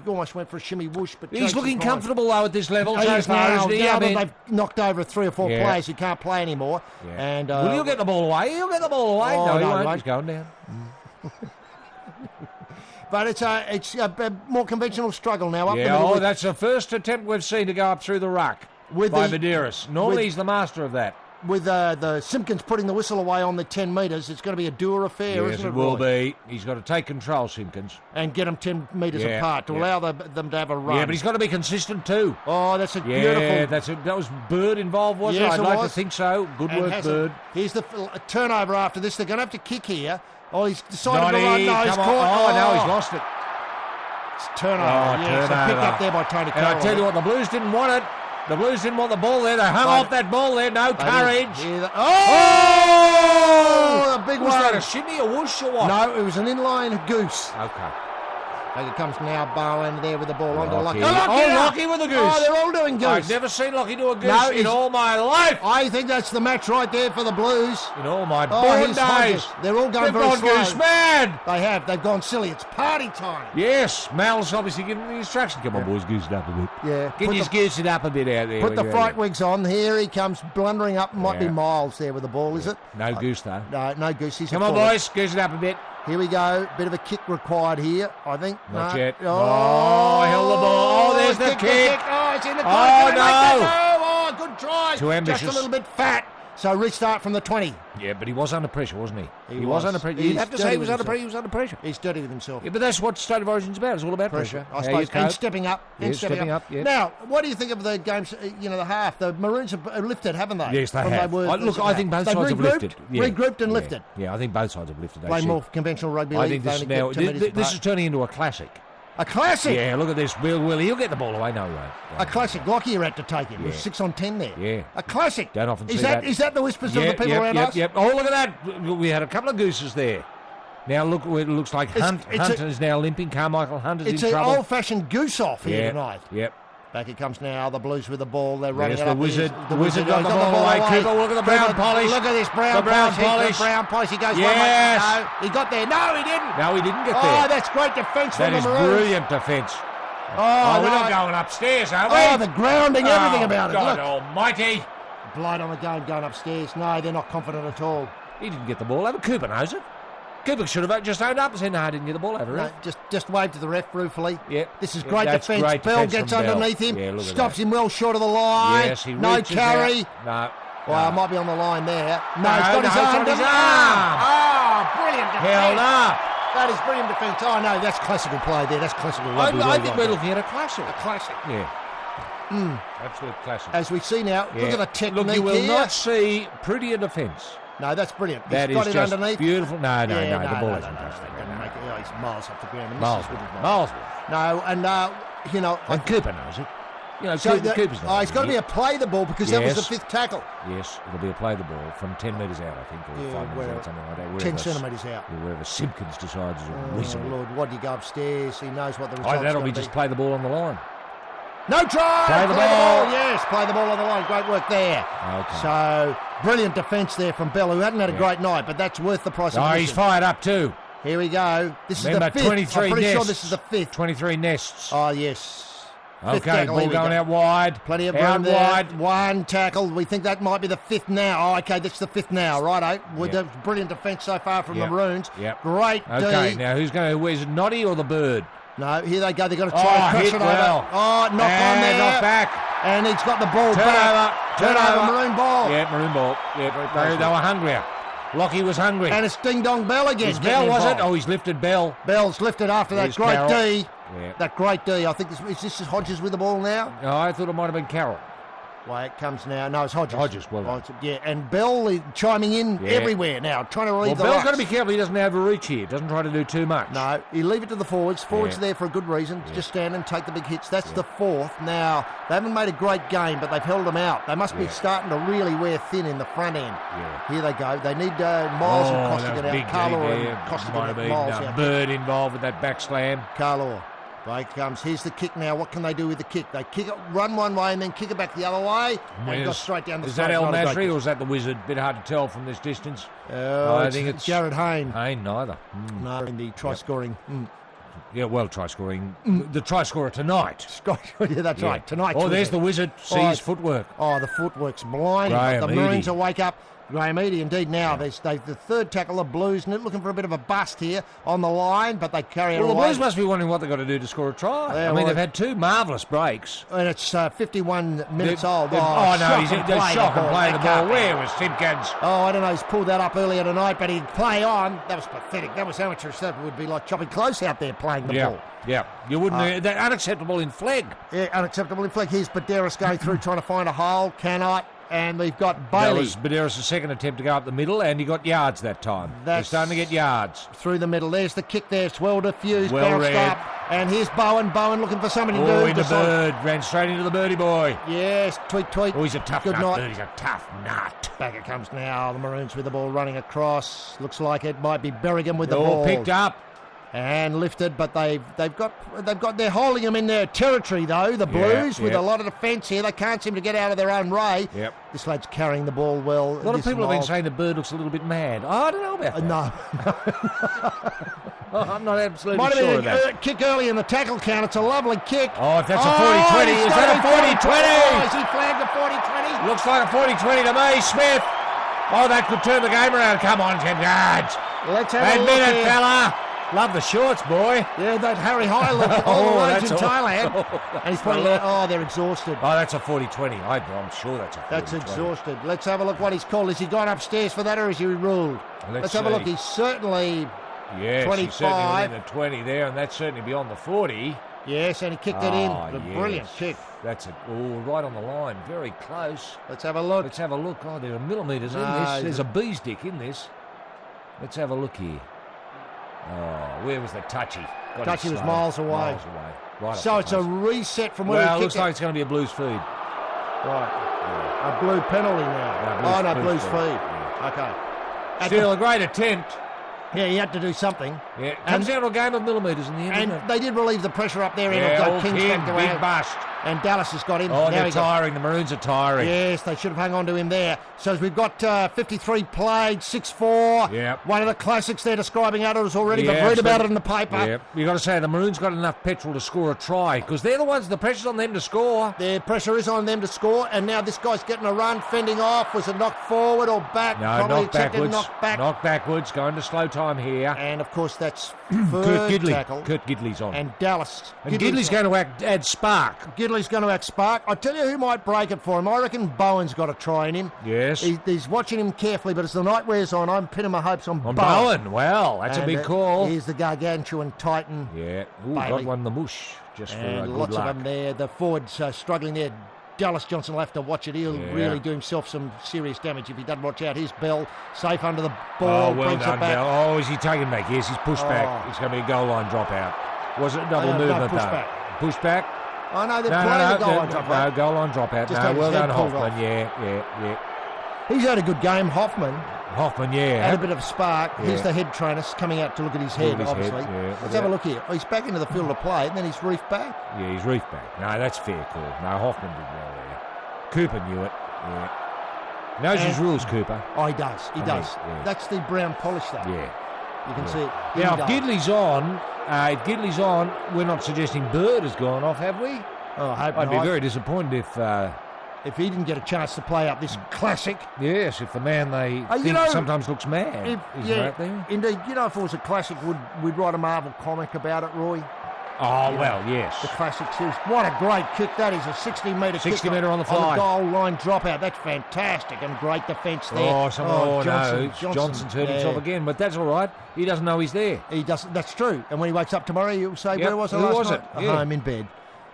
almost went for a shimmy whoosh. But he's looking comfortable, though, at this level. Now that they've knocked over 3 or 4 players who can't play anymore. Yeah. And he'll get the ball away. He'll get the ball away. Oh, no, he won't. He's going down. But it's a more conventional struggle now. Up the middle that's the first attempt we've seen to go up through the ruck by Medeiros. Normally he's the master of that. With the Simpkins putting the whistle away on the 10 metres, it's going to be a doer affair, isn't it? Yes, it will be. He's got to take control, Simpkins. And get them 10 metres apart to allow them to have a run. Yeah, but he's got to be consistent too. Oh, that's a beautiful... Yeah, that was Bird involved, wasn't it? I'd like to think so. Good work, Bird. Here's the turnover after this. They're going to have to kick here. Oh, he's decided to run. No, he's caught. Oh, no, he's lost it. It's turnover. It's a pick up there by Tony Carroll. And I tell you what, the Blues didn't want it. The Blues didn't want the ball there. They hung off that ball there. No courage. Oh, the big one. Was that a shimmy, a whoosh, or what? No, it was an inline goose. Okay. Here comes now Bowen there with the ball onto Lockie. Lockie with the goose. Oh, they're all doing goose. I've never seen Lockie do a goose in all my life. I think that's the match right there for the Blues. In all my born days. They're all going very slow. They've gone goose mad. They have. They've gone silly. It's party time. Yes. Mal's obviously giving the instruction. Come on, boys, goose it up a bit. Yeah. Goose it up a bit out there. Put the fright wigs on. Here he comes blundering up. Might be Miles there with the ball, is it? No goose, though. No goose. Come on, boys. Goose it up a bit. Here we go. Bit of a kick required here, I think. Not yet. Oh, held the ball. Oh, there's the kick. Oh, it's in the corner. Oh, no. Oh, good try. Too ambitious. Just a little bit fat. So restart from the 20. Yeah, but he was under pressure, wasn't he? He was under pressure. You have to say he was under pressure. He was under pressure. He's dirty with himself. Yeah, but that's what State of Origin's about. It's all about pressure. I suppose. And stepping up. Stepping up. Yeah. Now, what do you think of the games, the half? The Maroons have lifted, haven't they? Yes, they have. Look, I think both sides have lifted. Regrouped and lifted. Yeah, I think both sides have lifted. Play more conventional rugby league. I think this is turning into a classic. A classic? Yeah, look at this. Will he'll get the ball away? No, he won't. A classic. Lockyer had to take him. It was 6 on 10 there. Yeah. A classic. Don't often see that. Is that the whispers of the people around us? Yep. Oh, look at that. We had a couple of gooses there. Now, look, it looks like Hunt is now limping. Carmichael Hunt is in trouble. It's an old-fashioned goose-off here tonight. Yep. Back it comes now. The Blues with the ball. They're running There's it up. The Wizard got the ball away. Cooper, look at the brown polish. Look at this brown polish. The brown polish. He goes one way. No, he got there. No, he didn't. No, he didn't get there. Oh, that's great defence from the Maroons. That is brilliant defence. Oh, we're no. not going upstairs, are we? Oh, the grounding, everything about it. God Look. almighty. Blood on the game going upstairs. No, they're not confident at all. He didn't get the ball over. Cooper knows it. Cooper should have just owned up and said, no, I didn't get the ball over. No, just waved to the ref ruefully. Yeah. This is Yeah, great that's defence. great Bell defence gets from Bell. underneath him. Yeah, look at Stops that. him well short of the line. Yes, he no reaches carry. out. No. Well, it might be on the line there. No, No, he's got his no, arm. it's on his down. arm. Oh, brilliant defence. Held up. That is brilliant defence. Oh, no, that's classical play there. That's classical rugby. I right think there. we're looking at a classic. A classic. Yeah. Absolute classic. As we see now, look at the technique Look, you will here. not see prettier defence. No, that's brilliant. That He's got is it just underneath. beautiful. No, the ball isn't no, touched. doesn't make it. Oh, he's miles off the ground. And Miles. misses with his Miles. No, and, you know... And Cooper knows it. You know, So Cooper's not. he's got to be a play the ball because that was the fifth tackle. Yes, it'll be a play the ball from 10 metres out, I think, or 5 metres out, something like that. 10 wherever- centimetres out. Wherever Simpkins decides is Oh, reasonable. Lord, what do you go upstairs? He knows what the result's That'll going be to just play the ball on the line. No try! Play the ball. Yes, play the ball on the line. Great work there. Okay. So, brilliant defence there from Bell, who hadn't had a great night, but that's worth the price of Oh, admission. he's fired up too. Here we go. This Remember, is the fifth. 23 I'm pretty nests. sure this is the fifth. 23 nests. Oh, yes. Fifth Okay, tackle, ball here we going go. out wide. Plenty of out room there. wide. One tackle. We think that might be the fifth now. Oh, okay, that's the fifth now. Righto. With the brilliant defence so far from the Maroons. Yep. Great Okay, D. now who's going to... Is it Noddy or the bird? No, here they go. They've got to try and crush hit it well. over. Oh, knock on there. Knock back. And he's got the ball Turn back. over. Turn over. Maroon ball. Yeah, maroon ball. Yeah, they were hungrier. Lockie was hungry. And it's Ding Dong Bell again. It's Bell, getting was it? involved. Oh, he's lifted Bell. Bell's lifted after that Here's great Carroll. D. Yeah. That great D. I think is this Hodges with the ball now? No, I thought it might have been Carroll. Well, it comes now. No, it's Hodges. Hodges, well done. Yeah, and Bell is chiming in everywhere now, trying to relieve the Bell's rucks. got to be careful he doesn't overreach here. Doesn't try to do too much. No, you leave it to the forwards. Forwards Yeah. are there for a good reason. Just stand and take the big hits. That's the fourth. Now, they haven't made a great game, but they've held them out. They must be starting to really wear thin in the front end. Yeah. Here they go. They need Miles and Costa to get out. Carlo Big and Costa might have get been Miles out. Bird involved with that back slam. Carlo. Break comes. Here's the kick now. What can they do with the kick? They kick it, run one way and then kick it back the other way and go straight down the Is straight. that El Not a great Masri or is that the Wizard? Bit hard to tell from this distance. I think it's Jared Hayne. Hayne, neither. No, in the try scoring. Yeah, well, try scoring. The try scorer tonight. Yeah, that's right. Tonight. Oh, there's the Wizard. See his footwork. Oh, the footwork's blinding. Graham The Eadie. Maroons will wake up. Graham Eadie, indeed. Now, they've the third tackle, the Blues, looking for a bit of a bust here on the line, but they carry it Well, the away. Blues must be wondering what they've got to do to score a try. Yeah, I mean, well, they've had two marvellous breaks. And it's 51 minutes old. No, he's in the shock and playing the ball. That Where can't was Simpkins? be. Oh, I don't know. He's pulled that up earlier tonight, but he'd play on. That was pathetic. That was amateurish. That would be like chopping close out there playing the ball. Yeah, you wouldn't. They're unacceptable in flag. Yeah, unacceptable in flag. Here's Baderas going through trying to find a hole. Cannot. And we've got Bailey. That was Baderas' second attempt to go up the middle, and he got yards that time. They're starting to get yards. Through the middle. There's the kick there. It's well diffused. Well bounced read. up. And here's Bowen. Bowen looking for somebody to do. Oh, into Bird. Ran straight into the birdie boy. Yes, tweet. Oh, he's a tough Good nut, night. Bird. He's a tough nut. Back it comes now. The Maroons with the ball running across. Looks like it might be Berrigan with the All ball. picked up. And lifted, but they're holding them in their territory though. The Blues with a lot of defence here. They can't seem to get out of their own way. Yep. This lad's carrying the ball well. A lot of people have been saying the Bird looks a little bit mad. Oh, I don't know about that. No. I'm not absolutely Might have sure been of that. a kick early in the tackle count. It's a lovely kick. Oh, if that's a 40-20, he's is got that a 40-20? Oh, is he flagged a 40-20? Looks like a 40-20 to me, Smith. Oh, that could turn the game around. Come on, Tim Guards. Let's have a look Admit it, here. fella. Love the shorts, boy. Yeah, that Harry High look all the roads in that's all- Thailand. And he's pointing out, oh, they're exhausted. Oh, that's a 40-20. I'm sure that's a 40-20. That's exhausted. Let's have a look what he's called. Has he gone upstairs for that or is he ruled? Let's have a look. He's certainly Yes, 25. he's certainly in the 20 there, and that's certainly beyond the 40. Yes, and he kicked it in. Oh, A yes. brilliant kick. That's it. Oh, right on the line. Very close. Let's have a look. Let's have a look. Oh, there are millimetres in No, this. There's a bee's dick in this. Let's have a look here. Oh, where was the touchy? Got Touchy it was slow. miles away. Right So off it's the a post. reset from where Well, he it looks kicked like it. it's going to be a Blues feed. Right. A blue penalty now. Blues feed. Yeah. Okay. At Still a great attempt. Yeah, he had to do something. Yeah, comes down to a game of millimetres in the end, And doesn't it? they did relieve the pressure up there. Yeah, It'll old go Kings King, back to big our- bust. And Dallas has got him. Oh, Now they're he got- tiring. The Maroons are tiring. Yes, they should have hung on to him there. So as we've got 53 played, 6-4. Yep. One of the classics they're describing out of us already, Yeah, but read about absolutely. it in the paper. Yeah, you got to say the Maroons got enough petrol to score a try because they're the ones. The pressure's on them to score. Their pressure is on them to score, and now this guy's getting a run, fending off. Was it knocked forward or back? No, Probably knock accepted, backwards. knocked back. Knock backwards. Going to slow time here. And of course that's Kurt third Gidley. tackle. Kurt Gidley's on. And Dallas. And Gidley's going to add spark. Gidley's going to act spark. I tell you who might break it for him. I reckon Bowen's got a try in him. Yes. He's watching him carefully, but as the night wears on, I'm pinning my hopes on On Bowen. Bowen. Well, that's a And, big call. He's the gargantuan Titan. Yeah. Ooh, Bailey. got one in the mush just for And good lots luck. of them there. The forwards struggling there. Dallas Johnson will have to watch it. He'll Yeah. really do himself some serious damage if he doesn't watch out. Here's Bell, safe under the Oh, ball, well brings done, it back. Bell. Oh, is he taking back? Yes, he's pushed back. Oh. It's going to be a goal line dropout. Was it a double No, movement, push though? back. Push back? I know they're No, playing the goal no, line drop. no, goal line dropout. Just No, had well his head done, pulled Hoffman. off. Yeah. He's had a good game, Hoffman. Hoffman, yeah. Had a bit of spark. Yeah. Here's the head trainer coming out to look at his Look head, at his head, obviously. yeah. Let's have a look here. Oh, he's back into the field of play, and then he's reefed back. Yeah, he's reefed back. No, that's fair call. No, Hoffman did well there. Cooper knew it. Yeah. Knows his rules, Cooper. Oh, he does. He I does. mean, yeah. That's the brown polish, though. Yeah. You can see it. Now, He if does. Gidley's on, we're not suggesting Bird has gone off, have we? Oh, I hope I'd be not. very disappointed If he didn't get a chance to play up this classic. if the man they You think know, sometimes looks mad is right there. Indeed. You know, if it was a classic, we'd write a Marvel comic about it, Roy? Oh, You well, know, yes. The classic series. What a great kick that is. A 60-metre kick. 60-metre on the On fly. the goal line dropout. That's fantastic. And great defence there. Johnson's hurt himself again, but that's all right. He doesn't know he's there. He doesn't. That's true. And when he wakes up tomorrow, he'll say, Yep. where was I Who last was night? it? Yeah. Home in bed.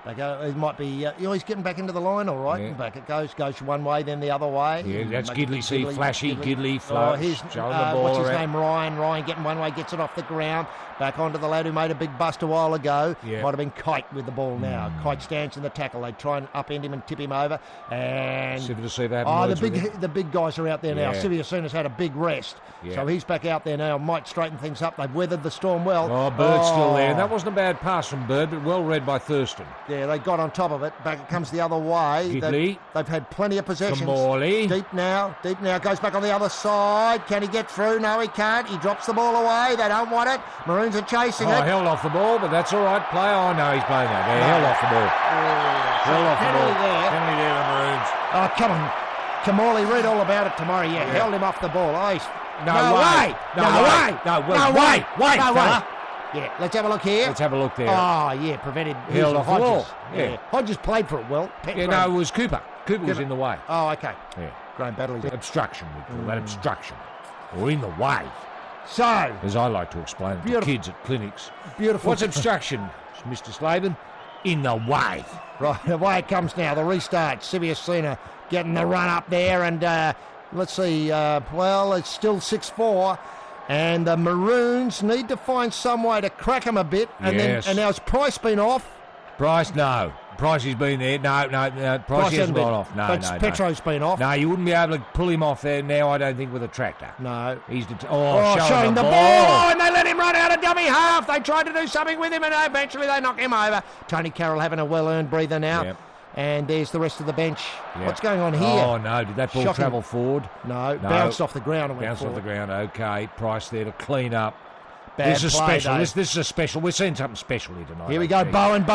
They go, it might be, he's getting back into the line, all right. Yeah. And back it goes one way, then the other way. Yeah, that's Make it Gidley. See, flashy, Gidley, Oh, floats, here's, showing the ball what's his around. name, Ryan. Ryan getting one way, gets it off the ground. Back onto the lad who made a big bust a while ago. Yeah. Might have been Kite with the ball now. Kite stands in the tackle. They try and upend him and tip him over. And the big guys are out there now. Yeah. Siviasuna's had a big rest. Yeah. So he's back out there now. Might straighten things up. They've weathered the storm well. Oh, Bird's still there. That wasn't a bad pass from Bird, but well read by Thurston. Yeah, they got on top of it. Back it comes the other way. Gidley. They've had plenty of possessions. Morley. Deep now. Goes back on the other side. Can he get through? No, he can't. He drops the ball away. They don't want it. Maroons are chasing it. Held off the ball, but that's all right. Play on. No, he's playing that. Yeah, held off the ball. Held off the ball. Penalty there, the Maroons. Oh, come on. Kamali, read all about it tomorrow. Yeah, held him off the ball. Oh, No way. Wait, fella. Yeah, let's have a look here. Let's have a look there. Oh, yeah, prevented. Held off the ball. Yeah. Hodges played for it well. No, it was Cooper. Cooper was in the way. Oh, okay. Yeah. Graham Battley. Obstruction, we call that obstruction. Or in the way. So, as I like to explain it to kids at clinics. Beautiful. What's obstruction, Mr. Slaven? In the way. Right, away it comes now. The restart. Siviasuna getting the run up there. And let's see. It's still 6-4. And the Maroons need to find some way to crack them a bit. And Yes. now has Price been off? Price, no. Price has been there. No. Price hasn't gone off. No. Petro's been off. No, you wouldn't be able to pull him off there now, I don't think, with a tractor. No. He's showing the ball. And they let him run out of dummy half. They tried to do something with him, and eventually they knock him over. Tony Carroll having a well-earned breather now. Yep. And there's the rest of the bench. Yep. What's going on here? Oh, no. Did that ball Shocking. travel forward? No. Bounced off the ground and went Bounced forward. off the ground. Okay. Price there to clean up. Bad This is play, special. though. This is a special. We're seeing something special here tonight. Here we go. Bowen.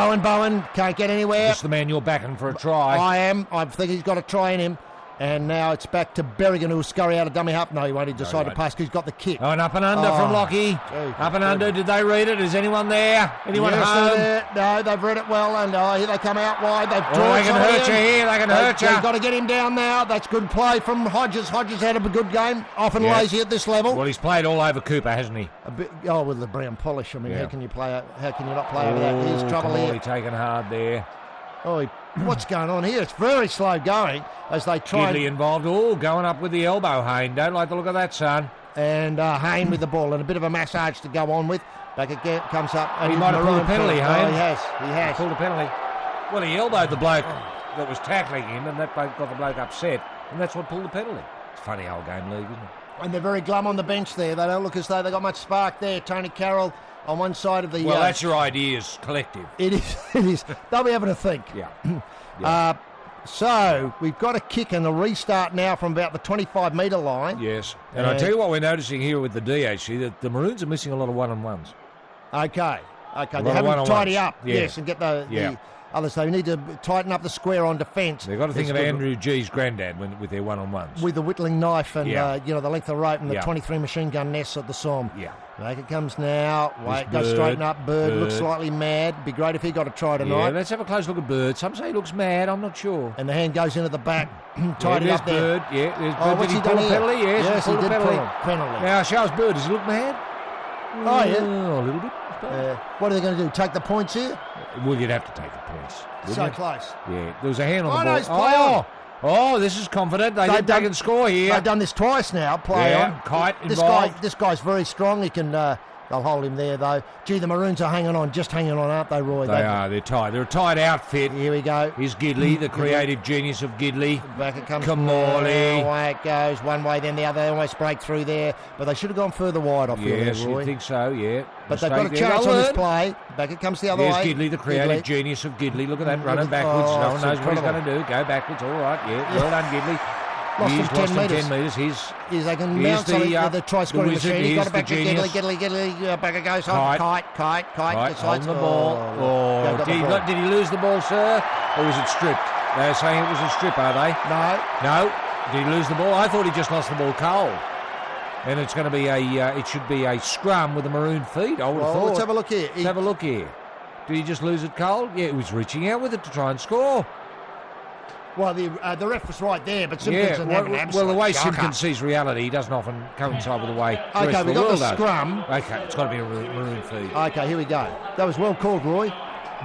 Can't get anywhere. This is the man you're backing for a try. I am. I think he's got a try in him. And now it's back to Berrigan, who will scurry out of dummy half. No, he won't. He decided to pass because he's got the kick. Oh, and up and under from Lockie. Up and under. Did they read it? Is anyone there? Anyone Yes, home? they're there. No, they've read it well. And here they come out wide. They've Oh, drawn they can somebody hurt you in. here. They can hurt you. They've got to get him down now. That's good play from Hodges. Hodges had a good game. Often Yeah. lazy at this level. Well, he's played all over Cooper, hasn't he? A bit, with the brown polish. I mean, Yeah. how can you not play over that? Here's trouble here. He's taken hard there. Oh, what's going on here? It's very slow going as they try. Gidley involved. Oh, going up with the elbow, Hayne. Don't like the look of that, son. And Hayne with the ball and a bit of a massage to go on with. Back again, comes up. And He might have pulled a penalty, Oh, Hayne. he has. Pulled a penalty. Well, he elbowed the bloke that was tackling him, and that bloke got the bloke upset, and that's what pulled the penalty. It's a funny old game league, isn't it? And they're very glum on the bench there. They don't look as though they got much spark there. Tony Carroll on one side of the... Well, that's your ideas, collective. It is. It is. They'll be able to think. Yeah. So we've got a kick and a restart now from about the 25-metre line. Yes. And I tell you what we're noticing here with the DHC, that the Maroons are missing a lot of one-on-ones. Okay. They lot of haven't one-on-ones. tidy up, Yeah. yes, and get the others. They need to tighten up the square on defence. They've got to think of Andrew G's granddad with their one-on-ones. With the whittling knife and, the length of rope and the 23 machine gun nests at the Somme. Yeah. Back it comes now. Wait, goes Bird. straighten up. Bird looks slightly mad. Be great if he got a try tonight. Yeah, let's have a close look at Bird. Some say he looks mad. I'm not sure. And the hand goes into the back. Tidy up there. Bird. Yeah, there's Bird. What's Did he he pull done a here? penalty? Yes, he pulled did a pull penalty. a penalty. Now, shows Bird. Does he look mad? Oh, yeah. A little bit. What are they going to do? Take the points here? Well, you'd have to take the points. So you? close. Yeah, there was a hand on the Oh, ball. no, it's play on. Oh, this is confident. They can score here. They've done this twice now. Play on. Kite involved. This guy's very strong. He can. They'll hold him there though. Gee, the Maroons are hanging on, aren't they, Roy? They are. They're tight. They're a tight outfit. Here we go. Here's Gidley, the creative genius of Gidley. Back it comes. Kamali. Away it goes. One way, then the other. They almost break through there, but they should have gone further wide. I feel Yes, there, Roy. you think so? Yeah. But they've got a chance on this play. Back it comes the other way. Here's Gidley, the creative genius of Gidley. Look at that, running backwards. No one knows what he's going to do. Go backwards. All right. Yeah. Well done, Gidley. Lost him 10 metres. They can mount something with the try-scoring machine. He got it back to Gidley. Back it goes. Kite. On the ball. Oh, did he lose the ball, sir? Or was it stripped? They're saying it was a strip, are they? No. Did he lose the ball? I thought he just lost the ball cold. And it's going to be it should be a scrum with the Maroon feet, I would have thought. Let's have a look here. Let's have a look here. Did he just lose it cold? Yeah, he was reaching out with it to try and score. Well, the ref was right there, but Simpkinson had an absolute well, the way shocker. Simpkin sees reality, he doesn't often coincide with the way the okay, rest of we the got world the does. scrum. Okay, it's got to be a Maroon feed. Okay, here we go. That was well called, Roy.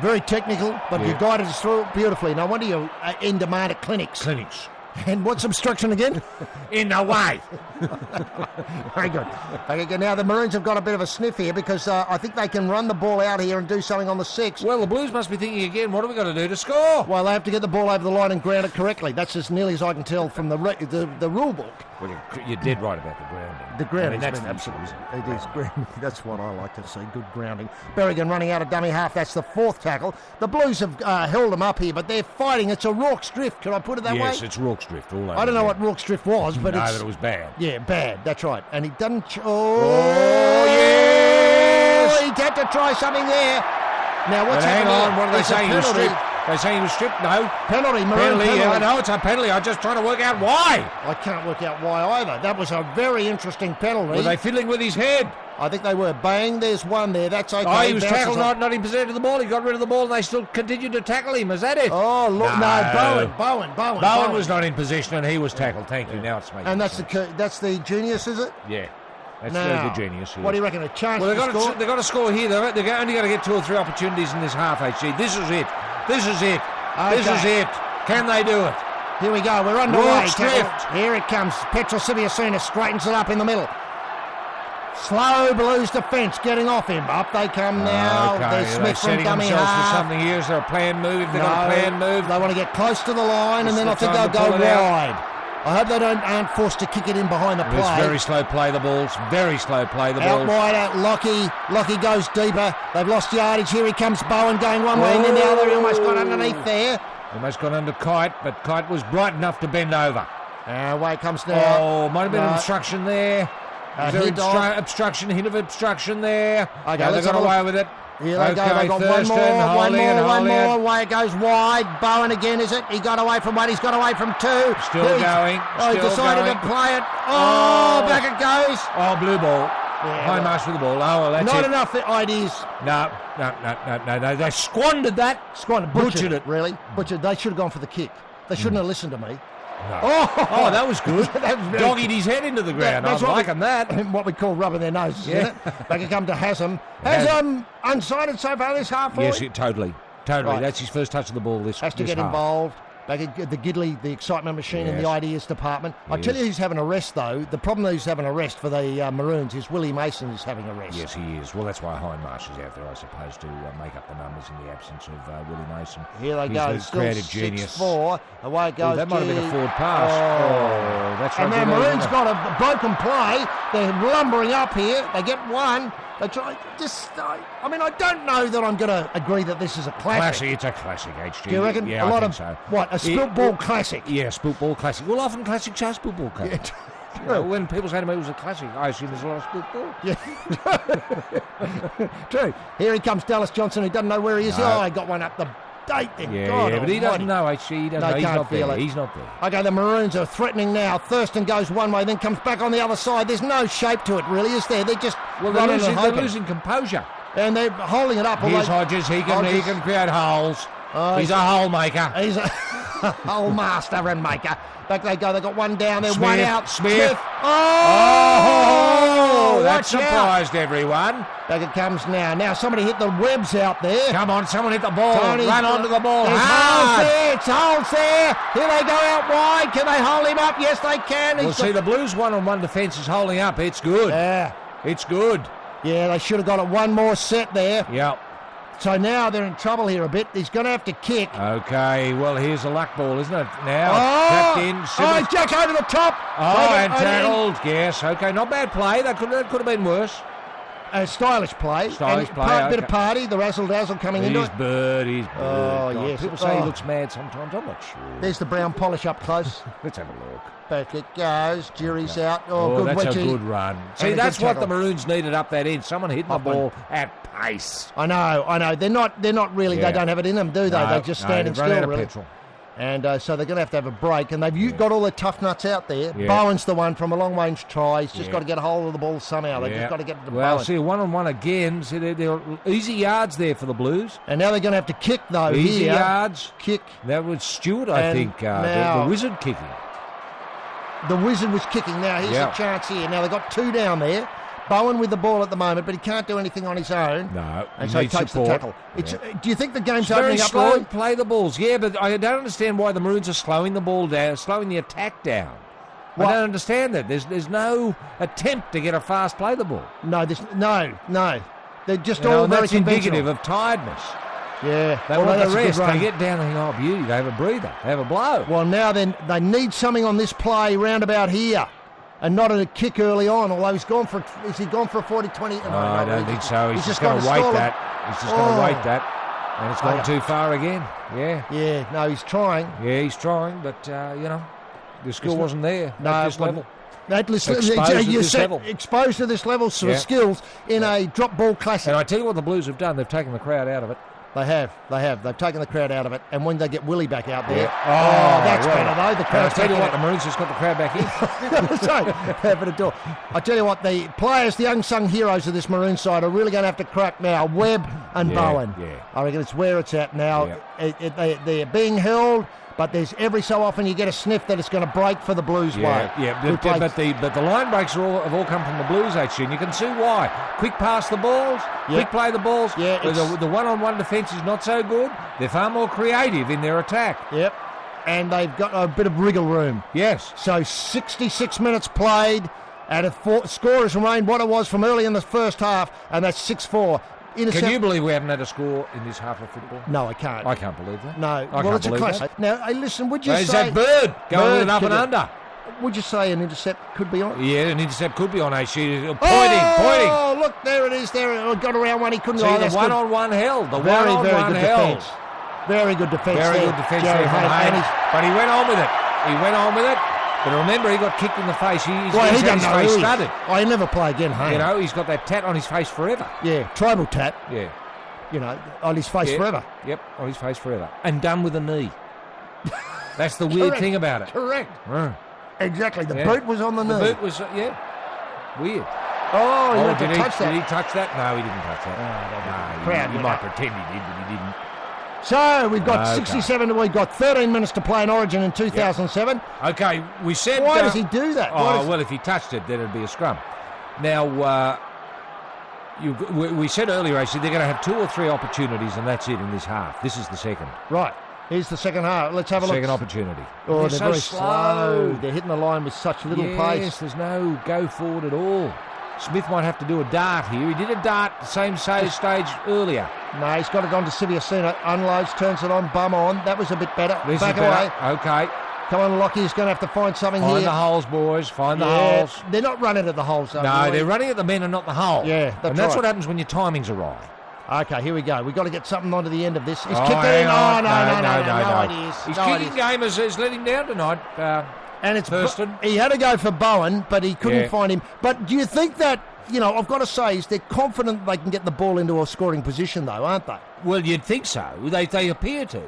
Very technical, but you guided us through it beautifully. No wonder you're in demand at clinics. And what's obstruction again? In the way. Very good. Okay, now the Maroons have got a bit of a sniff here because I think they can run the ball out here and do something on the 6. Well, the Blues must be thinking again, what have we got to do to score? Well, they have to get the ball over the line and ground it correctly. That's as nearly as I can tell from the rule book. Well, you're dead right about the grounding. The grounding, that's absolutely. It is grounding. That's what I like to see. Good grounding. Berrigan running out of dummy half. That's the 4th tackle. The Blues have held them up here, but they're fighting. It's a Rorke's drift. Can I put it that way? Yes, it's Rorke's drift. All over I don't know what Rorke's drift was, but that it was bad. Yeah, bad. That's right. And he doesn't. Yes! He had to try something there. Now what's hang happening? on. What are they saying? He was stripped. They're saying he was stripped. No. Penalty. Maroon penalty. Yeah, I know it's a penalty. I'm just trying to work out why. I can't work out why either. That was a very interesting penalty. Were they fiddling with his head? I think they were. Bang, there's one there. That's okay. Oh, he was tackled, not in possession of the ball. He got rid of the ball and they still continued to tackle him. Is that it? Oh, look, no, Bowen. Bowen was not in possession and he was tackled. Thank you. Now it's making And sense. that's the genius, is it? Yeah. That's now, the genius here. What do you reckon? A chance Well, to score? they've got to score here. They're only going to get 2 or 3 opportunities in this half, HG. This is it. This is it. Okay. This is it. Can they do it? Here we go. We're underway. Drift. Here it comes. Petrosiviacina straightens it up in the middle. Slow Blues defence getting off him. Up they come now. Okay. There's Smith from setting dummy themselves half. for something here. Is there a planned move? If they've got a planned move. They want to get close to the line, and then I think they'll go wide. I hope they aren't forced to kick it in behind the play. It's very slow play the balls. Very slow play the balls. Out wide, Lockie goes deeper. They've lost yardage. Here he comes, Bowen going one way and then the other. He almost got underneath there. Almost got under Kite, but Kite was bright enough to bend over. Away comes now. Oh, might have been an obstruction there. Hint of obstruction there. Okay, they got away with it. Here they go. They've got one more. Away it goes wide. Bowen again, is it? He got away from one. He's got away from 2. Still going. He decided to play it. Oh, back it goes. Oh, blue ball. Yeah, high march with the ball. Oh, well, that's not it. enough ideas. No. They squandered that. Butchered it, really. Butchered. They should have gone for the kick. They shouldn't have listened to me. No. Oh, that was good. That was doggied his head into the ground. I'm liking that. What we call rubbing their noses, isn't it? They can come to Haslam. Haslam unsighted so far this half, Yes, totally. Right. That's his first touch of the ball this Has to this get half. Involved. Back at the Gidley, the excitement machine in the ideas department. I tell you who's having a rest, though. The problem who's having a rest for the Maroons is Willie Mason is having a rest. Yes, he is. Well, that's why Hindmarsh is out there, I suppose, to make up the numbers in the absence of Willie Mason. Here they go. He's the creative genius. 6-4. Away it goes. That might have been a forward pass. Oh, that's right. And now Maroons got a broken play. They're lumbering up here. They get one. They try I mean, I don't know that I'm going to agree that this is a classic. It's a classic, HG. Do you reckon? Yeah, a lot I of think so. What? A spilt ball classic? Yeah, spilt ball classic. Well, often classics are spilt ball classics. You know, when people say to me it was a classic, I assume there's a lot of spilt ball. Yeah. True. Here he comes, Dallas Johnson, who doesn't know where he is. No. Oh, I got one up the date then. Yeah, God but he doesn't almighty. know, HG. He doesn't No, know. He's can't not feel there. it. He's not there. Okay, the Maroons are threatening now. Thurston goes one way, then comes back on the other side. There's no shape to it, really, is there? They're just They're losing composure. And they're holding it up. Here's Hodges. He can create holes. He's a hole maker. He's a hole master and maker. Back they go. They got one down there, Smith, one out. Smith. Oh, that watch surprised everyone. Back it comes now. Now somebody hit the webs out there. Come on, someone hit the ball. Tony's Run onto the ball. There's hard. holes there. It's holes there. Here they go out wide. Can they hold him up? Yes, they can. Well, see, the Blues one-on-one defence is holding up. It's good. Yeah. It's good. Yeah, they should have got it one more set there. Yep. So now they're in trouble here a bit. He's going to have to kick. Okay, well, here's a luck ball, isn't it? Now, tapped in. Oh, Jack over the top. And tackled. Yes, okay, not bad play. That could have been worse. A stylish play. Stylish play. Bit of party. The razzle-dazzle coming into it. He's bird. Oh, God, yes. People say he looks mad sometimes. I'm not sure. There's the brown polish up close. Let's have a look. Back it goes. Jury's out. Good that's wedgie. a good run. See, that's what the Maroons needed up that end. Someone hitting the ball at pace. I know. They're not really. Yeah. They don't have it in them, do they? No, They're just standing they've run still, out of really. petrol. And so they're going to have a break. And they've got all the tough nuts out there. Yeah. Bowen's the one from a long-range try. He's just got to get a hold of the ball somehow. They've just got to get it to Bowen. See, a one-on-one again. See, there are easy yards there for the Blues. And now they're going to have to kick, though. Easy here. yards. Kick. That was Stewart, I think. The Wizard kicking. The Wizard was kicking. Now, here's a chance here. Now, they've got two down there. Bowen with the ball at the moment, but he can't do anything on his own. No, and so he takes the tackle. Do you think the game's very opening up? Slow Roy? to play the balls, yeah, but I don't understand why the Maroons are slowing the ball down, slowing the attack down. I don't understand that. There's no attempt to get a fast play the ball. No, no. They're just all very that's indicative of tiredness. Yeah, They want the rest. They get down and think, oh, beauty, they have a breather, they have a blow. Well, now then, they need something on this play round about here. And not a kick early on, although is he gone for a 40-20? No, I don't think so. He's just going to wait that. He's just going to wait that. And it's gone too far again. Yeah. Yeah, no, he's trying. Yeah, he's trying, but, the skill wasn't there at this level. Exposed to this level of skills in a drop ball classic. And I tell you what the Blues have done, they've taken the crowd out of it. They have. They've taken the crowd out of it. And when they get Willie back out there, that's better, though. The crowd's I tell you what, the Maroons just got the crowd back in. I tell you what, the players, the unsung heroes of this Maroon side are really going to have to crack now. Webb and Bowen. Yeah. I reckon it's where it's at now. Yeah. They're being held, but there's every so often you get a sniff that it's going to break for the Blues way. Yeah, but the line breaks have all come from the Blues, actually, and you can see why. Quick pass the balls, quick play the balls. Yeah, the one-on-one defence is not so good. They're far more creative in their attack. Yep, and they've got a bit of wriggle room. Yes. So 66 minutes played, and a score has remained what it was from early in the first half, and that's 6-4. Can you believe we haven't had a score in this half of football? No, I can't. I can't believe that. No, it's a close. Now, hey, listen, would you say... Is that Bird going with an up and under? Would you say an intercept could be on? Yeah, an intercept could be on, pointing. Oh, look, there it is. There it got around one. He couldn't. See, the one-on-one held. Very good defence. Very good defence. Very good defence there from Haynes. But he went on with it. But remember, he got kicked in the face. He doesn't know his face studded. He'll never play again, hey? He's got that tat on his face forever. Yeah, tribal tat. Yeah. On his face forever. Yep, on his face forever. And done with a knee. That's the weird thing about it. Correct. Exactly. The boot was on the knee. The boot was, weird. Oh, he went to touch that. Did he touch that? No, he didn't touch that. No, he might pretend he did, but he didn't. So we've got 67. We've got 13 minutes to play in Origin in 2007. Yep. Okay, we said. Why does he do that? Well, if he touched it, then it'd be a scrum. Now, we said earlier, actually, they're going to have 2 or 3 opportunities, and that's it in this half. This is the second. Right. Here's the second half. Let's have a look. Second opportunity. Oh, they're very slow. They're hitting the line with such little pace. Yes, there's no go forward at all. Smith might have to do a dart here. He did a dart the same stage earlier. No, he's got it on to Siviacina. Unloads, turns it on, bum on. That was a bit better. This Back is away. better. Okay. Come on, Lockie's going to have to find something Find here. the holes, boys. Find the Yeah, holes. They're not running at the holes, though. No, Roy. they're running at the men and not the hole. Yeah, that's And that's right. what happens when your timing's awry. Okay, here we go. We've got to get something onto the end of this. He's Oh, kicked it in. hang Oh, on. no, it is. His No, it kicking is. game has let him down tonight. And it's Thurston. He had to go for Bowen, but he couldn't Yeah. find him. But do you think that, I've got to say, is they're confident they can get the ball into a scoring position, though, aren't they? Well, you'd think so. They appear to.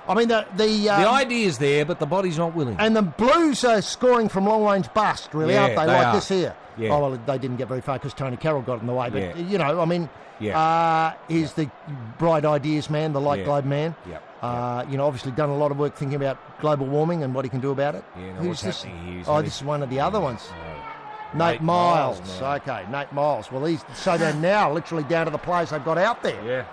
I mean, the idea's there, but the body's not willing. And the Blues are scoring from long range bust, really, Yeah, aren't they? they Like are. this here. Yeah. Oh, well, they didn't get very far because Tony Carroll got in the way. But, Yeah. he's the bright ideas man, the light globe man. Yep. Obviously done a lot of work thinking about global warming and what he can do about it. Yeah, Who's what's this? happening here? Oh, this is one of the other ones. Nate Miles, Miles. man. Okay, Nate Miles. Well, they're now literally down to the players they've got out there. Yeah.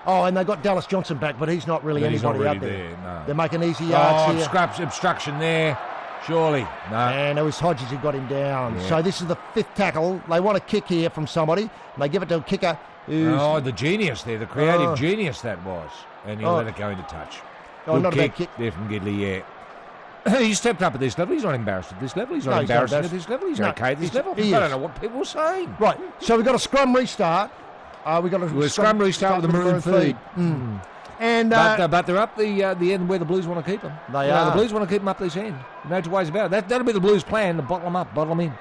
Oh, and they've got Dallas Johnson back, but he's not really But anybody he's not really out there. there, no. They're making easy yards here. Obstruction there. Surely. No. And it was Hodges who got him down. Yeah. So this is the fifth tackle. They want a kick here from somebody. And they give it to a kicker who's... Oh, the genius there, the creative genius that was. And he'll let it go into touch. Oh, Good not a kick bad kick. there from Gidley, yeah. He stepped up at this level. He's not embarrassed at this level. He's not No, he's not embarrassed at embarrassed. this level. He's No, okay at this he's- level. he I is. don't know what people are saying. Right, so we've got a scrum restart. We've got a Scrum restart with the maroon feed. And But they're up the end where the Blues want to keep them. They are. The Blues want to keep them up this end. No two ways about it. That'll be the Blues' plan, to bottle them up, bottle them in.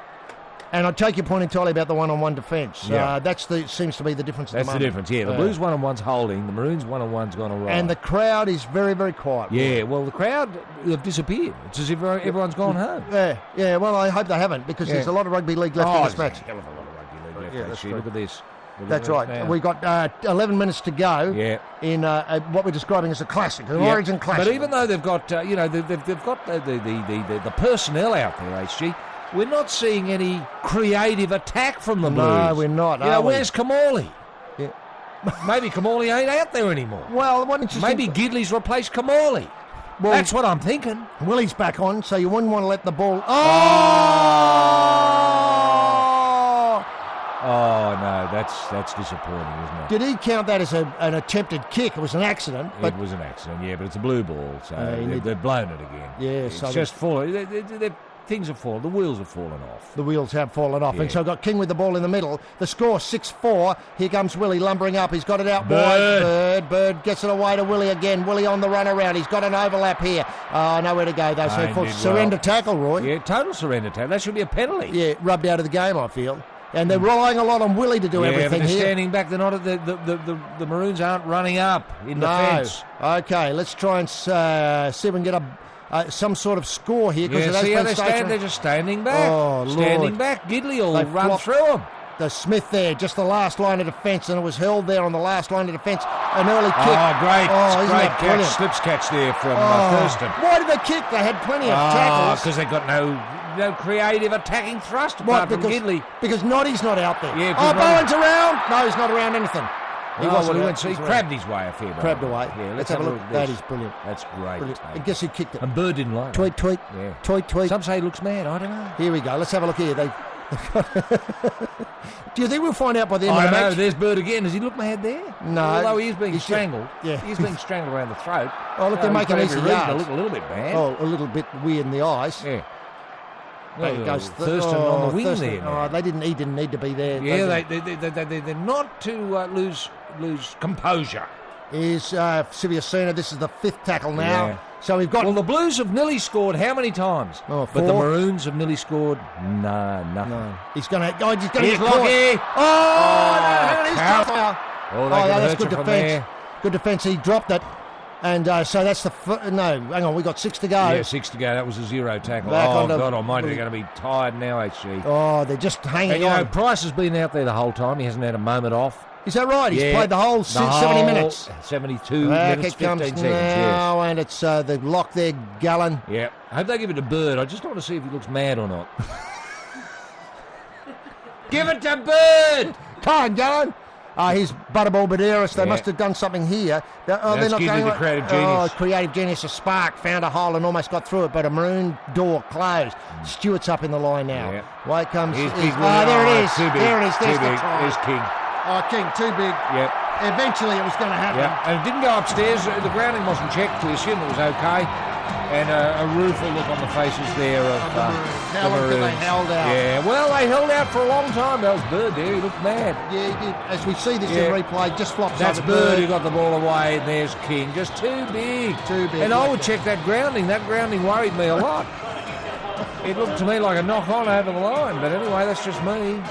And I take your point entirely about the one-on-one defence. Yeah. Seems to be the difference. That's at the the difference, yeah. The Blues one-on-one's holding, the Maroons one-on-one's gone awry. And the crowd is very, very quiet. Yeah, well, the crowd have disappeared. It's as if everyone's gone home. Yeah. Well, I hope they haven't because there's a lot of rugby league left in this match. Hell of a lot of rugby league left. Yeah, actually. that's true. Look at this. That's right. We've got 11 minutes to go in what we're describing as a classic, an Origin classic. But even though they've got, they've got the personnel out there, HG, we're not seeing any creative attack from the Blues. No, we're not. Where's Kamali? Yeah. Maybe Kamali ain't out there anymore. Well, what interesting... Maybe Gidley's replaced Kamali. Well, that's what I'm thinking. Willie's back on, so you wouldn't want to let the ball... Oh, no, that's disappointing, isn't it? Did he count that as an attempted kick? It was an accident. But It was an accident, yeah, but it's a blue ball, so need- they've blown it again. Yeah, it's so just fallen. Things have fallen. The wheels have fallen off. The wheels have fallen off. Yeah. And so got King with the ball in the middle. The score 6-4. Here comes Willie lumbering up. He's got it out wide. Bird gets it away to Willie again. Willie on the run around. He's got an overlap here. Nowhere to go though. So for surrender tackle, Roy. Yeah, total surrender tackle. That should be a penalty. Yeah, rubbed out of the game, I feel. And they're relying a lot on Willie to do everything but they're here. standing back. They're not. The Maroons aren't running up in defence. Okay, let's try and see if we can get some sort of score here. Yeah, see how they stand? They're just standing back. Oh, standing Lord. back. Gidley will They run flopped. through them. The Smith there, just the last line of defence, and it was held there on the last line of defence. An early kick. Oh, great. Isn't Great that catch. brilliant? Slips catch there from Thurston. Why did they kick? They had plenty of tackles. Because they got no creative attacking thrust What, apart from Gidley. Because Noddy's not out there. Yeah, 'cause Bowen's around. No, he's not around anything. He He grabbed his way a fair bit. Grabbed away. Yeah, let's have a look. at That this. is brilliant. That's great. Brilliant. I guess he kicked it. And Bird didn't like Tweet, tweet. Yeah. Tweet, tweet. Some say he looks mad. I don't know. Here we go. Let's have a look here. Do you think we'll find out by the end of I the don't know. match? There's Bird again. Does he look mad there? No. Although he is being He's strangled. yeah. He's being strangled around the throat. Oh, look, they're He's making got easy every reason to yards. look a little bit bad. Oh, a little bit weird in the eyes. Yeah. There Well, goes Thurston on the wing Thurston. there. Oh, man. he didn't need to be there. Yeah, they're not to lose composure. Is Siviacina. This is the fifth tackle now. Yeah. So we've got... Well, the Blues have nearly scored how many times? Oh, but the 4. Maroons have nearly scored nothing. No. He's going to get He's caught. lucky. Hang on, count. Oh, They can that's hurt good you from defence. there. Good defence. He dropped it. And so that's the... no, hang on. We got 6 to go. Yeah, 6 to go. That was a 0 tackle. Back Oh, onto- God almighty, they're going to be tired now, HG. Oh, they're just hanging And, you on. know, Price has been out there the whole time. He hasn't had a moment off. Is that right? He's Yeah. played the whole 70 minutes. 72 Back minutes, it 15 comes seconds, now, and it's the lock there, Gallen. yes. Yeah. I hope they give it to Bird. I just want to see if he looks mad or not. Give it to Bird! Come on, Gallen. He's Butterball Baderis. They Yeah. must have done something here. They're That's not Gidley, going the like- creative genius. Oh, creative genius. A spark found a hole and almost got through it, but a maroon door closed. Stewart's up in the line now. Yeah. Way comes. Here's there Big it Willie. is. Too big. There it is. There's Too the big. try. There's King. Oh, King, too big. Yep. Eventually, it was going to happen. Yeah, and it didn't go upstairs. The grounding wasn't checked. We assumed it was okay. And a rueful look on the faces there of How the long did they Maroons. held out? Yeah, well, they held out for a long time. That was Bird there. He looked mad. Yeah, he did. As we see this in replay, just flops That's over Bird who got the ball away, and there's King. Just too big. Too big. And I would check that grounding. That grounding worried me a lot. It looked to me like a knock-on over the line, but anyway, that's just me.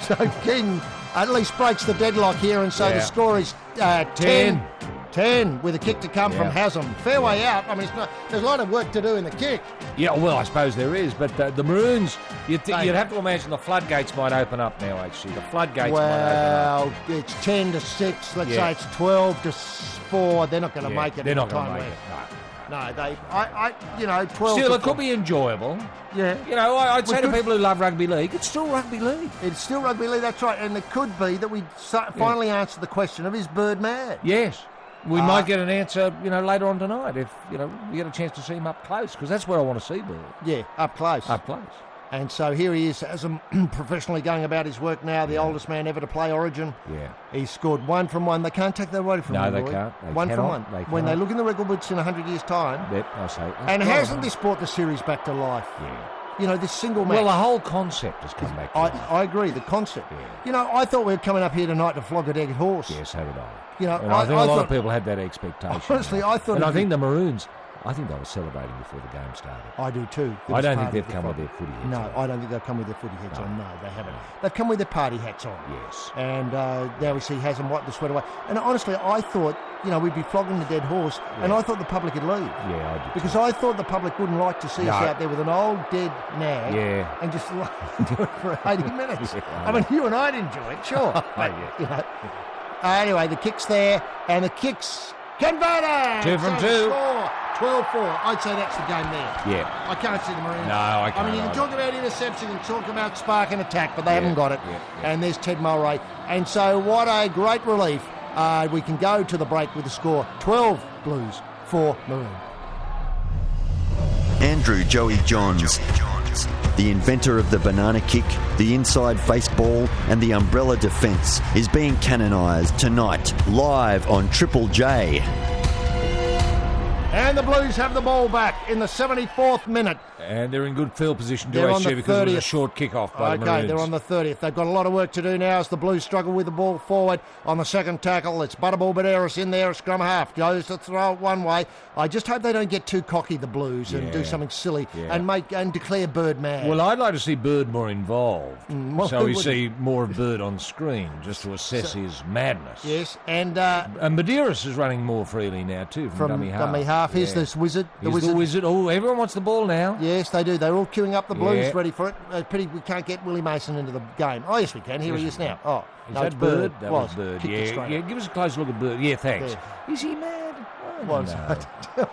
So King at least breaks the deadlock here, and so the score is 10. 10 with a kick to come from Haslam. Fair way out. I mean, there's a lot of work to do in the kick. Yeah, well, I suppose there is, but the Maroons, you'd have to imagine the floodgates might open up now, HC. The floodgates might open up. Well, it's 10 to 6. Let's say it's 12 to 4. They're not going to make it. They're not going to make it, no. No, 12 Still, to it could be enjoyable. Yeah. You know, I'd say to people who love rugby league, it's still rugby league. It's still rugby league, that's right. And it could be that we finally answer the question of, is Bird mad? Yes. We might get an answer, later on tonight if, we get a chance to see him up close, because that's where I want to see Bird. Yeah, up close. Up close. And so here he is, as professionally going about his work now, the oldest man ever to play Origin. Yeah. He's scored 1 from 1. They can't take that away from him. No, they Lloyd. can't. They 1 from cannot. 1. They When they can't. look in the record books in 100 years' time. Yep, I say. And hasn't this brought the series back to life? Yeah. This single match. Well, the whole concept has come back to life. I agree, the concept. Yeah. I thought we were coming up here tonight to flog a dead horse. Yeah, so did I. And I think a lot of people had that expectation. Honestly, I thought... And I think the Maroons, I think they were celebrating before the game started. I do too. I don't think they've come with their footy hats on. No, I don't think they've come with their footy hats on. No, they haven't. They've come with their party hats on. Yes. And now we see Haslam wipe the sweat away. And honestly, I thought, we'd be flogging the dead horse, and I thought the public would leave. Yeah, I did. Because I thought the public wouldn't like to see us out there with an old dead nag and just do it for 80 minutes. I mean, you and I'd enjoy it, sure. But, anyway, the kick's there, and the kick's converted! 2 from 2. 12-4. I'd say that's the game there. Yeah. I can't see the Maroons. No, I can't. I mean, you can talk about interception and talk about spark and attack, but they haven't got it. And there's Ted Mulray. And so what a great relief. We can go to the break with the score 12 Blues, 4 Maroon. Andrew Joey Johns, the inventor of the banana kick, the inside face ball and the umbrella defence, is being canonised tonight, live on Triple J. And the Blues have the ball back in the 74th minute. And they're in good field position to They're on HC the because it was a 30th. short kick-off by the Maroons. Okay, they're on the 30th. They've got a lot of work to do now as the Blues struggle with the ball forward. On the second tackle, it's Butterball Baderis in there, a scrum half. Goes to throw it one way. I just hope they don't get too cocky, the Blues, and do something silly and declare Bird mad. Well, I'd like to see Bird more involved. So we who see more of Bird on screen just to assess his madness. Yes, and Baderis is running more freely now too from dummy half. Here's this wizard. He's the wizard. Oh, everyone wants the ball now. Yes, they do. They're all queuing up the Blues ready for it. Pity we can't get Willie Mason into the game. Oh, yes, we can. Here he is now. Oh, is no, that it's Bird? That was Bird. Kicked it straight Yeah, up. give us a close look at Bird. Yeah, thanks. There. Is he mad? Well, No.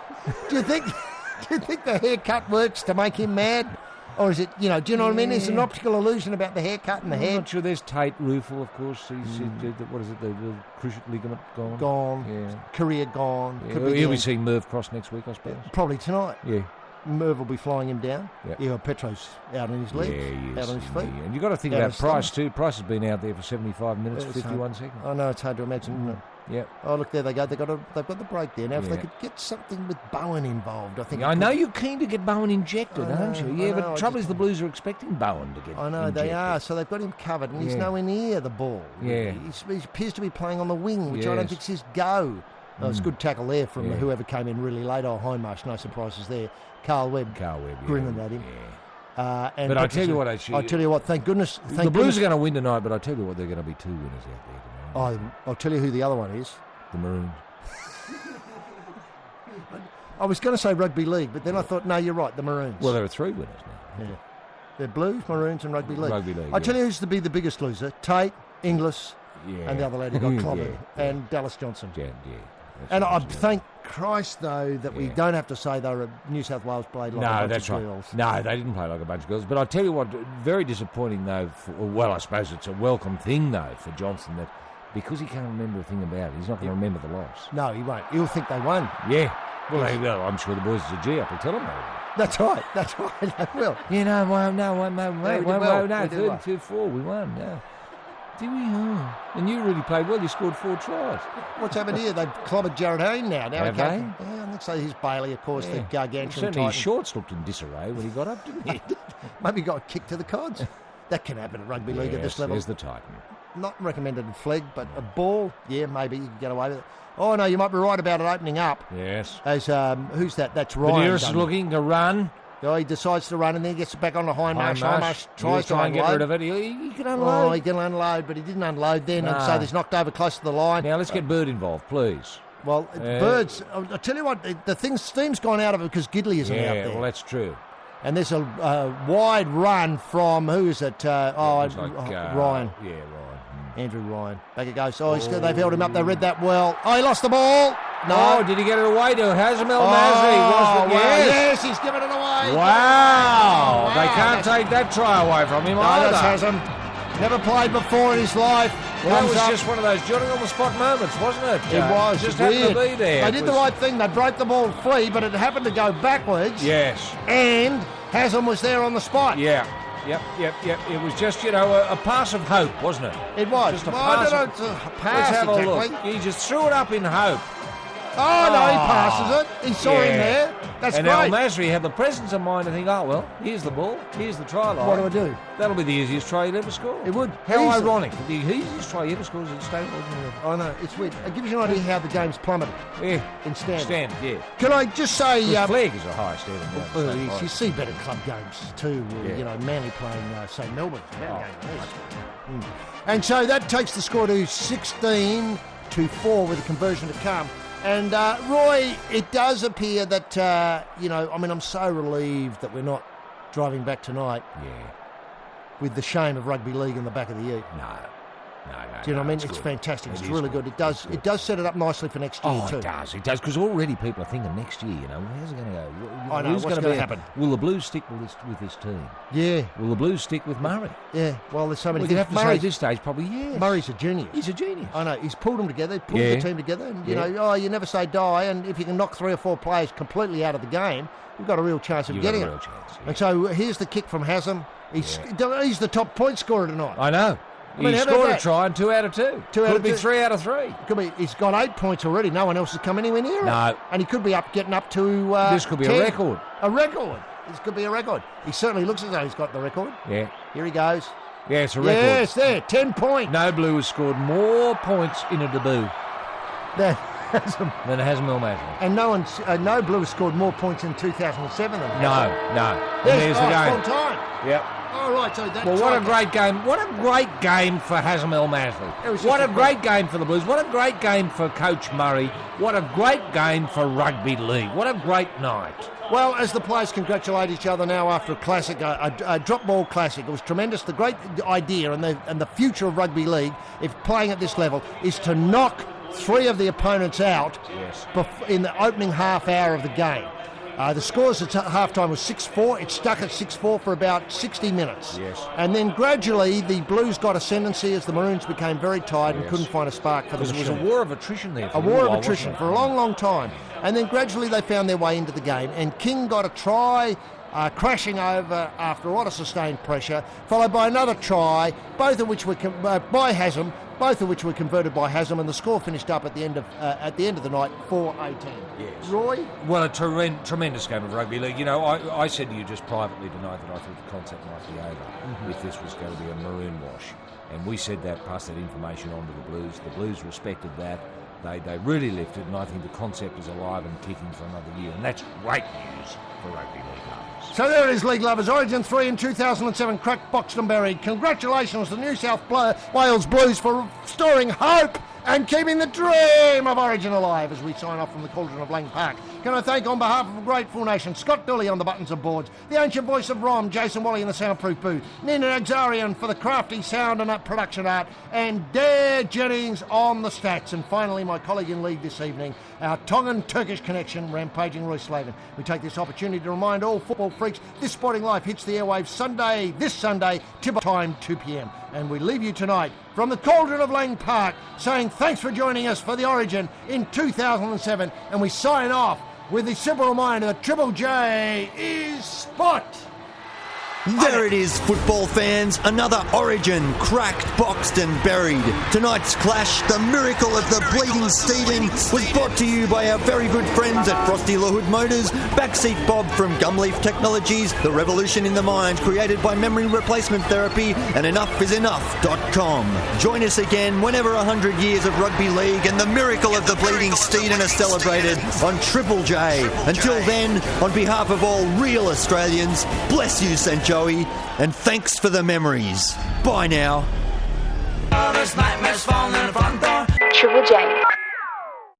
do you think the haircut works to make him mad? Or is it, do you know what I mean? There's an optical illusion about the haircut and the I'm hair. not sure. There's Tate Ruefel, of course. What is it? The cruciate ligament gone. Gone. Yeah. Career gone. Yeah. Could be He'll be dead. seeing Merv Cross next week, I suppose. Probably tonight. Yeah. Merv will be flying him down. Yep. Yeah, Petro's out on his legs. Yeah, he is. Out on his feet. Yeah. And you've got to think Down about his Price, stomach. too. Price has been out there for 75 minutes, It's 51 hard. seconds. I know, it's hard to imagine, isn't it? Yeah. Oh, look, there they go. They've got the break there. Now, if they Yeah. could get something with Bowen involved, I think... I know you're keen to get Bowen injected, I know, aren't you? I Yeah, know, but I trouble just- is the Blues are expecting Bowen to get I know, injected. they are. So they've got him covered, and he's Yeah. nowhere near the ball. Yeah. He appears to be playing on the wing, which I don't Yes. think's his go. Oh, it's a good tackle there from Yeah. whoever came in really late. Oh, Hindmarsh, no surprises there. Carl Webb Carl Webb, yeah. grinning at him. Yeah. And But I Petrus- tell you what, I tell you what, thank goodness. The Blues are going to win tonight, but I tell you what, they're going to be two winners out there tonight. I'll tell you who the other one is. The Maroons. I was going to say rugby league, but then I thought, no, you're right, the Maroons. Well, there are three winners now. Yeah. They're Blues, Maroons, and rugby league. Rugby league, I tell you who's to be the biggest loser: Tate, Inglis, Yeah. and the other lad who got clobbered, Yeah. and Dallas Johnson. Yeah. That's And right, I yeah. thank Christ, though, that we Yeah. don't have to say they were New South Wales played like a No, bunch that's of right. girls. No, they didn't play like a bunch of girls. But I tell you what, very disappointing though. Well, I suppose it's a welcome thing though for Johnson that because he can't remember a thing about it, he's not going to remember the loss. No, he won't. He'll think they won. Yeah. Well, I'm sure the boys at the G up will tell him that. That's right. That's right. They will. Yeah, no, we did well. no, We did well. 32-4, we won. No. Did we? Oh. And you really played well. You scored 4 tries. What's happened here? They've clobbered Jared Hayne now. Have he can't, they? Yeah, So here's Bailey, of course, the gargantuan Certainly his Titan. shorts looked in disarray when he got up, didn't he? Maybe got kicked to the cods. That can happen at rugby league at this level. There's the Titan. Not recommended in flag, but a ball, maybe you can get away with it. Oh, no, you might be right about it opening up. Yes. As, who's that? That's Ryan. Badiris is looking to run. Oh, he decides to run and then he gets it back on the Hindmarsh. Hindmarsh Tries to try and get rid of it. He can unload. Oh, he can unload, but he didn't unload then, and so he's knocked over close to the line. Now, let's get Bird involved, please. Well, Birds, I'll tell you what, steam's gone out of it because Gidley isn't out there. Yeah, well, that's true. And there's a wide run from, who is it? Ryan. Yeah, Ryan. Andrew Ryan. Back it goes. Oh, they've held him up. They read that well. Oh, he lost the ball. No. Oh, did he get it away to Hazem El Masri? Yes, he's given it away. Wow. They can't take that try away from him either. That's Hazem. Never played before in his life. Well, that was just one of those jotting on the spot moments, wasn't it? It was. Just weird. happened to be there. They did the right thing. They broke the ball free, but it happened to go backwards. Yes. And Hazem was there on the spot. Yeah. Yep. It was just, a pass of hope, wasn't it? It was. Just a pass. pass. Let's have exactly. a look. He just threw it up in hope. Oh, no, he passes it. He saw him there. That's and great. El Masri had the presence of mind to think, here's the ball, here's the try line. What do I do? That'll be the easiest try he'll ever score. It would. How ironic. The easiest try he ever scores in state. I know, it's weird. It gives you an idea how the game's plummeted. Yeah. In standard. Yeah. Can I just say... flag is a high standard. You see better club games too. Manly playing, say, Melbourne. And so that takes the score to 16-4 with a conversion to come. And, Roy, it does appear that, I'm so relieved that we're not driving back tonight with the shame of rugby league in the back of the ear. No. Do you know what I mean? It's fantastic. It's really good. It does set it up nicely for next year too. It does, because already people are thinking next year, how's it going to go? I know, what's going to happen? Will the Blues stick with this team? Yeah. Will the Blues stick with Murray? Yeah, well, there's so many things. You have to say at this stage, probably yes. Murray's a genius. He's a genius. I know, he's pulled them together, pulled the team together, and, you never say die, and if you can knock 3 or 4 players completely out of the game, you've got a real chance of getting it. And so here's the kick from Hazem. He's the top point scorer tonight. I know. He scored a try and 2 out of 2. Could be 3 out of 3. Could be. He's got 8 points already. No one else has come anywhere near it. No. And he could be getting up to this could be 10. a record. A record. This could be a record. He certainly looks as though he's got the record. Yeah. Here he goes. Yeah, it's a record. Yes, there. 10 points. No Blue has scored more points in a debut than Hazem El Masri. And no Blue has scored more points in 2007 than No. There's the game. Full time. Yep. All right, so that's what a great game. What a great game for Hazem El Masri. What a great game for the Blues. What a great game for Coach Murray. What a great game for rugby league. What a great night. Well, as the players congratulate each other now after a classic, a drop ball classic, it was tremendous. The great idea and the future of rugby league, if playing at this level, is to knock 3 of the opponents out in the opening half hour of the game. The scores at half-time was 6-4. It stuck at 6-4 for about 60 minutes. Yes. And then gradually the Blues got ascendancy as the Maroons became very tired and couldn't find a spark for the machine. It was a war of attrition there. A war of attrition for a long, long time. And then gradually they found their way into the game. And King got a try, crashing over after a lot of sustained pressure, followed by another try, both of which were by Hazem, both of which were converted by Hazem, and the score finished up at the end of the night 4-18. Yes. Roy? Well, a tremendous game of rugby league. I said to you just privately tonight that I thought the concept might be over if this was going to be a maroon wash. And we said that, passed that information on to the Blues. The Blues respected that. They really lifted, and I think the concept is alive and kicking for another year. And that's great news for rugby league lovers. So there it is, League Lovers. Origin 3 in 2007, cracked, boxed and buried. Congratulations to New South Wales Blues for restoring hope and keeping the dream of Origin alive as we sign off from the Cauldron of Lang Park. Can I thank on behalf of a grateful nation Scott Dooley on the buttons and boards, the ancient voice of Rom, Jason Wally in the soundproof booth, Nina Axarian for the crafty sound and production art, and Dare Jennings on the stats. And finally, my colleague in league this evening, our Tongan-Turkish connection, rampaging Roy Slavin. We take this opportunity to remind all football freaks This Sporting Life hits the airwaves this Sunday, tip time 2 p.m. And we leave you tonight from the Cauldron of Lang Park saying thanks for joining us for the Origin in 2007, and we sign off with the simple reminder that Triple J is spot. There it is, football fans. Another origin, cracked, boxed and buried. Tonight's clash, the miracle of the Bleeding Stephen, was brought to you by our very good friends at Frosty LaHood Motors, Backseat Bob from Gumleaf Technologies, the revolution in the mind created by memory replacement therapy, and EnoughIsEnough.com. Join us again whenever 100 years of rugby league and the miracle of the Bleeding Stephen are celebrated on Triple J. Until then, on behalf of all real Australians, bless you, St. Joey, and thanks for the memories. Bye now. Triple J.